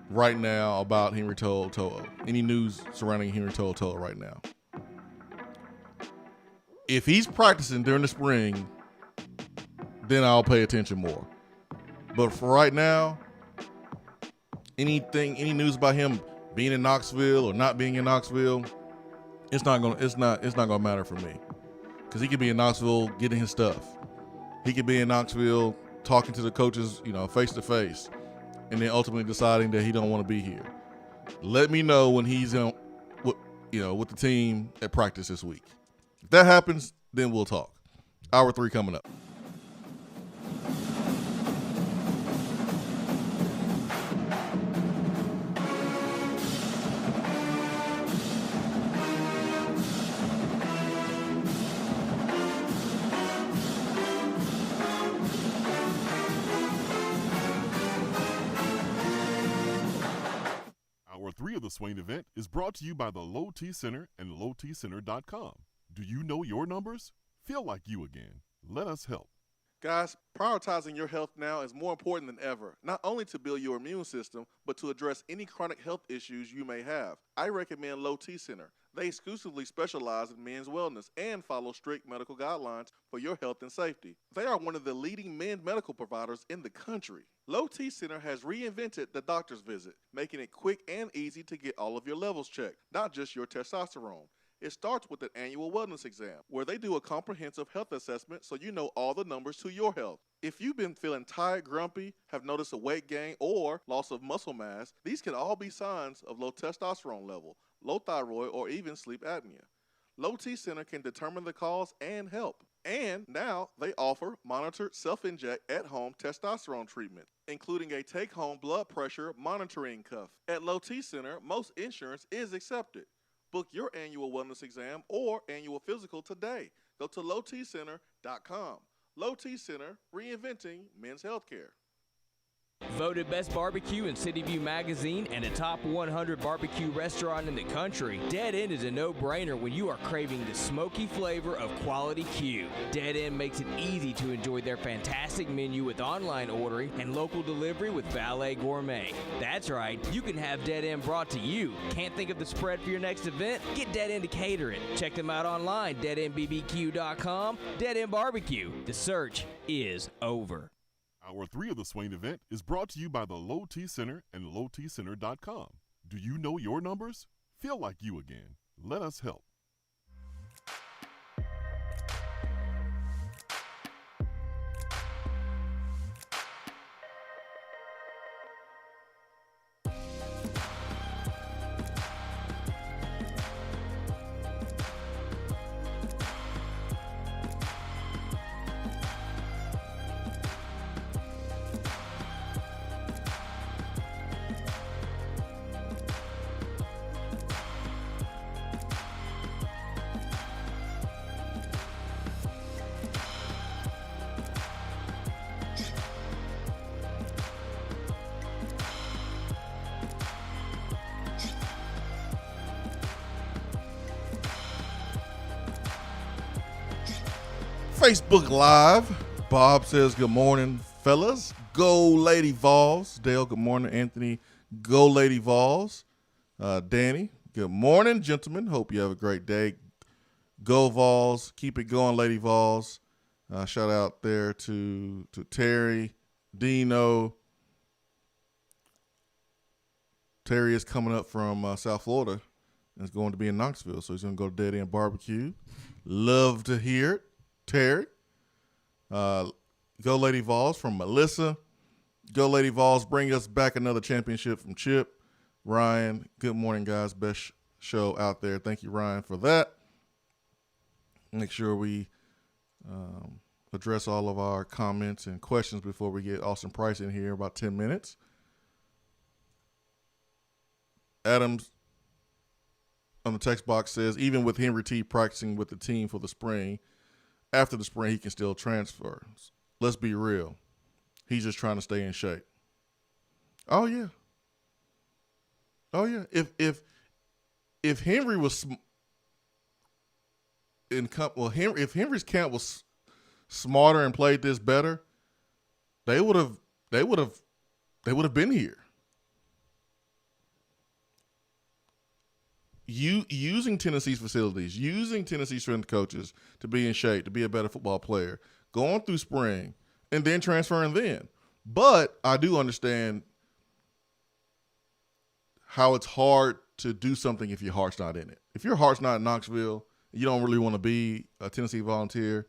E: right now about Henry To'oTo'o. Any news surrounding Henry To'oTo'o right now. If he's practicing during the spring, then I'll pay attention more. But for right now, any news about him being in Knoxville or not being in Knoxville, it's not gonna matter for me. Because he could be in Knoxville getting his stuff. He could be in Knoxville talking to the coaches, face to face, and then ultimately deciding that he don't want to be here. Let me know when he's with the team at practice this week. If that happens, then we'll talk. Hour 3 coming up.
G: Hour 3 of the Swain Event is brought to you by the Low T Center and lowtcenter.com. Do you know your numbers? Feel like you again. Let us help.
E: Guys, prioritizing your health now is more important than ever, not only to build your immune system, but to address any chronic health issues you may have. I recommend Low T Center. They exclusively specialize in men's wellness and follow strict medical guidelines for your health and safety. They are one of the leading men's medical providers in the country. Low T Center has reinvented the doctor's visit, making it quick and easy to get all of your levels checked, not just your testosterone. It starts with an annual wellness exam, where they do a comprehensive health assessment so you know all the numbers to your health. If you've been feeling tired, grumpy, have noticed a weight gain, or loss of muscle mass, these can all be signs of low testosterone level, low thyroid, or even sleep apnea. Low T Center can determine the cause and help. And now they offer monitored self-inject at-home testosterone treatment, including a take-home blood pressure monitoring cuff. At Low T Center, most insurance is accepted. Book your annual wellness exam or annual physical today. Go to lowtcenter.com. Low T Center, reinventing men's healthcare.
D: Voted Best Barbecue in City View Magazine and a top 100 barbecue restaurant in the country, Dead End is a no-brainer when you are craving the smoky flavor of quality Q. Dead End makes it easy to enjoy their fantastic menu with online ordering and local delivery with Valet Gourmet. That's right, you can have Dead End brought to you. Can't think of the spread for your next event? Get Dead End to cater it. Check them out online, deadendbbq.com. Dead End Barbecue. The search is over.
G: Hour 3 of the Swain Event is brought to you by the Low T Center and lowtcenter.com. Do you know your numbers? Feel like you again. Let us help. Facebook Live. Bob says, good morning, fellas. Go Lady Vols. Dale, good morning. Anthony, go Lady Vols. Danny, good morning, gentlemen. Hope you have a great day. Go Vols. Keep it going, Lady Vols. Shout out there to Terry, Dino. Terry is coming up from South Florida and is going to be in Knoxville, so he's going to go to Dead End BBQ. Love to hear it. Terry. Go Lady Vols from Melissa. Go Lady Vols. Bring us back another championship from Chip. Ryan, good morning, guys. Best show out there. Thank you, Ryan, for that. Make sure we address all of our comments and questions before we get Austin Price in here in about 10 minutes. Adams on the text box says, even with Henry T practicing with the team for the spring, after the spring, he can still transfer. Let's be real. He's just trying to stay in shape. Oh, yeah. Oh, yeah. If Henry was if Henry's camp was smarter and played this better, they would have been here. Using Tennessee's facilities, using Tennessee's strength coaches to be in shape, to be a better football player, going through spring, and then transferring then. But I do understand how it's hard to do something if your heart's not in it. If your heart's not in Knoxville, you don't really want to be a Tennessee Volunteer,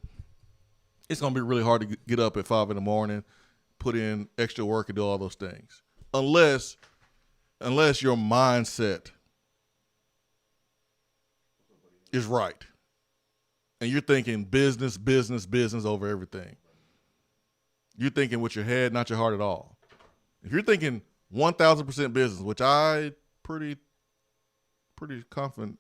G: it's going to be really hard to get up at 5 in the morning, put in extra work and do all those things. Unless your mindset is right. And you're thinking business over everything. You're thinking with your head, not your heart at all. If you're thinking 1,000% business, which I pretty confident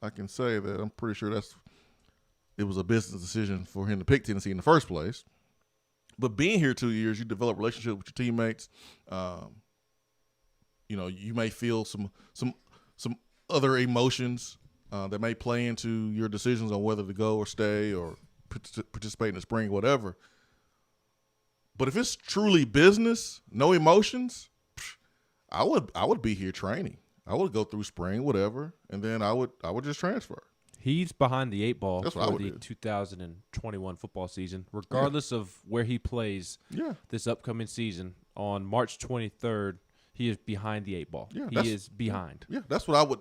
G: I can say that I'm pretty sure it was a business decision for him to pick Tennessee in the first place. But being here 2 years, you develop relationships with your teammates. You may feel some other emotions that may play into your decisions on whether to go or stay or participate in the spring, whatever. But if it's truly business, no emotions, I would be here training. I would go through spring, whatever, and then I would just transfer.
I: He's behind the 8 ball
E: That's what I
I: for
E: would
I: the
E: do.
I: 2021 football season, regardless of where he plays this upcoming season. On March 23rd, he is behind the 8 ball.
E: Yeah,
I: he is behind.
E: Yeah, that's what I would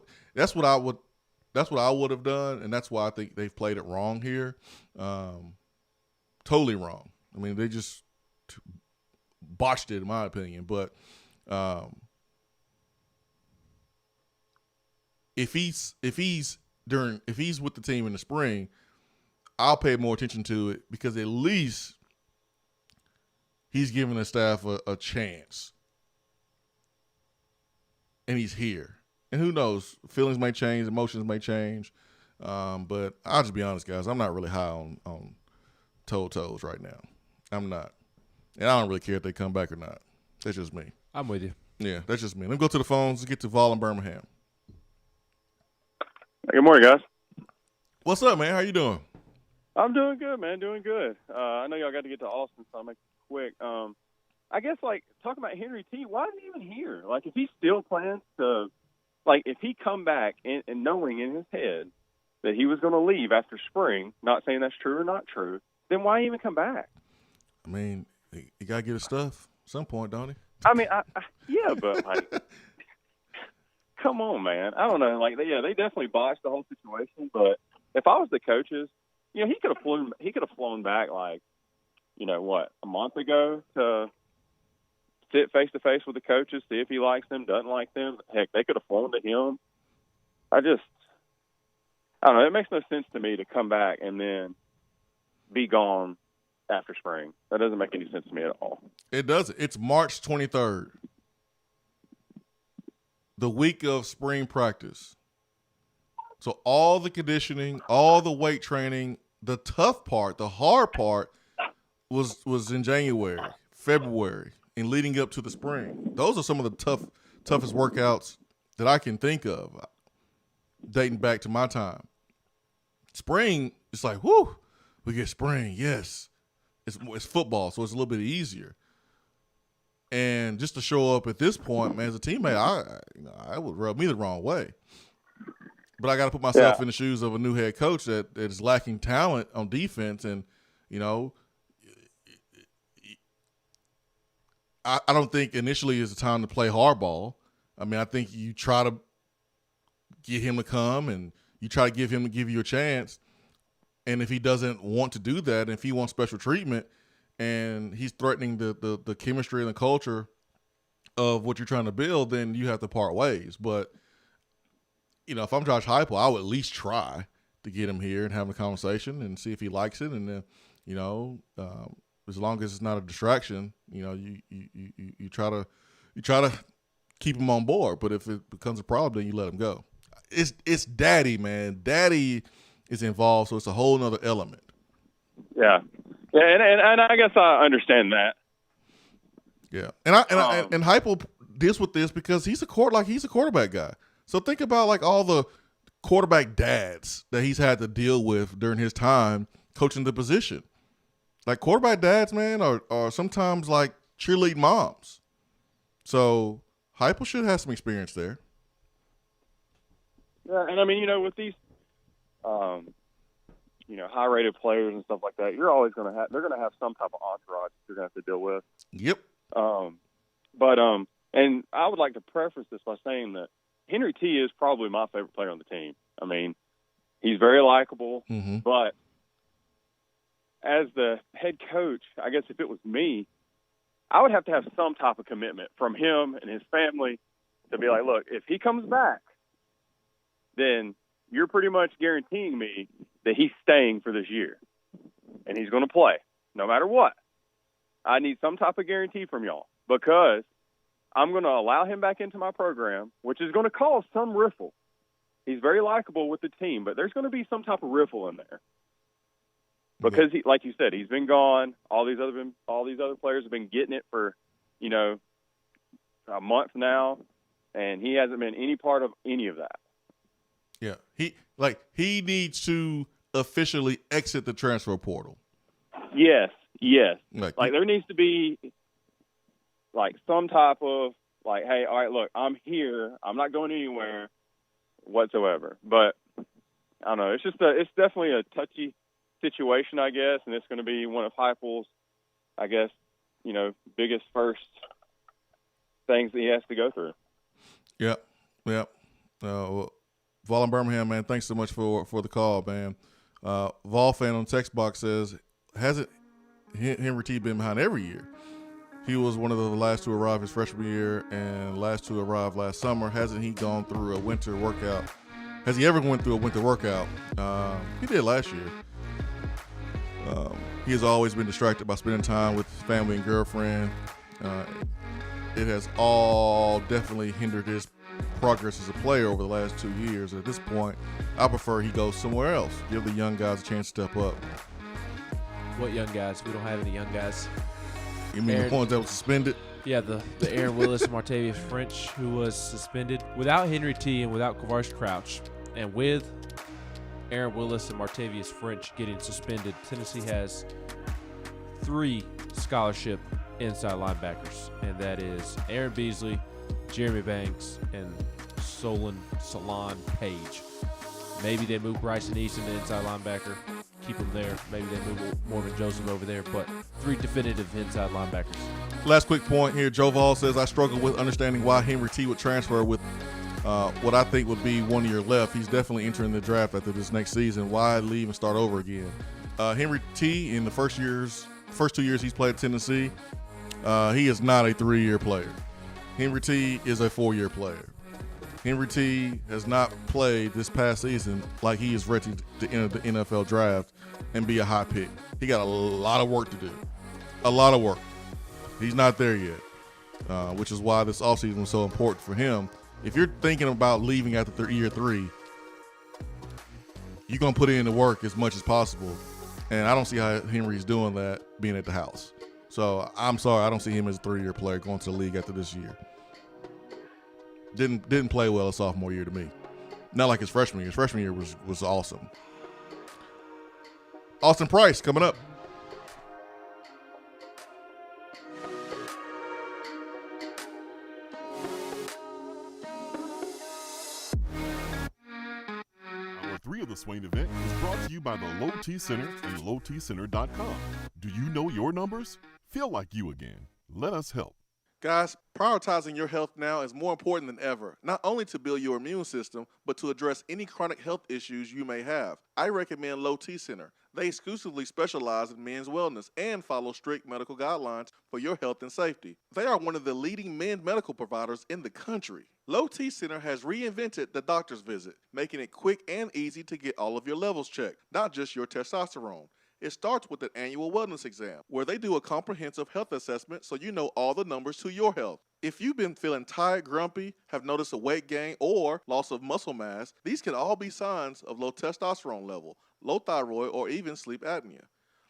E: have done, and that's why I think they've played it wrong here. Totally wrong. I mean, they just botched it, in my opinion. But if he's with the team in the spring,
G: I'll pay more attention to it because at least he's giving the staff a chance. And he's here. And who knows? Feelings may change, emotions may change. But I'll just be honest, guys. I'm not really high on toes right now. I'm not. And I don't really care if they come back or not. That's just me.
I: I'm with you.
G: Yeah, that's just me. Let me go to the phones and get to Vol in Birmingham.
T: Good morning, guys.
G: What's up, man? How you doing?
T: I'm doing good, man. Doing good. I know y'all got to get to Austin, so I'll make it quick. I guess, talking about Henry T., why is he even here? If he still plans to, if he come back and knowing in his head that he was going to leave after spring, not saying that's true or not true, then why even come back?
G: I mean, he got to get his stuff at some point, don't he?
T: I mean, yeah, but, come on, man. I don't know. They definitely botched the whole situation, but if I was the coaches, he could have flown back, a month ago to sit face-to-face with the coaches, see if he likes them, doesn't like them. Heck, they could have flown to him. I don't know. It makes no sense to me to come back and then be gone after spring. That doesn't make any sense to me at all.
G: It doesn't. It's March 23rd, the week of spring practice. So all the conditioning, all the weight training, the tough part, the hard part was in January, February, and leading up to the spring. Those are some of the toughest workouts that I can think of, dating back to my time. Spring, it's like, whoo, we get spring, yes. It's football, so it's a little bit easier. And just to show up at this point, man, as a teammate, I would rub me the wrong way. But I got to put myself in the shoes of a new head coach that is lacking talent on defense. And, I don't think initially is the time to play hardball. I mean, I think you try to get him to come and you try to give him to give you a chance. And if he doesn't want to do that, and if he wants special treatment and he's threatening the chemistry and the culture of what you're trying to build, then you have to part ways. But, if I'm Josh Heupel, I would at least try to get him here and have a conversation and see if he likes it. And then, as long as it's not a distraction, you try to keep him on board. But if it becomes a problem, then you let him go. It's daddy, man. Daddy is involved, so it's a whole nother element.
T: Yeah, and I guess I understand that.
G: Yeah, and Heupel deals with this because he's a quarterback guy. So think about all the quarterback dads that he's had to deal with during his time coaching the position. Quarterback dads, man, are sometimes like cheerleading moms. So Heupel should have some experience there.
T: Yeah, and I mean, with these, high-rated players and stuff like that, you're always going to have. They're going to have some type of entourage you're going to have to deal with.
G: Yep.
T: And I would like to preface this by saying that Henry T. is probably my favorite player on the team. I mean, he's very likable, but as the head coach, I guess if it was me, I would have to have some type of commitment from him and his family to be like, look, if he comes back, then you're pretty much guaranteeing me that he's staying for this year and he's going to play no matter what. I need some type of guarantee from y'all because I'm going to allow him back into my program, which is going to cause some riffle. He's very likable with the team, but there's going to be some type of riffle in there because, he, like you said, he's been gone. All these other players have been getting it for, a month now, and he hasn't been any part of any of that.
G: Yeah, he needs to officially exit the transfer portal.
T: Yes. There needs to be some type of hey, all right, look, I'm here. I'm not going anywhere whatsoever. But I don't know. It's definitely a touchy situation, I guess, and it's going to be one of Heupel's, I guess, biggest first things that he has to go through.
G: Yeah. Vol in Birmingham, man, thanks so much for the call, man. Vol fan on text box says, hasn't Henry T been behind every year? He was one of the last to arrive his freshman year and last to arrive last summer. Hasn't he gone through a winter workout? Has he ever went through a winter workout? He did last year. He has always been distracted by spending time with his family and girlfriend. It has all definitely hindered his progress as a player over the last 2 years. At this point, I prefer he goes somewhere else. Give the young guys a chance to step up.
I: What young guys? We don't have any young guys.
G: You mean the ones that were suspended?
I: Yeah, the Aaron Willis and Martavius French, who was suspended. Without Henry T and without Kavarsha Crouch, and with Aaron Willis and Martavius French getting suspended, Tennessee has 3 scholarship inside linebackers, and that is Aaron Beasley, Jeremy Banks, and Solon Page. Maybe they move Bryson Easton to inside linebacker, keep him there. Maybe they move Morgan Joseph over there, but 3 definitive inside linebackers.
G: Last quick point here. Joe Vol says, I struggle with understanding why Henry T would transfer with what I think would be 1 year left. He's definitely entering the draft after this next season. Why leave and start over again? Henry T, in the first 2 years he's played at Tennessee, he is not a 3-year player. Henry T is a 4-year player. Henry T has not played this past season like he is ready to enter the NFL draft and be a high pick. He got a lot of work to do. A lot of work. He's not there yet, which is why this offseason was so important for him. If you're thinking about leaving after year 3, you're going to put in the work as much as possible. And I don't see how Henry's doing that being at the house. So I'm sorry, I don't see him as a 3-year player going to the league after this year. Didn't play well his sophomore year to me. Not like his freshman year. His freshman year was awesome. Austin Price coming up.
U: Hour 3 of the Swain Event is brought to you by the Low T Center and lowtcenter.com. Do you know your numbers? Feel like you again. Let us help.
E: Guys, prioritizing your health now is more important than ever, not only to build your immune system, but to address any chronic health issues you may have. I recommend Low T Center. They exclusively specialize in men's wellness and follow strict medical guidelines for your health and safety. They are one of the leading men's medical providers in the country. Low T Center has reinvented the doctor's visit, making it quick and easy to get all of your levels checked, not just your testosterone. It starts with an annual wellness exam, where they do a comprehensive health assessment so you know all the numbers to your health. If you've been feeling tired, grumpy, have noticed a weight gain, or loss of muscle mass, these can all be signs of low testosterone level, low thyroid, or even sleep apnea.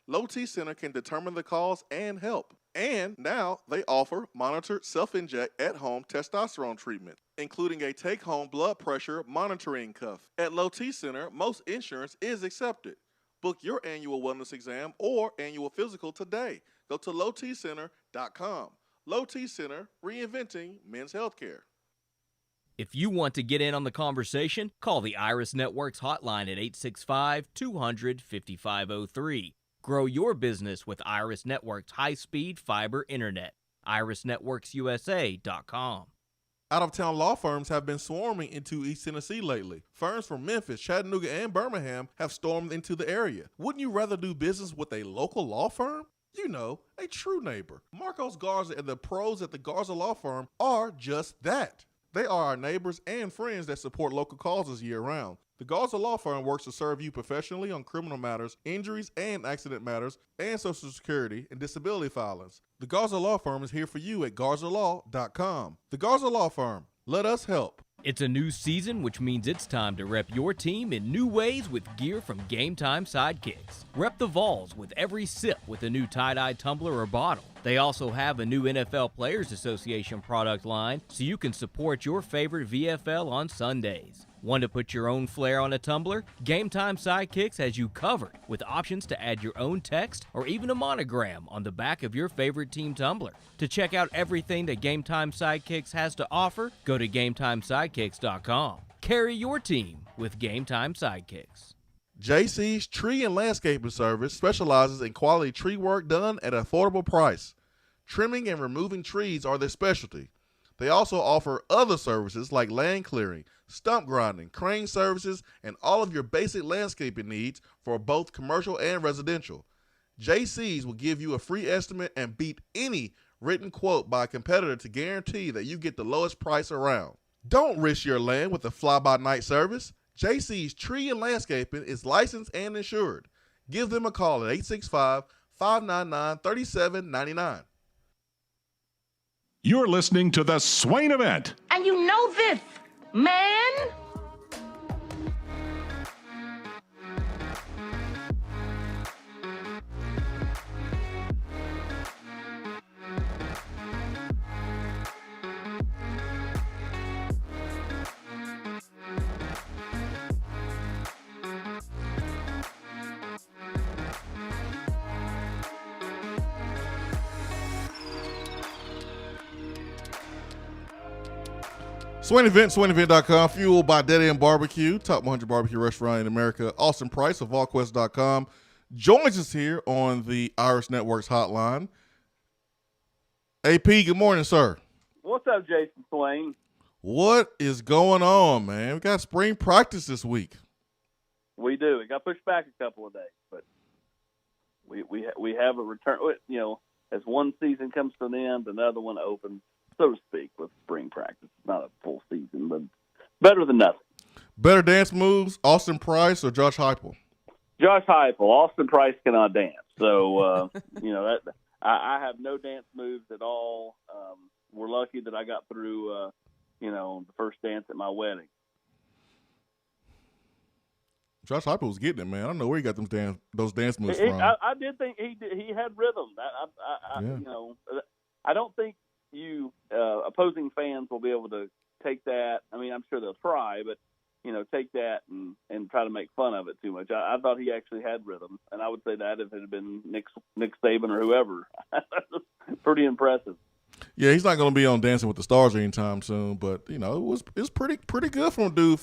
E: Low T Center can determine the cause and help. And now they offer monitored self-inject at-home testosterone treatment, including a take-home blood pressure monitoring cuff. At Low T Center, most insurance is accepted. Book your annual wellness exam or annual physical today. Go to lowtcenter.com. Low T Center, reinventing men's healthcare.
D: If you want to get in on the conversation, call the Iris Networks hotline at 865-200-5503. Grow your business with Iris Networks high-speed fiber internet. IrisNetworksUSA.com.
E: Out-of-town law firms have been swarming into East Tennessee lately. Firms from Memphis, Chattanooga, and Birmingham have stormed into the area. Wouldn't you rather do business with a local law firm? You know, a true neighbor. Marcos Garza and the pros at the Garza Law Firm are just that. They are our neighbors and friends that support local causes year-round. The Garza Law Firm works to serve you professionally on criminal matters, injuries and accident matters, and Social Security and disability filings. The Garza Law Firm is here for you at GarzaLaw.com. The Garza Law Firm. Let us help.
D: It's a new season, which means it's time to rep your team in new ways with gear from Game Time Sidekicks. Rep the Vols with every sip with a new tie-dye tumbler or bottle. They also have a new NFL Players Association product line, so you can support your favorite VFL on Sundays. Want to put your own flair on a tumbler? Game Time Sidekicks has you covered with options to add your own text or even a monogram on the back of your favorite team tumbler. To check out everything that Game Time Sidekicks has to offer, go to GameTimeSidekicks.com. Carry your team with Game Time Sidekicks.
E: JC's Tree and Landscaping Service specializes in quality tree work done at an affordable price. Trimming and removing trees are their specialty. They also offer other services like land clearing, stump grinding, crane services, and all of your basic landscaping needs for both commercial and residential. JC's will give you a free estimate and beat any written quote by a competitor to guarantee that you get the lowest price around. Don't risk your land with a fly-by-night service. JC's Tree and Landscaping is licensed and insured. Give them a call at 865-599-3799.
P: You're listening to the Swain Event.
F: And you know this, man.
G: Swain Event, SwainEvent.com, fueled by Dead End BBQ, top 100 barbecue restaurant in America. Austin Price of VolQuest.com joins us here on the Irish Networks hotline. AP, good morning, sir.
V: What's up, Jason Swain?
G: What is going on, man? We got spring practice this week.
V: We do. It got pushed back a couple of days, but we have a return. You know, as one season comes to an end, another one opens, so to speak, with spring practice. Not a full season, but better than nothing.
G: Better dance moves, Austin Price or Josh Heupel?
V: Josh Heupel. Austin Price cannot dance, so you know that I have no dance moves at all. We're lucky that I got through, you know, the first dance at my wedding.
G: Josh Heupel was getting it, man. I don't know where he got those dance moves from.
V: I did think he had rhythm.
G: Yeah.
V: You know, I don't think you opposing fans will be able to take that. I mean, I'm sure they'll try, but you know, take that and try to make fun of it too much. I thought he actually had rhythm, and I would say that if it had been Nick Saban or whoever, pretty impressive.
G: Yeah, he's not going to be on Dancing with the Stars anytime soon, but you know, it was pretty good for a dude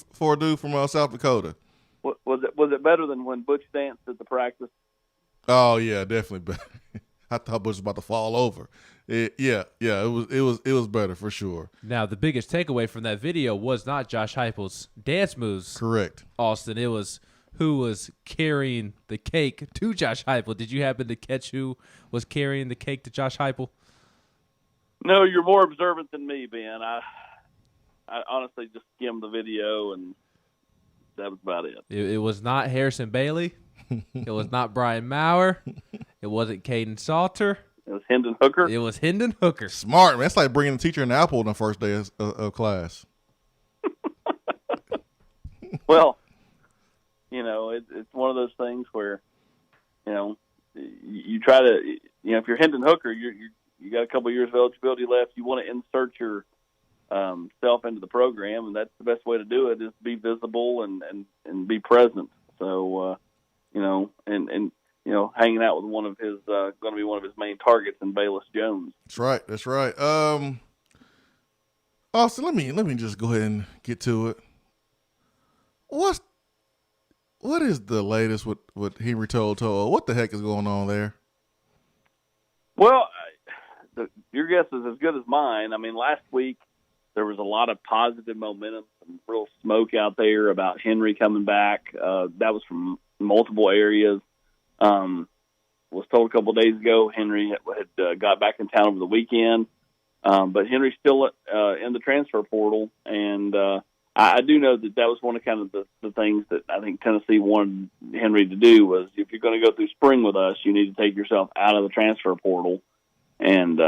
G: from South Dakota.
V: Was it better than when Butch danced at the practice?
G: Oh yeah, definitely better. I thought Butch was about to fall over. It was better for sure.
I: Now, the biggest takeaway from that video was not Josh Heupel's dance moves.
G: Correct.
I: Austin, it was who was carrying the cake to Josh Heupel. Did you happen to catch who was carrying the cake to Josh Heupel?
V: No, you're more observant than me, Ben. I honestly just skimmed the video, and that was about it.
I: It was not Harrison Bailey. It was not Brian Maurer. It wasn't Caden Salter.
V: It was Hendon Hooker.
I: It was Hendon Hooker.
G: Smart, man. It's like bringing a teacher an apple on the first day of class.
V: Well, you know, it's one of those things where, you know, you try to, you know, if you're Hendon Hooker, you got a couple of years of eligibility left. You want to insert your self into the program, and that's the best way to do it, is be visible and be present. So, you know, and you know, hanging out with one of his going to be one of his main targets in Bayless Jones.
G: That's right. Austin, let me just go ahead and get to it. What is the latest with Henry Toto? What the heck is going on there?
V: Well, your guess is as good as mine. I mean, last week there was a lot of positive momentum, some real smoke out there about Henry coming back. That was from multiple areas. Was told a couple of days ago Henry had got back in town over the weekend, but Henry's still in the transfer portal, and I do know that was one of kind of the things that I think Tennessee wanted Henry to do was, if you're going to go through spring with us, you need to take yourself out of the transfer portal, and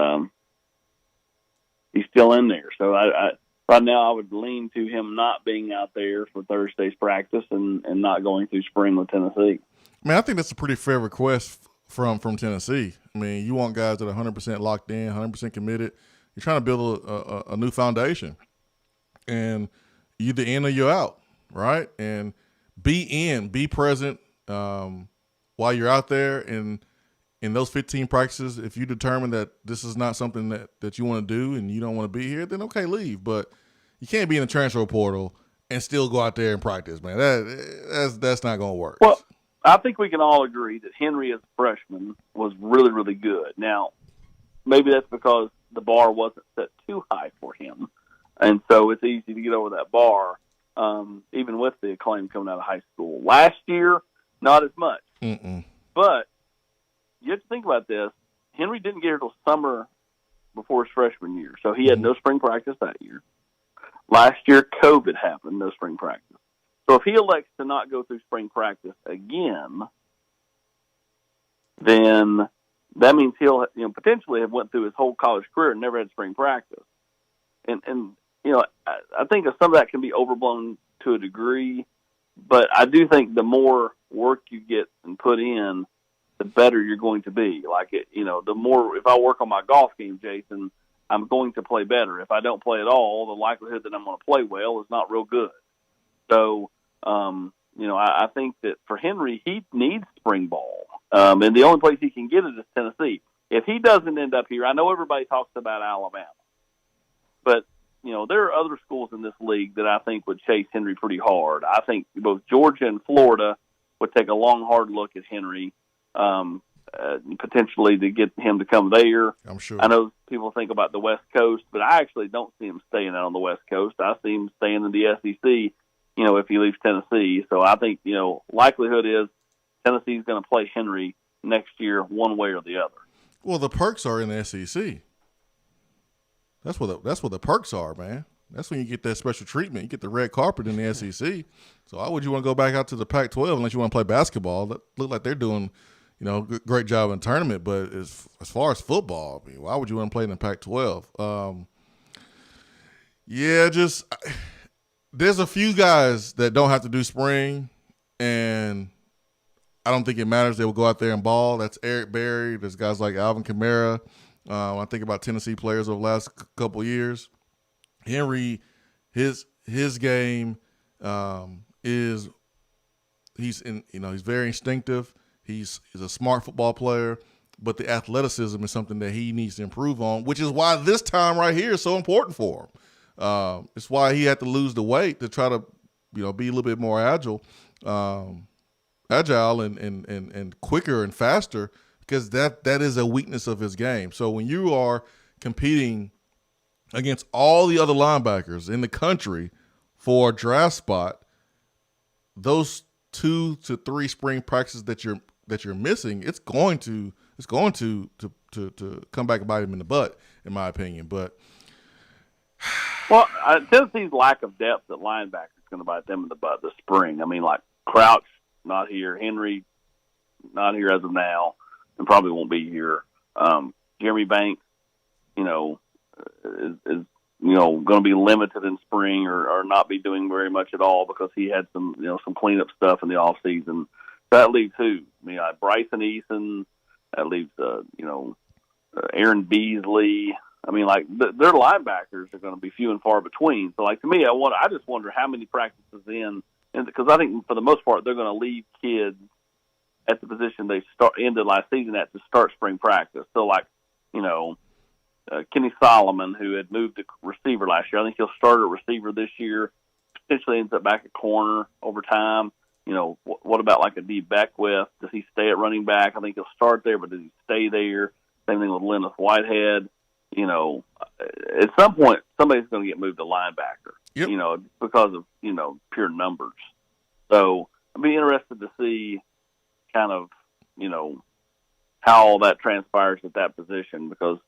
V: he's still in there. So I right now I would lean to him not being out there for Thursday's practice and not going through spring with Tennessee.
G: Man, I think that's a pretty fair request from Tennessee. I mean, you want guys that are 100% locked in, 100% committed. You're trying to build a new foundation, and you're either in or you're out, right? And be present while you're out there. And in those 15 practices, if you determine that this is not something that you want to do and you don't want to be here, then okay, leave. But you can't be in the transfer portal and still go out there and practice, man. That's not going to work.
V: Well, I think we can all agree that Henry as a freshman was really, really good. Now, maybe that's because the bar wasn't set too high for him, and so it's easy to get over that bar, even with the acclaim coming out of high school. Last year, not as much. But you have to think about this. Henry didn't get here till summer before his freshman year, so he had no spring practice that year. Last year, COVID happened, no spring practice. So if he elects to not go through spring practice again, then that means he'll potentially have went through his whole college career and never had spring practice. And I think some of that can be overblown to a degree, but I do think the more work you get and put in, the better you're going to be. The more, if I work on my golf game, Jason, I'm going to play better. If I don't play at all, the likelihood that I'm going to play well is not real good. So, I think that for Henry, he needs spring ball. And the only place he can get it is Tennessee. If he doesn't end up here, I know everybody talks about Alabama, but there are other schools in this league that I think would chase Henry pretty hard. I think both Georgia and Florida would take a long, hard look at Henry, potentially to get him to come there.
G: I'm sure.
V: I know people think about the West Coast, but I actually don't see him staying out on the West Coast. I see him staying in the SEC, if he leaves Tennessee. So I think, likelihood is Tennessee's going to play Henry next year one way or the other.
G: Well, the perks are in the SEC. That's what the perks are, man. That's when you get that special treatment. You get the red carpet in the SEC. So why would you want to go back out to the Pac-12 unless you want to play basketball? That look like they're doing, great job in tournament. But as far as football, I mean, why would you want to play in the Pac-12? There's a few guys that don't have to do spring, and I don't think it matters. They will go out there and ball. That's Eric Berry. There's guys like Alvin Kamara. I think about Tennessee players over the last couple of years. Henry, his game is he's very instinctive. He's a smart football player, but the athleticism is something that he needs to improve on, which is why this time right here is so important for him. It's why he had to lose the weight to try to be a little bit more agile and quicker and faster, because that is a weakness of his game. So when you are competing against all the other linebackers in the country for a draft spot, those 2 to 3 spring practices that you're missing, it's going to come back and bite him in the butt, in my opinion. But
V: Tennessee's lack of depth at linebacker is going to bite them in the butt this spring. I mean, like Crouch not here, Henry not here as of now, and probably won't be here. Jeremy Banks, is going to be limited in spring or not be doing very much at all because he had some cleanup stuff in the off season. So that leaves who? I mean, Bryson Eason. That leaves Aaron Beasley. I mean, their linebackers are going to be few and far between. So, to me, I just wonder how many practices in, because I think for the most part they're going to leave kids at the position they ended last season at to start spring practice. So, Kenny Solomon, who had moved to receiver last year, I think he'll start at receiver this year. Potentially ends up back at corner over time. What about a D. Beckwith? Does he stay at running back? I think he'll start there, but does he stay there? Same thing with Lennox Whitehead. At some point, somebody's going to get moved to linebacker. Yep. Because of pure numbers. So I'd be interested to see kind of how all that transpires at that position, because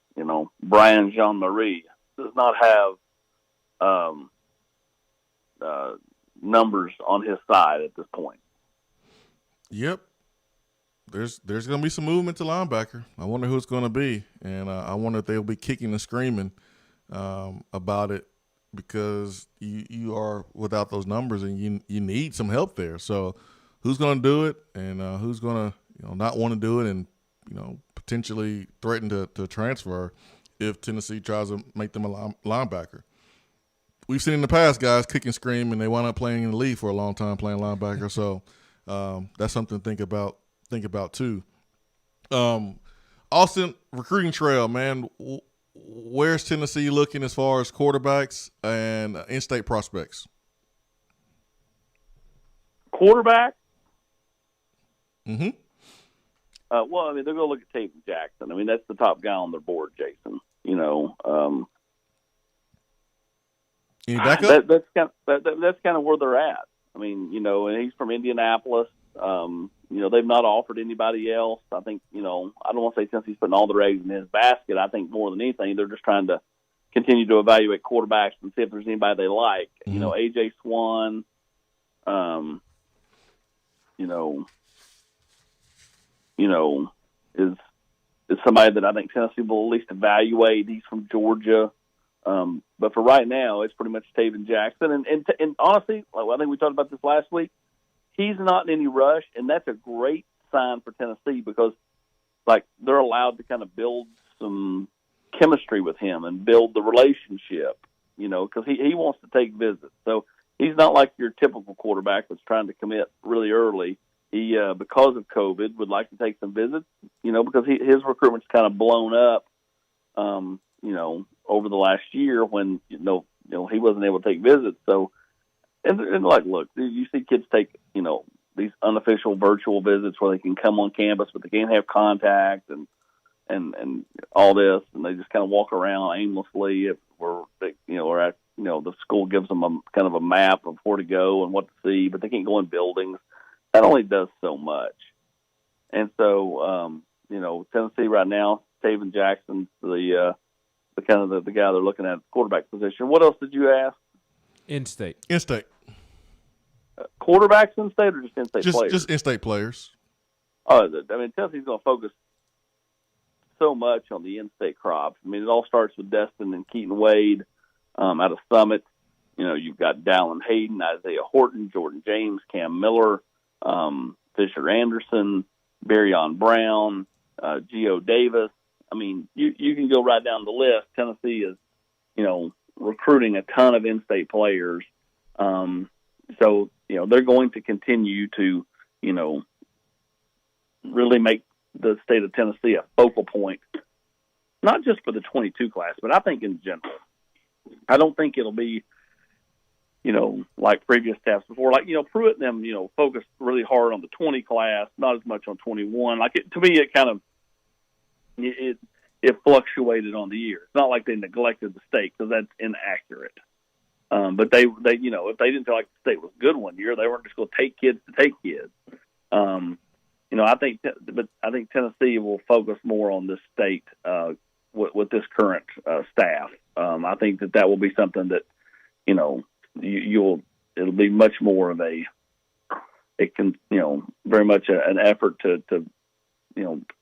V: Brian Jean-Marie does not have numbers on his side at this point.
G: Yep. There's going to be some movement to linebacker. I wonder who it's going to be, and I wonder if they'll be kicking and screaming about it, because you are without those numbers and you need some help there. So who's going to do it, and who's going to not want to do it and potentially threaten to transfer if Tennessee tries to make them a linebacker. We've seen in the past guys kick and scream, and they wound up playing in the league for a long time playing linebacker. So that's something to think about too. Austin, recruiting trail, man. Where's Tennessee looking as far as quarterbacks and in-state prospects?
V: Quarterback?
G: Mm-hmm.
V: They're going to look at Tate Jackson. I mean, that's the top guy on their board, Jason.
G: Any backup?
V: That's kind of where they're at. I mean, and he's from Indianapolis. They've not offered anybody else. I think, I don't want to say Tennessee's putting all their eggs in his basket. I think more than anything, they're just trying to continue to evaluate quarterbacks and see if there's anybody they like. Mm-hmm. A.J. Swan, is somebody that I think Tennessee will at least evaluate. He's from Georgia. But for right now, it's pretty much Taven Jackson. And honestly, like I think we talked about this last week, he's not in any rush, and that's a great sign for Tennessee because, like, they're allowed to kind of build some chemistry with him and build the relationship, because he wants to take visits. So he's not like your typical quarterback that's trying to commit really early. He, because of COVID, would like to take some visits, because his recruitment's kind of blown up, over the last year when, he wasn't able to take visits. So, and like, look, you see kids take, these unofficial virtual visits where they can come on campus, but they can't have contact and all this, and they just kind of walk around aimlessly or at, the school gives them a kind of a map of where to go and what to see, but they can't go in buildings. That only does so much. And so, Tennessee right now, Taven Jackson's the kind of the guy they're looking at quarterback position. What else did you ask?
I: In-state.
G: In-state.
V: Quarterbacks in-state or just in-state players? Just
G: in-state players.
V: Tennessee's going to focus so much on the in-state crop. I mean, it all starts with Destin and Keaton Wade out of Summit. You've got Dallin Hayden, Isaiah Horton, Jordan James, Cam Miller, Fisher Anderson, Barryon Brown, Geo Davis. I mean, you can go right down the list. Tennessee is, recruiting a ton of in-state players. So, they're going to continue to, really make the state of Tennessee a focal point, not just for the 22 class, but I think in general. I don't think it'll be, like previous staffs before. Like, Pruitt and them, focused really hard on the 20 class, not as much on 21. To me, it kind of, it fluctuated on the year. It's not like they neglected the state because that's inaccurate. But they, if they didn't feel like the state was good one year, they weren't just going to take kids to take kids. I think Tennessee will focus more on this state with this current staff. I think that will be something that it'll be much more of very much an effort to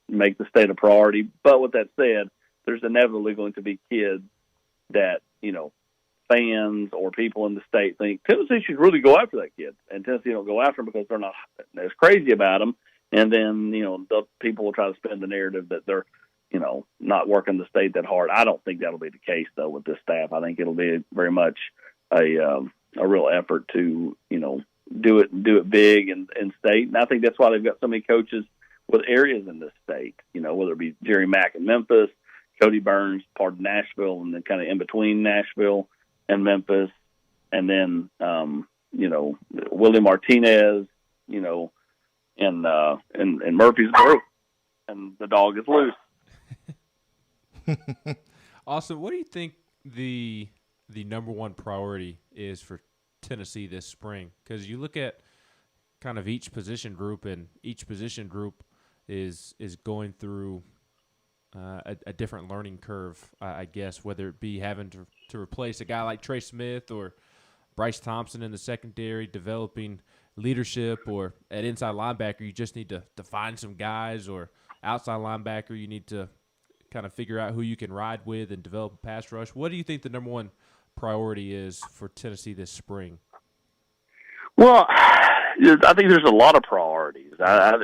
V: make the state a priority. But with that said, there's inevitably going to be kids that fans or people in the state think Tennessee should really go after that kid, and Tennessee don't go after him because they're not as crazy about him. And then, the people will try to spin the narrative that they're, not working the state that hard. I don't think that'll be the case, though, with this staff. I think it'll be very much a real effort to, do it big in state. And I think that's why they've got so many coaches with areas in this state, whether it be Jerry Mack in Memphis, Cody Burns, part of Nashville, and then kind of in between Nashville and Memphis, and then, Willie Martinez, in Murfreesboro, and the dog is loose.
I: Austin, what do you think the number one priority is for Tennessee this spring? Because you look at kind of each position group, and each position group is going through a different learning curve, I guess, whether it be having to replace a guy like Trey Smith or Bryce Thompson in the secondary, developing leadership, or at inside linebacker, you just need to find some guys, or outside linebacker, you need to kind of figure out who you can ride with and develop a pass rush. What do you think the number one priority is for Tennessee this spring?
V: Well, I think there's a lot of priorities. I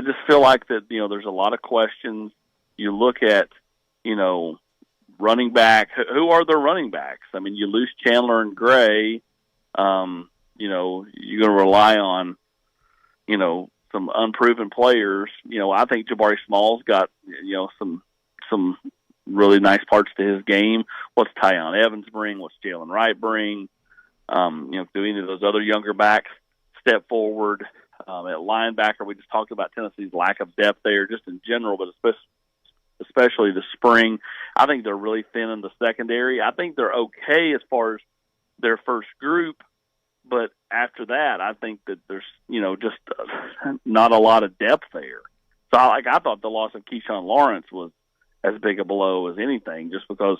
V: just feel like that, there's a lot of questions. You look at, running back. Who are their running backs? I mean, you lose Chandler and Gray. You're going to rely on, some unproven players. I think Jabari Small's got, some really nice parts to his game. What's Tyon Evans bring? What's Jalen Wright bring? Do any of those other younger backs step forward? At linebacker, we just talked about Tennessee's lack of depth there, just in general, but especially the spring. I think they're really thin in the secondary. I think they're okay as far as their first group, but after that, I think that there's, just not a lot of depth there. So, I thought the loss of Keyshawn Lawrence was as big a blow as anything, just because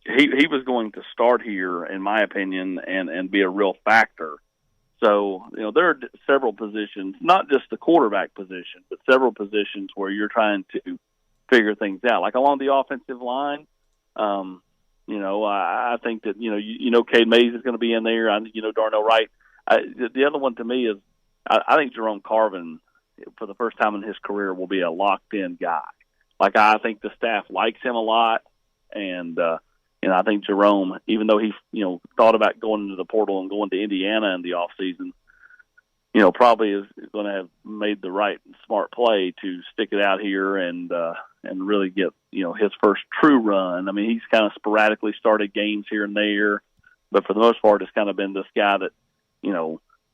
V: he was going to start here, in my opinion, and be a real factor. So, there are several positions, not just the quarterback position, but several positions where you're trying to figure things out. Like along the offensive line, I think that, Cade Mays is going to be in there. Darnell Wright. The other one to me is I think Jerome Carvin, for the first time in his career, will be a locked-in guy. Like, I think the staff likes him a lot, and I think Jerome, even though he thought about going into the portal and going to Indiana in the offseason, probably is going to have made the right and smart play to stick it out here and really get his first true run. I mean, he's kind of sporadically started games here and there, but for the most part, it's kind of been this guy that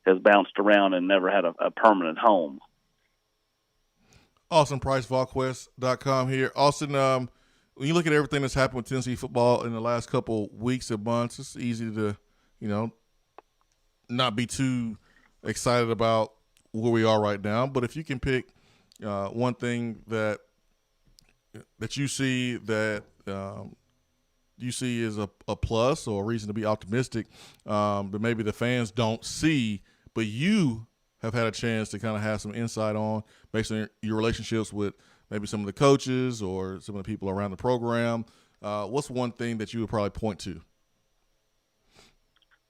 V: has bounced around and never had a permanent home.
G: Austin Price, VolQuest.com here. Austin, when you look at everything that's happened with Tennessee football in the last couple weeks and months, it's easy to, not be too excited about where we are right now. But if you can pick one thing that you see that you see is a plus or a reason to be optimistic, that maybe the fans don't see, but you have had a chance to kind of have some insight on based on your relationships with maybe some of the coaches or some of the people around the program. What's one thing that you would probably point to?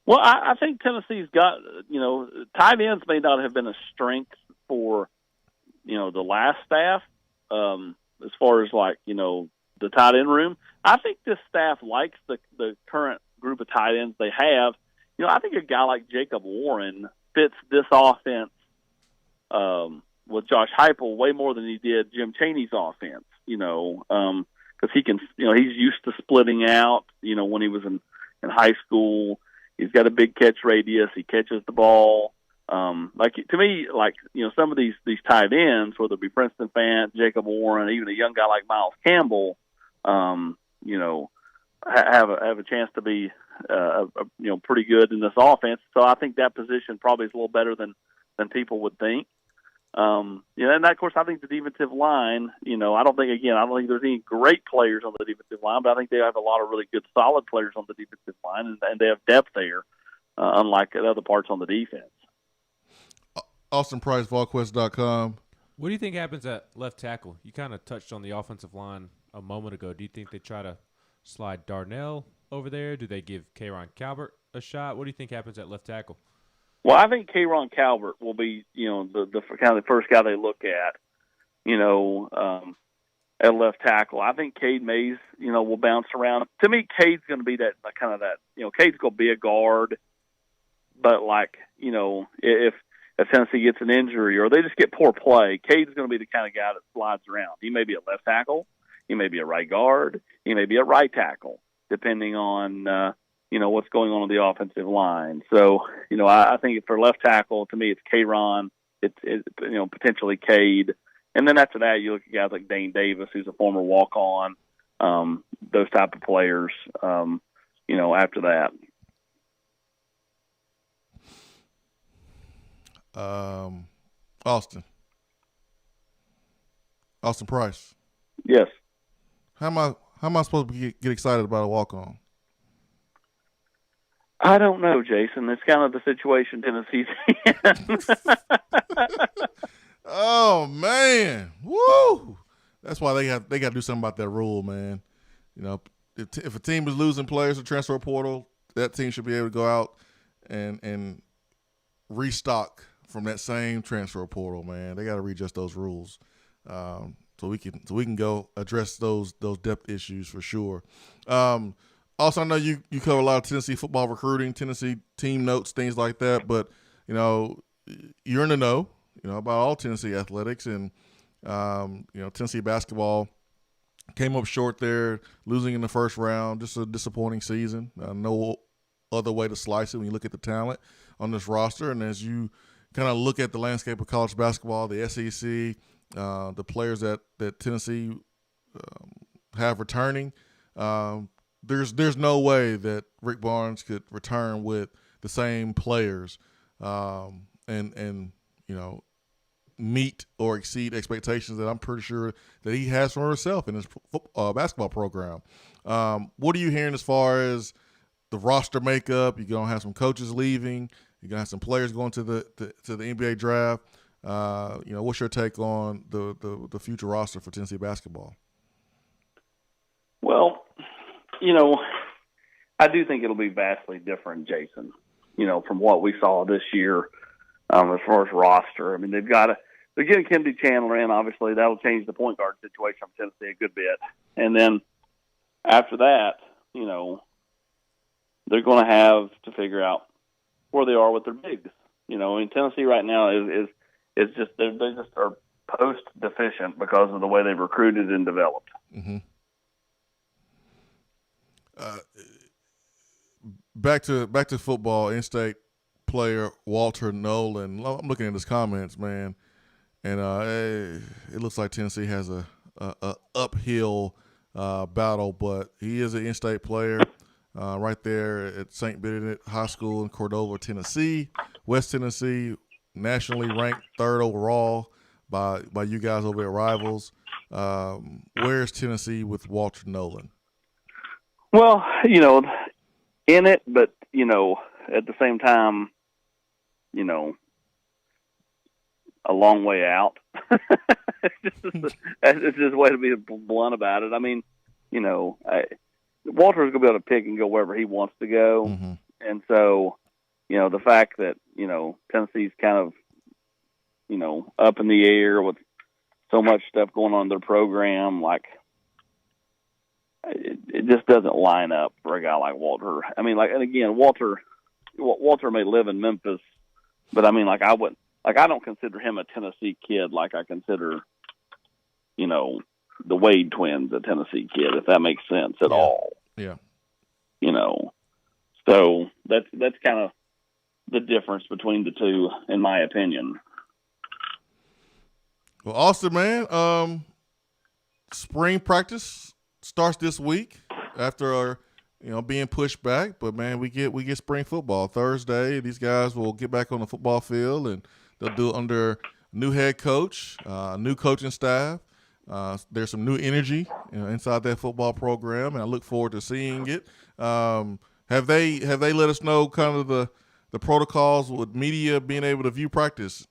V: Well, I think Tennessee's got, tight ends may not have been a strength for, the last staff as far as the tight end room. I think this staff likes the current group of tight ends they have. I think a guy like Jacob Warren fits this offense with Josh Heupel way more than he did Jim Chaney's offense, because he can, he's used to splitting out, when he was in high school. He's got a big catch radius. He catches the ball. To me, some of these tight ends, whether it be Princeton Fant, Jacob Warren, even a young guy like Miles Campbell, have a chance to be, pretty good in this offense. So I think that position probably is a little better than people would think. And of course, I think the defensive line, I don't think there's any great players on the defensive line, but I think they have a lot of really good, solid players on the defensive line, and they have depth there, unlike at other parts on the defense.
G: Austin Price, VolQuest.com.
I: What do you think happens at left tackle? You kind of touched on the offensive line a moment ago. Do you think they try to slide Darnell over there? Do they give Kayron Calvert a shot? What do you think happens at left tackle?
V: Well, I think Kayron Calvert will be, the kind of the first guy they look at, at left tackle. I think Cade Mays, will bounce around. To me, Cade's going to be that kind of that, Cade's going to be a guard, but if Tennessee gets an injury or they just get poor play, Cade's going to be the kind of guy that slides around. He may be a left tackle, he may be a right guard, he may be a right tackle, depending on what's going on the offensive line. So, I think for left tackle, to me, it's Kayron, it's potentially Cade. And then after that, you look at guys like Dane Davis, who's a former walk-on, those type of players, after that.
G: Austin Price.
V: Yes.
G: How am I supposed to get excited about a walk-on?
V: I don't know, Jason. It's kind of the situation Tennessee's in.
G: Oh man, woo! That's why they got to do something about that rule, man. If a team is losing players to transfer portal, that team should be able to go out and restock from that same transfer portal, man. They got to readjust those rules, so we can go address those depth issues for sure. Also, I know you cover a lot of Tennessee football recruiting, Tennessee team notes, things like that. But you're in the know, about all Tennessee athletics, and Tennessee basketball came up short there, losing in the first round. Just a disappointing season. No other way to slice it when you look at the talent on this roster, and as you kind of look at the landscape of college basketball, the SEC, the players that Tennessee have returning. There's no way that Rick Barnes could return with the same players and meet or exceed expectations that I'm pretty sure that he has for himself in his basketball program. What are you hearing as far as the roster makeup? You're going to have some coaches leaving. You're gonna have some players going to the NBA draft. What's your take on the future roster for Tennessee basketball?
V: Well, I do think it'll be vastly different, Jason, from what we saw this year as far as roster. I mean, they're getting Kennedy Chandler in, obviously. That'll change the point guard situation for Tennessee a good bit. And then after that, they're going to have to figure out where they are with their bigs. Tennessee right now is just they just are post deficient because of the way they've recruited and developed.
G: Mm-hmm. Back to football. In-state player Walter Nolan. I'm looking at his comments, man, and it looks like Tennessee has a uphill battle, but he is an in-state player. Right there at St. Benedict High School in Cordova, Tennessee, West Tennessee, nationally ranked 3rd overall by you guys over at Rivals. Where's Tennessee with Walter Nolan?
V: Well, in it, but, at the same time, a long way out. It's just a way to be blunt about it. I mean, Walter's going to be able to pick and go wherever he wants to go.
G: Mm-hmm.
V: And so, the fact that, Tennessee's kind of, up in the air with so much stuff going on in their program, like, it just doesn't line up for a guy like Walter. I mean, and again, Walter may live in Memphis, but I mean, I don't consider him a Tennessee kid like I consider, the Wade twins a Tennessee kid, if that makes sense at all.
G: Yeah.
V: So that's kind of the difference between the two, in my opinion.
G: Well, Austin, man, spring practice starts this week after being pushed back, but man, we get spring football Thursday. These guys will get back on the football field, and they'll do it under new head coach, new coaching staff. There's some new energy inside that football program, and I look forward to seeing it. Have they let us know kind of the protocols with media being able to view practice?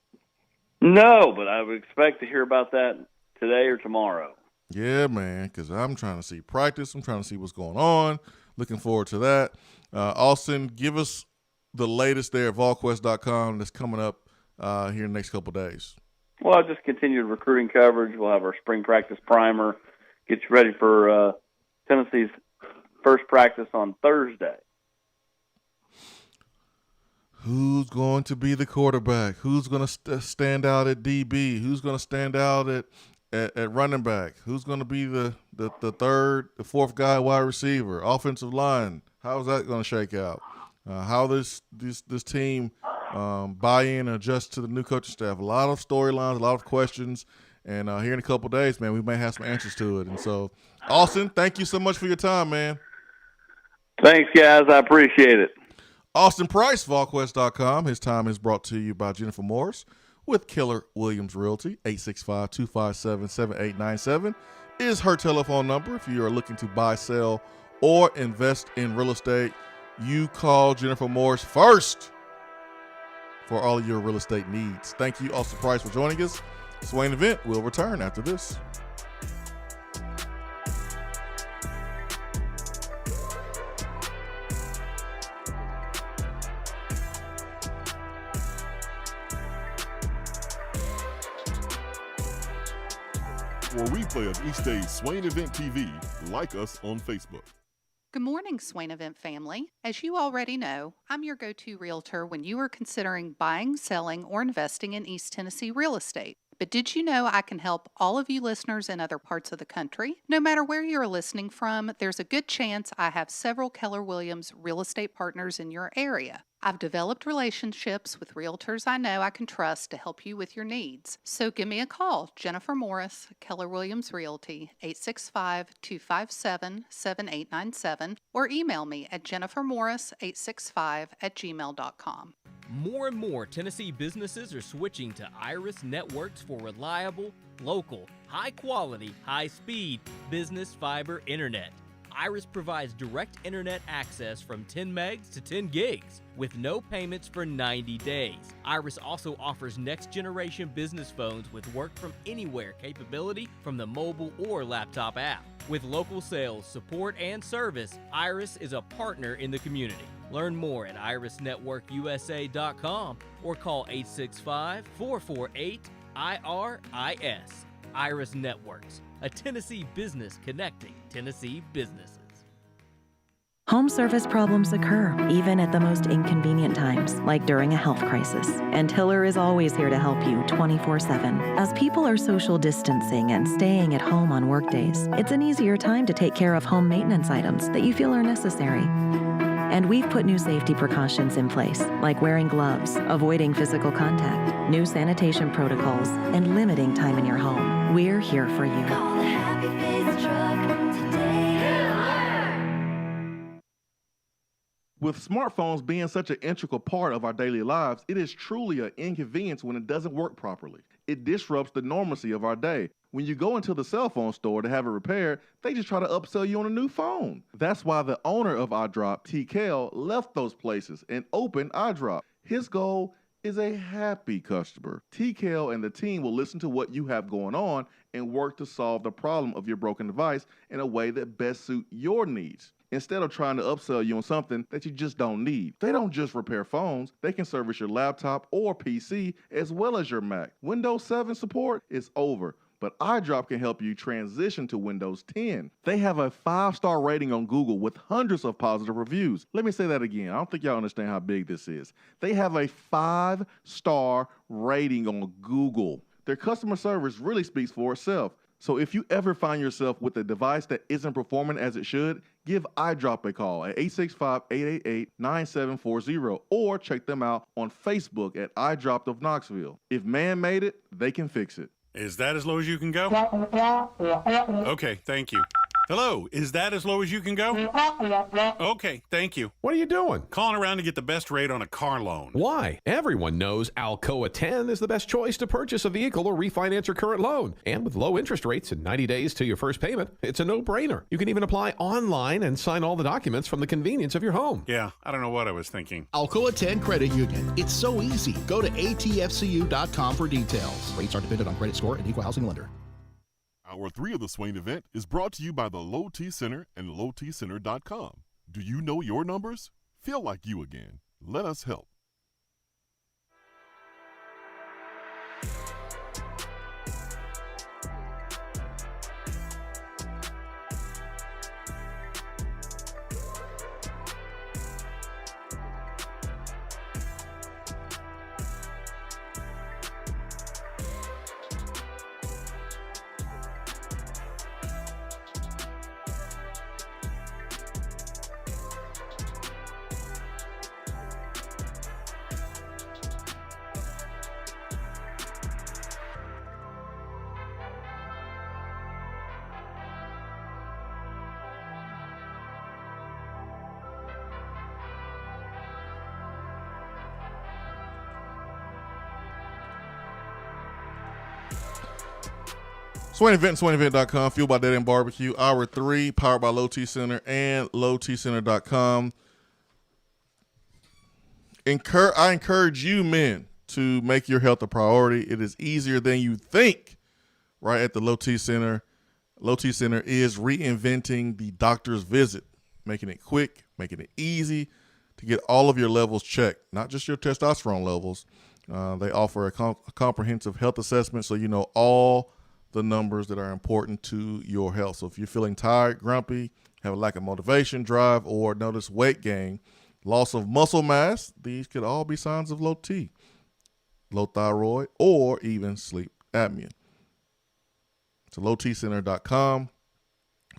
V: No, but I would expect to hear about that today or tomorrow.
G: Yeah, man, because I'm trying to see practice. I'm trying to see what's going on. Looking forward to that. Austin, give us the latest there at VolQuest.com that's coming up here in the next couple of days.
V: Well, just continued recruiting coverage. We'll have our spring practice primer. Get you ready for Tennessee's first practice on Thursday.
G: Who's going to be the quarterback? Who's going to stand out at DB? Who's going to stand out at running back? Who's going to be the third, the fourth guy wide receiver? Offensive line. How is that going to shake out? How this team buy in and adjust to the new coaching staff? A lot of storylines, a lot of questions, and here in a couple of days, man, we may have some answers to it. And so, Austin, thank you so much for your time, man.
V: Thanks, guys. I appreciate it.
G: Austin Price, VolQuest.com. His time is brought to you by Jennifer Morris with Keller Williams Realty. 865-257-7897 is her telephone number. If you are looking to buy, sell, or invest in real estate, you call Jennifer Morris first for all of your real estate needs. Thank you, Austin Price, for joining us. Swain Event will return after this.
U: For a replay of each day's Swain Event TV, like us on Facebook.
K: Good morning, Swain Event family. As you already know, I'm your go-to realtor when you are considering buying, selling, or investing in East Tennessee real estate. But did you know I can help all of you listeners in other parts of the country? No matter where you're listening from, there's a good chance I have several Keller Williams real estate partners in your area. I've developed relationships with realtors I know I can trust to help you with your needs. So give me a call, Jennifer Morris, Keller Williams Realty, 865-257-7897, or email me at jennifermorris865@gmail.com.
D: More and more Tennessee businesses are switching to Iris Networks for reliable, local, high-quality, high-speed business fiber internet. Iris provides direct internet access from 10 megs to 10 gigs with no payments for 90 days. Iris also offers next-generation business phones with work from anywhere capability from the mobile or laptop app. With local sales, support, and service, Iris is a partner in the community. Learn more at irisnetworkusa.com or call 865-448-IRIS. Iris Networks, a Tennessee business connecting Tennessee businesses.
H: Home service problems occur, even at the most inconvenient times, like during a health crisis. And Hiller is always here to help you 24/7. As people are social distancing and staying at home on workdays, it's an easier time to take care of home maintenance items that you feel are necessary. And we've put new safety precautions in place, like wearing gloves, avoiding physical contact, new sanitation protocols, and limiting time in your home. We're here for you.
N: Call the Happy Face Truck today.
E: With smartphones being such an integral part of our daily lives, it is truly an inconvenience when it doesn't work properly. It disrupts the normalcy of our day. When you go into the cell phone store to have it repaired, they just try to upsell you on a new phone. That's why the owner of iDrop, T. Kell, left those places and opened iDrop. His goal is a happy customer. T. Kell and the team will listen to what you have going on and work to solve the problem of your broken device in a way that best suit your needs, instead of trying to upsell you on something that you just don't need. They don't just repair phones, they can service your laptop or PC as well as your Mac. Windows 7 support is over, but iDrop can help you transition to Windows 10. They have a 5-star rating on Google with hundreds of positive reviews. Let me say that again. I don't think y'all understand how big this is. They have a 5-star rating on Google. Their customer service really speaks for itself. So if you ever find yourself with a device that isn't performing as it should, give iDrop a call at 865-888-9740 or check them out on Facebook at iDrop of Knoxville. If man made it, they can fix it.
A: Is that as low as you can go? Okay, thank you. Hello, is that as low as you can go? Okay, thank you.
B: What are you doing?
A: Calling around to get the best rate on a car loan.
B: Why? Everyone knows Alcoa 10 is the best choice to purchase a vehicle or refinance your current loan. And with low interest rates and 90 days to your first payment, it's a no-brainer. You can even apply online and sign all the documents from the convenience of your home.
A: Yeah, I don't know what I was thinking.
C: Alcoa 10 Credit Union. It's so easy. Go to atfcu.com for details. Rates are dependent on credit score and equal housing lender.
U: Hour 3 of the Swain Event is brought to you by the Low T Center and lowtcenter.com. Do you know your numbers? Feel like you again. Let us help.
G: Swain Event, SwainEvent.com, fueled by Dead End BBQ. Hour 3, powered by Low T Center and lowtcenter.com. I encourage you, men, to make your health a priority. It is easier than you think right at the Low T Center. Low T Center is reinventing the doctor's visit, making it quick, making it easy to get all of your levels checked, not just your testosterone levels. They offer a comprehensive health assessment so you know all the numbers that are important to your health. So if you're feeling tired, grumpy, have a lack of motivation, drive, or notice weight gain, loss of muscle mass, these could all be signs of low T, low thyroid, or even sleep apnea. So lowtcenter.com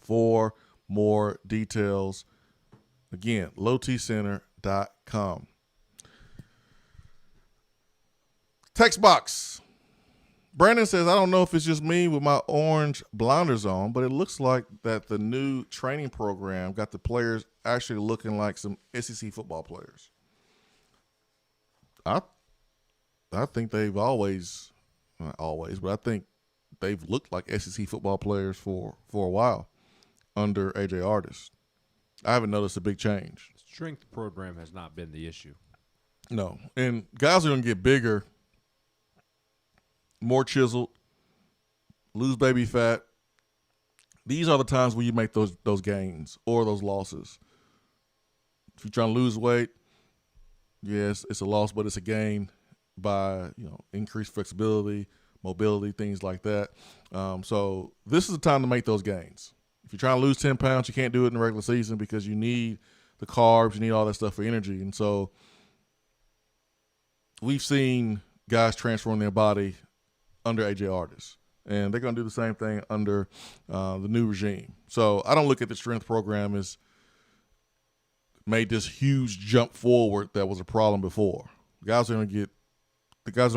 G: for more details. Again, lowtcenter.com. Text box. Brandon says, I don't know if it's just me with my orange blinders on, but it looks like that the new training program got the players actually looking like some SEC football players. I think they've always, not always, but I think they've looked like SEC football players for a while. under A.J. Artis. I haven't noticed a big change.
I: Strength program has not been the issue.
G: No. And guys are going to get bigger, more chiseled, lose baby fat. These are the times when you make those gains or those losses. If you're trying to lose weight, yes, it's a loss, but it's a gain by increased flexibility, mobility, things like that. So this is the time to make those gains. If you're trying to lose 10 pounds, you can't do it in the regular season because you need the carbs, you need all that stuff for energy. And so we've seen guys transform their body under A.J. Artis, and they're going to do the same thing under the new regime. So I don't look at the strength program as made this huge jump forward that was a problem before. The guys are going to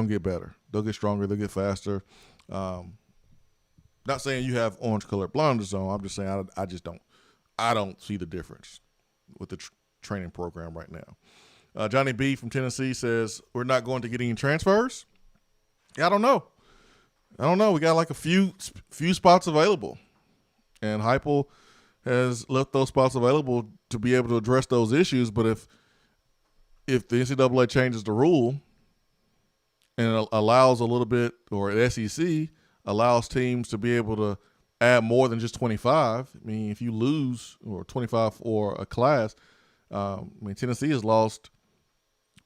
G: get better. They'll get stronger. They'll get faster. Not saying you have orange-colored blinders on. I'm just saying I don't see the difference with the training program right now. Johnny B from Tennessee says, we're not going to get any transfers? Yeah, I don't know. We got like a few spots available. And Heupel has left those spots available to be able to address those issues. But if the NCAA changes the rule and allows a little bit, or the SEC allows teams to be able to add more than just 25. I mean, if you lose or 25 for a class, Tennessee has lost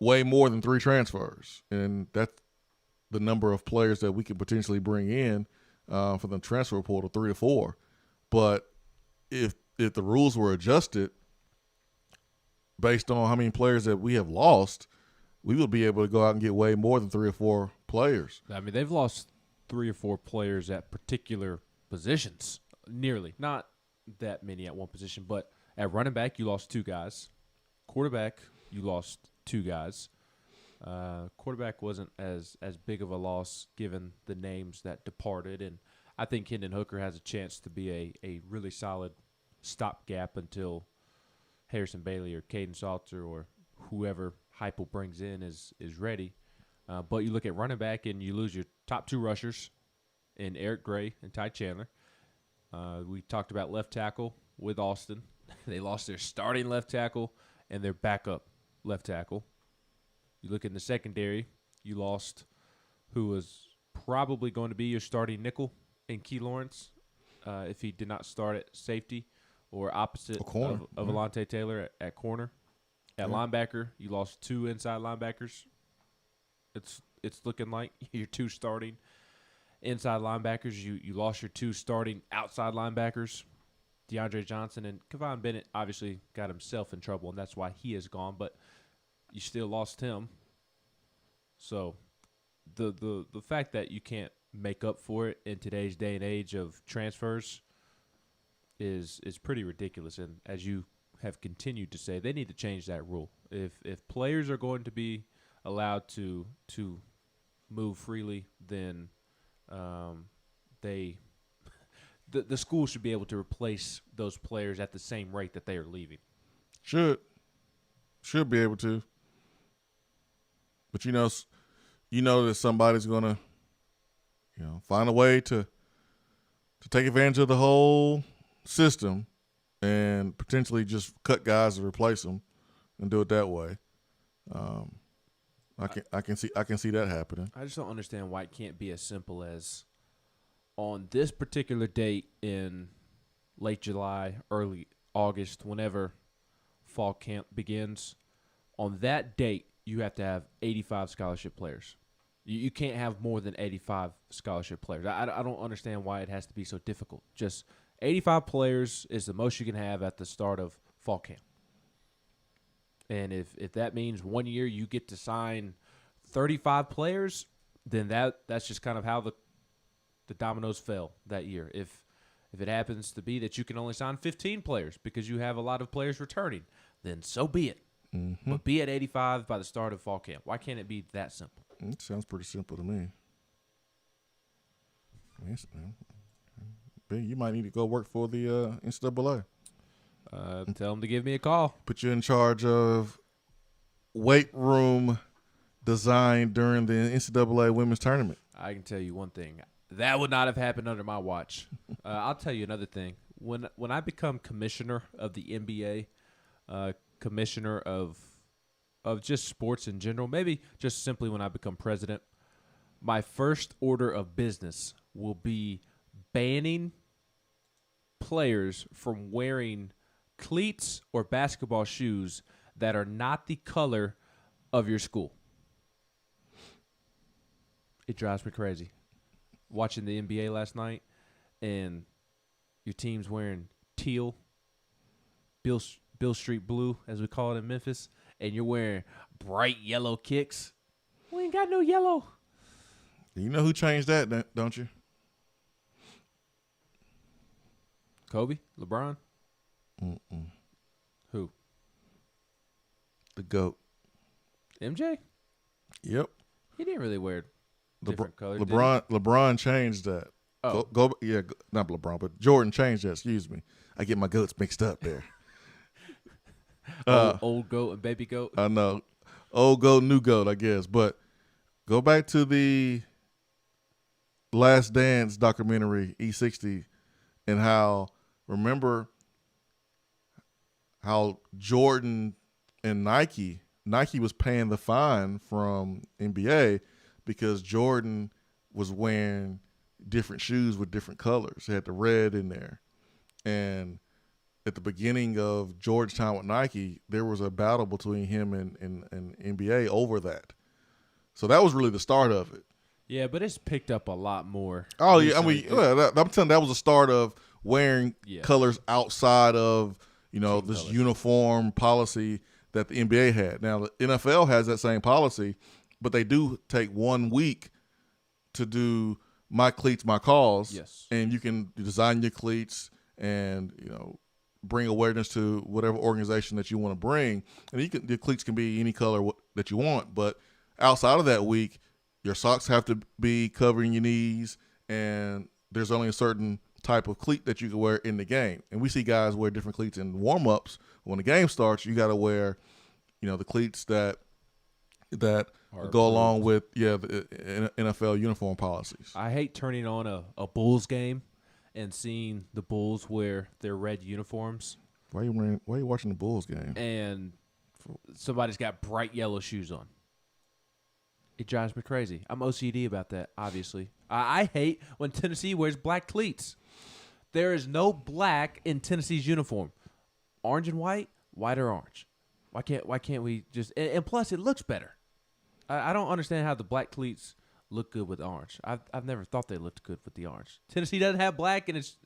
G: way more than 3 transfers, and that's the number of players that we could potentially bring in for the transfer portal, 3 to 4. But if the rules were adjusted based on how many players that we have lost, we would be able to go out and get way more than 3 or 4 players.
I: I mean, they've lost 3 or 4 players at particular positions, nearly. Not that many at one position, but at running back, you lost 2 guys. Quarterback, you lost 2 guys. Quarterback wasn't as big of a loss given the names that departed, and I think Hendon Hooker has a chance to be a really solid stopgap until Harrison Bailey or Caden Salter or whoever Heupel brings in is ready. But you look at running back and you lose your top 2 rushers in Eric Gray and Ty Chandler. We talked about left tackle with Austin. They lost their starting left tackle and their backup left tackle. You look in the secondary, you lost who was probably going to be your starting nickel in Key Lawrence if he did not start at safety or opposite of Alontae Taylor at corner. At linebacker, you lost 2 inside linebackers. It's looking like your 2 starting inside linebackers. You lost your 2 starting outside linebackers, DeAndre Johnson, and Kevon Bennett obviously got himself in trouble, and that's why he is gone. But you still lost him. So the fact that you can't make up for it in today's day and age of transfers is pretty ridiculous. And as you have continued to say, they need to change that rule. If players are going to be allowed to move freely, then the school should be able to replace those players at the same rate that they are leaving.
G: Should be able to. But you know that somebody's gonna find a way to take advantage of the whole system and potentially just cut guys to replace them and do it that way. I can see that happening.
I: I just don't understand why it can't be as simple as on this particular date in late July, early August, whenever fall camp begins. On that date, you have to have 85 scholarship players. You can't have more than 85 scholarship players. I don't understand why it has to be so difficult. Just 85 players is the most you can have at the start of fall camp. And if that means 1 year you get to sign 35 players, then that's just kind of how the dominoes fell that year. If it happens to be that you can only sign 15 players because you have a lot of players returning, then so be it.
G: Mm-hmm.
I: But be at 85 by the start of fall camp. Why can't it be that simple?
G: It sounds pretty simple to me. Ben, you might need to go work for the NCAA.
I: Tell them to give me a call.
G: Put you in charge of weight room design during the NCAA women's tournament.
I: I can tell you one thing. That would not have happened under my watch. I'll tell you another thing. when I become commissioner of the NBA, commissioner of just sports in general, maybe just simply when I become president, my first order of business will be banning players from wearing cleats or basketball shoes that are not the color of your school. It drives me crazy. Watching the NBA last night, and your team's wearing teal, Bill Street blue, as we call it in Memphis, and you're wearing bright yellow kicks. We ain't got no yellow.
G: You know who changed that, don't you?
I: Kobe? LeBron?
G: Mm-mm.
I: Who?
G: The GOAT.
I: MJ?
G: Yep.
I: He didn't really wear different colors.
G: LeBron changed that.
I: Oh.
G: Not LeBron, but Jordan changed that. Excuse me. I get my goats mixed up there.
I: Old goat and baby goat.
G: I know. Old goat, new goat, I guess. But go back to the Last Dance documentary, E60, and remember how Jordan and Nike was paying the fine from NBA because Jordan was wearing different shoes with different colors. They had the red in there. And at the beginning of Jordan's time with Nike, there was a battle between him and NBA over that. So that was really the start of it.
I: Yeah, but it's picked up a lot more.
G: Oh, yeah. I mean, I'm telling you, that was the start of wearing colors outside of, this colors. Uniform policy that the NBA had. Now, the NFL has that same policy, but they do take 1 week to do my cleats, my cause.
I: Yes.
G: And you can design your cleats and, bring awareness to whatever organization that you want to bring. And the cleats can be any color that you want. But outside of that week, your socks have to be covering your knees, and there's only a certain type of cleat that you can wear in the game. And we see guys wear different cleats in warm-ups. When the game starts, you got to wear, the cleats that go along with the NFL uniform policies.
I: I hate turning on a Bulls game and seeing the Bulls wear their red uniforms.
G: Why are you watching the Bulls game?
I: And somebody's got bright yellow shoes on. It drives me crazy. I'm OCD about that, obviously. I hate when Tennessee wears black cleats. There is no black in Tennessee's uniform. Orange and white, white or orange. Why can't we just and plus it looks better. I don't understand how the black cleats look good with orange. I've never thought they looked good with the orange. Tennessee doesn't have black in its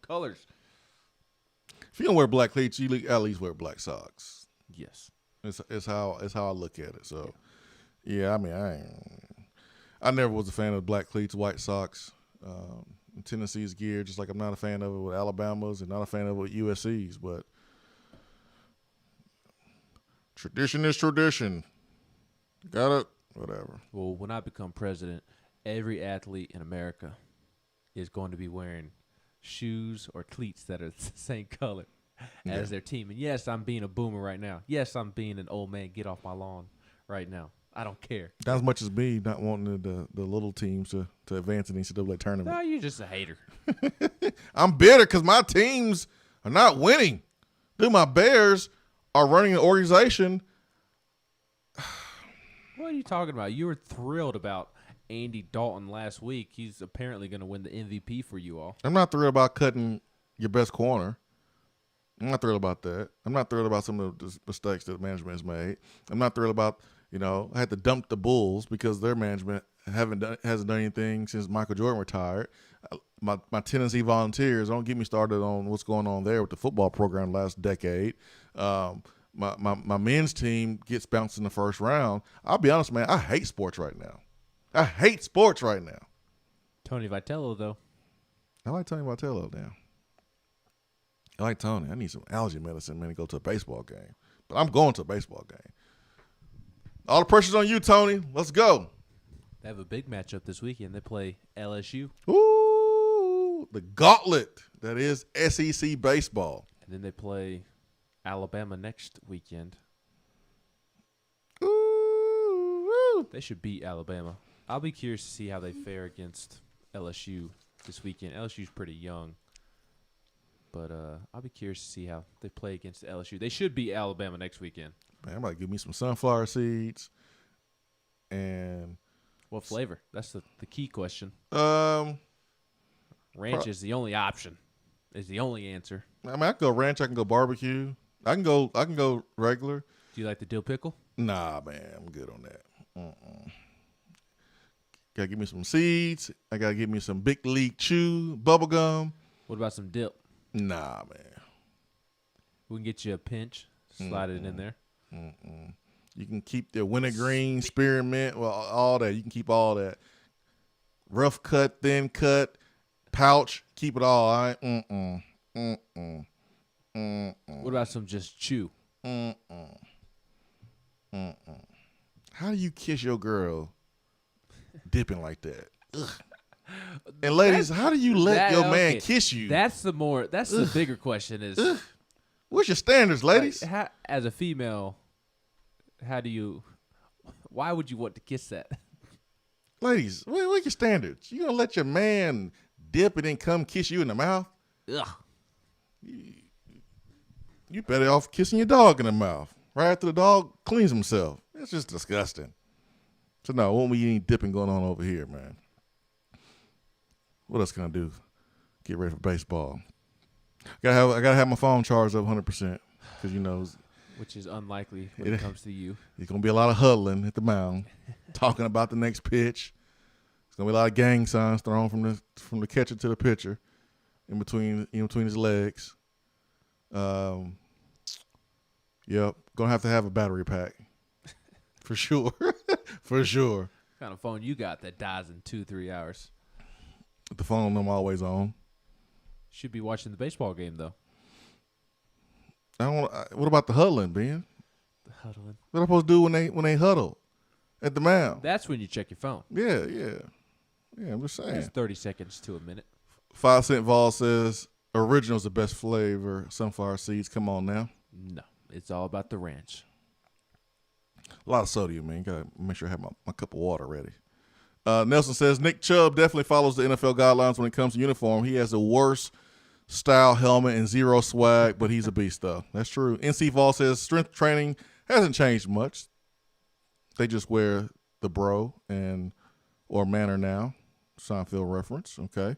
I: colors.
G: If you don't wear black cleats, you at least wear black socks.
I: Yes.
G: It's how I look at it. So yeah, I mean I never was a fan of black cleats, white socks. Tennessee's gear, just like I'm not a fan of it with Alabama's and not a fan of it with USC's, but tradition is tradition. Got it? Whatever.
I: Well, when I become president, every athlete in America is going to be wearing shoes or cleats that are the same color as their team. And yes, I'm being a boomer right now. Yes, I'm being an old man. Get off my lawn right now. I don't care.
G: Not as much as me not wanting the little teams to advance in the NCAA tournament.
I: No, you're just a hater.
G: I'm bitter because my teams are not winning. Dude, my Bears are running an organization.
I: What are you talking about? You were thrilled about Andy Dalton last week. He's apparently going to win the MVP for you all.
G: I'm not thrilled about cutting your best corner. I'm not thrilled about that. I'm not thrilled about some of the mistakes that the management has made. I'm not thrilled about, I had to dump the Bulls because their management hasn't done anything since Michael Jordan retired. My Tennessee Volunteers, don't get me started on what's going on there with the football program last decade. My men's team gets bounced in the first round. I'll be honest, man, I hate sports right now.
I: Tony Vitello, though.
G: I like Tony Vitello now. I like Tony. I need some allergy medicine, man, to go to a baseball game. But I'm going to a baseball game. All the pressure's on you, Tony. Let's go.
I: They have a big matchup this weekend. They play LSU.
G: Ooh, the gauntlet that is SEC baseball.
I: And then they play Alabama next weekend.
G: Ooh.
I: They should beat Alabama. I'll be curious to see how they fare against LSU this weekend. LSU's pretty young. But I'll be curious to see how they play against LSU. They should beat Alabama next weekend.
G: Man, I might give me some sunflower seeds. And
I: what flavor? That's the key question.
G: Ranch
I: is the only option. Is the only answer.
G: I mean, I can go ranch. I can go barbecue. I can go regular.
I: Do you like the dill pickle?
G: Nah, man, I'm good on that. Gotta give me some seeds. I gotta give me some Big League Chew bubble gum.
I: What about some dip?
G: Nah, man.
I: We can get you a pinch. Slide it in there.
G: You can keep the wintergreen, spearmint, well, all that. You can keep all that. Rough cut, thin cut, pouch. Keep it all. All right.
I: What about some just chew?
G: How do you kiss your girl dipping like that? Ugh. And ladies, how do you let your man kiss you?
I: That's the bigger question is,
G: what's your standards, ladies?
I: Like, as a female, why would you want to kiss that?
G: Ladies, what's your standards? You gonna let your man dip and then come kiss you in the mouth?
I: Ugh.
G: You better off kissing your dog in the mouth right after the dog cleans himself. It's just disgusting. So no, won't be any dipping going on over here, man. What else can I do? Get ready for baseball. I gotta have my phone charged up 100% because
I: which is unlikely when it comes to you.
G: There's gonna be a lot of huddling at the mound, talking about the next pitch. There's gonna be a lot of gang signs thrown from the catcher to the pitcher, in between his legs. Yep, gonna have to have a battery pack for sure, for sure.
I: What kind of phone you got that dies in 2-3 hours?
G: The phone I'm always on.
I: Should be watching the baseball game though.
G: What about the huddling, Ben?
I: The huddling.
G: What am I supposed to do when they huddle at the mound?
I: That's when you check your phone.
G: Yeah. I'm just saying.
I: It's 30 seconds to a minute.
G: 5 Cent Vol says original's the best flavor. Sunflower seeds. Come on now.
I: No, it's all about the ranch.
G: A lot of sodium, man. Gotta make sure I have my cup of water ready. Nelson says Nick Chubb definitely follows the NFL guidelines when it comes to uniform. He has the worst style helmet and zero swag, but he's a beast, though. That's true. NC Vol says strength training hasn't changed much. They just wear the bro or manner now. Seinfeld reference, okay.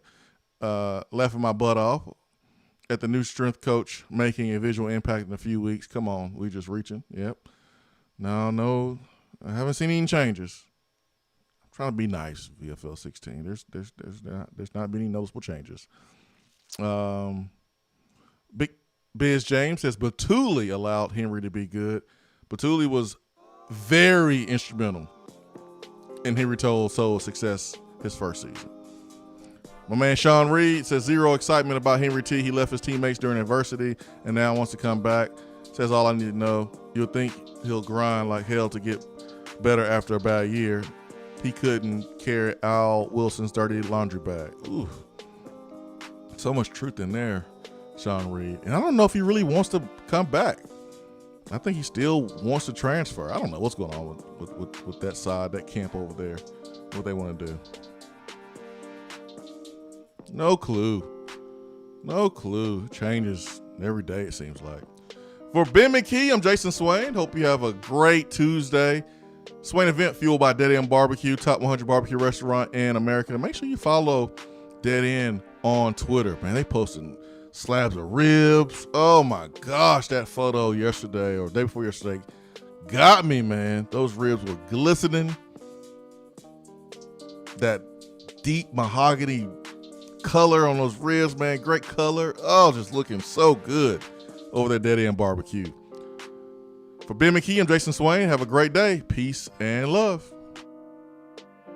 G: Laughing my butt off at the new strength coach making a visual impact in a few weeks. Come on, we just reaching. Yep. No, I haven't seen any changes. I'm trying to be nice, VFL 16. There's not been any noticeable changes. Big Biz James says Batuli allowed Henry to be good. Batuli was very instrumental in Henry Soul's success his first season. My man Sean Reed says zero excitement about Henry T. He left his teammates during adversity and now wants to come back. Says all I need to know. You'll think he'll grind like hell to get better after a bad year. He couldn't carry Al Wilson's dirty laundry bag. Ooh. So much truth in there, Sean Reed. And I don't know if he really wants to come back. I think he still wants to transfer. I don't know what's going on with that side, that camp over there, what they want to do. No clue. Changes every day, it seems like. For Ben McKee, I'm Jason Swain. Hope you have a great Tuesday. Swain Event, fueled by Dead End BBQ, top 100 barbecue restaurant in America. Make sure you follow Dead End on Twitter, man. They posting slabs of ribs. Oh my gosh, that photo yesterday or day before yesterday got me, man. Those ribs were glistening. That deep mahogany color on those ribs, man. Great color. Oh, just looking so good over there, Dead End BBQ. For Ben McKee, I'm Jason Swain. Have a great day. Peace and love.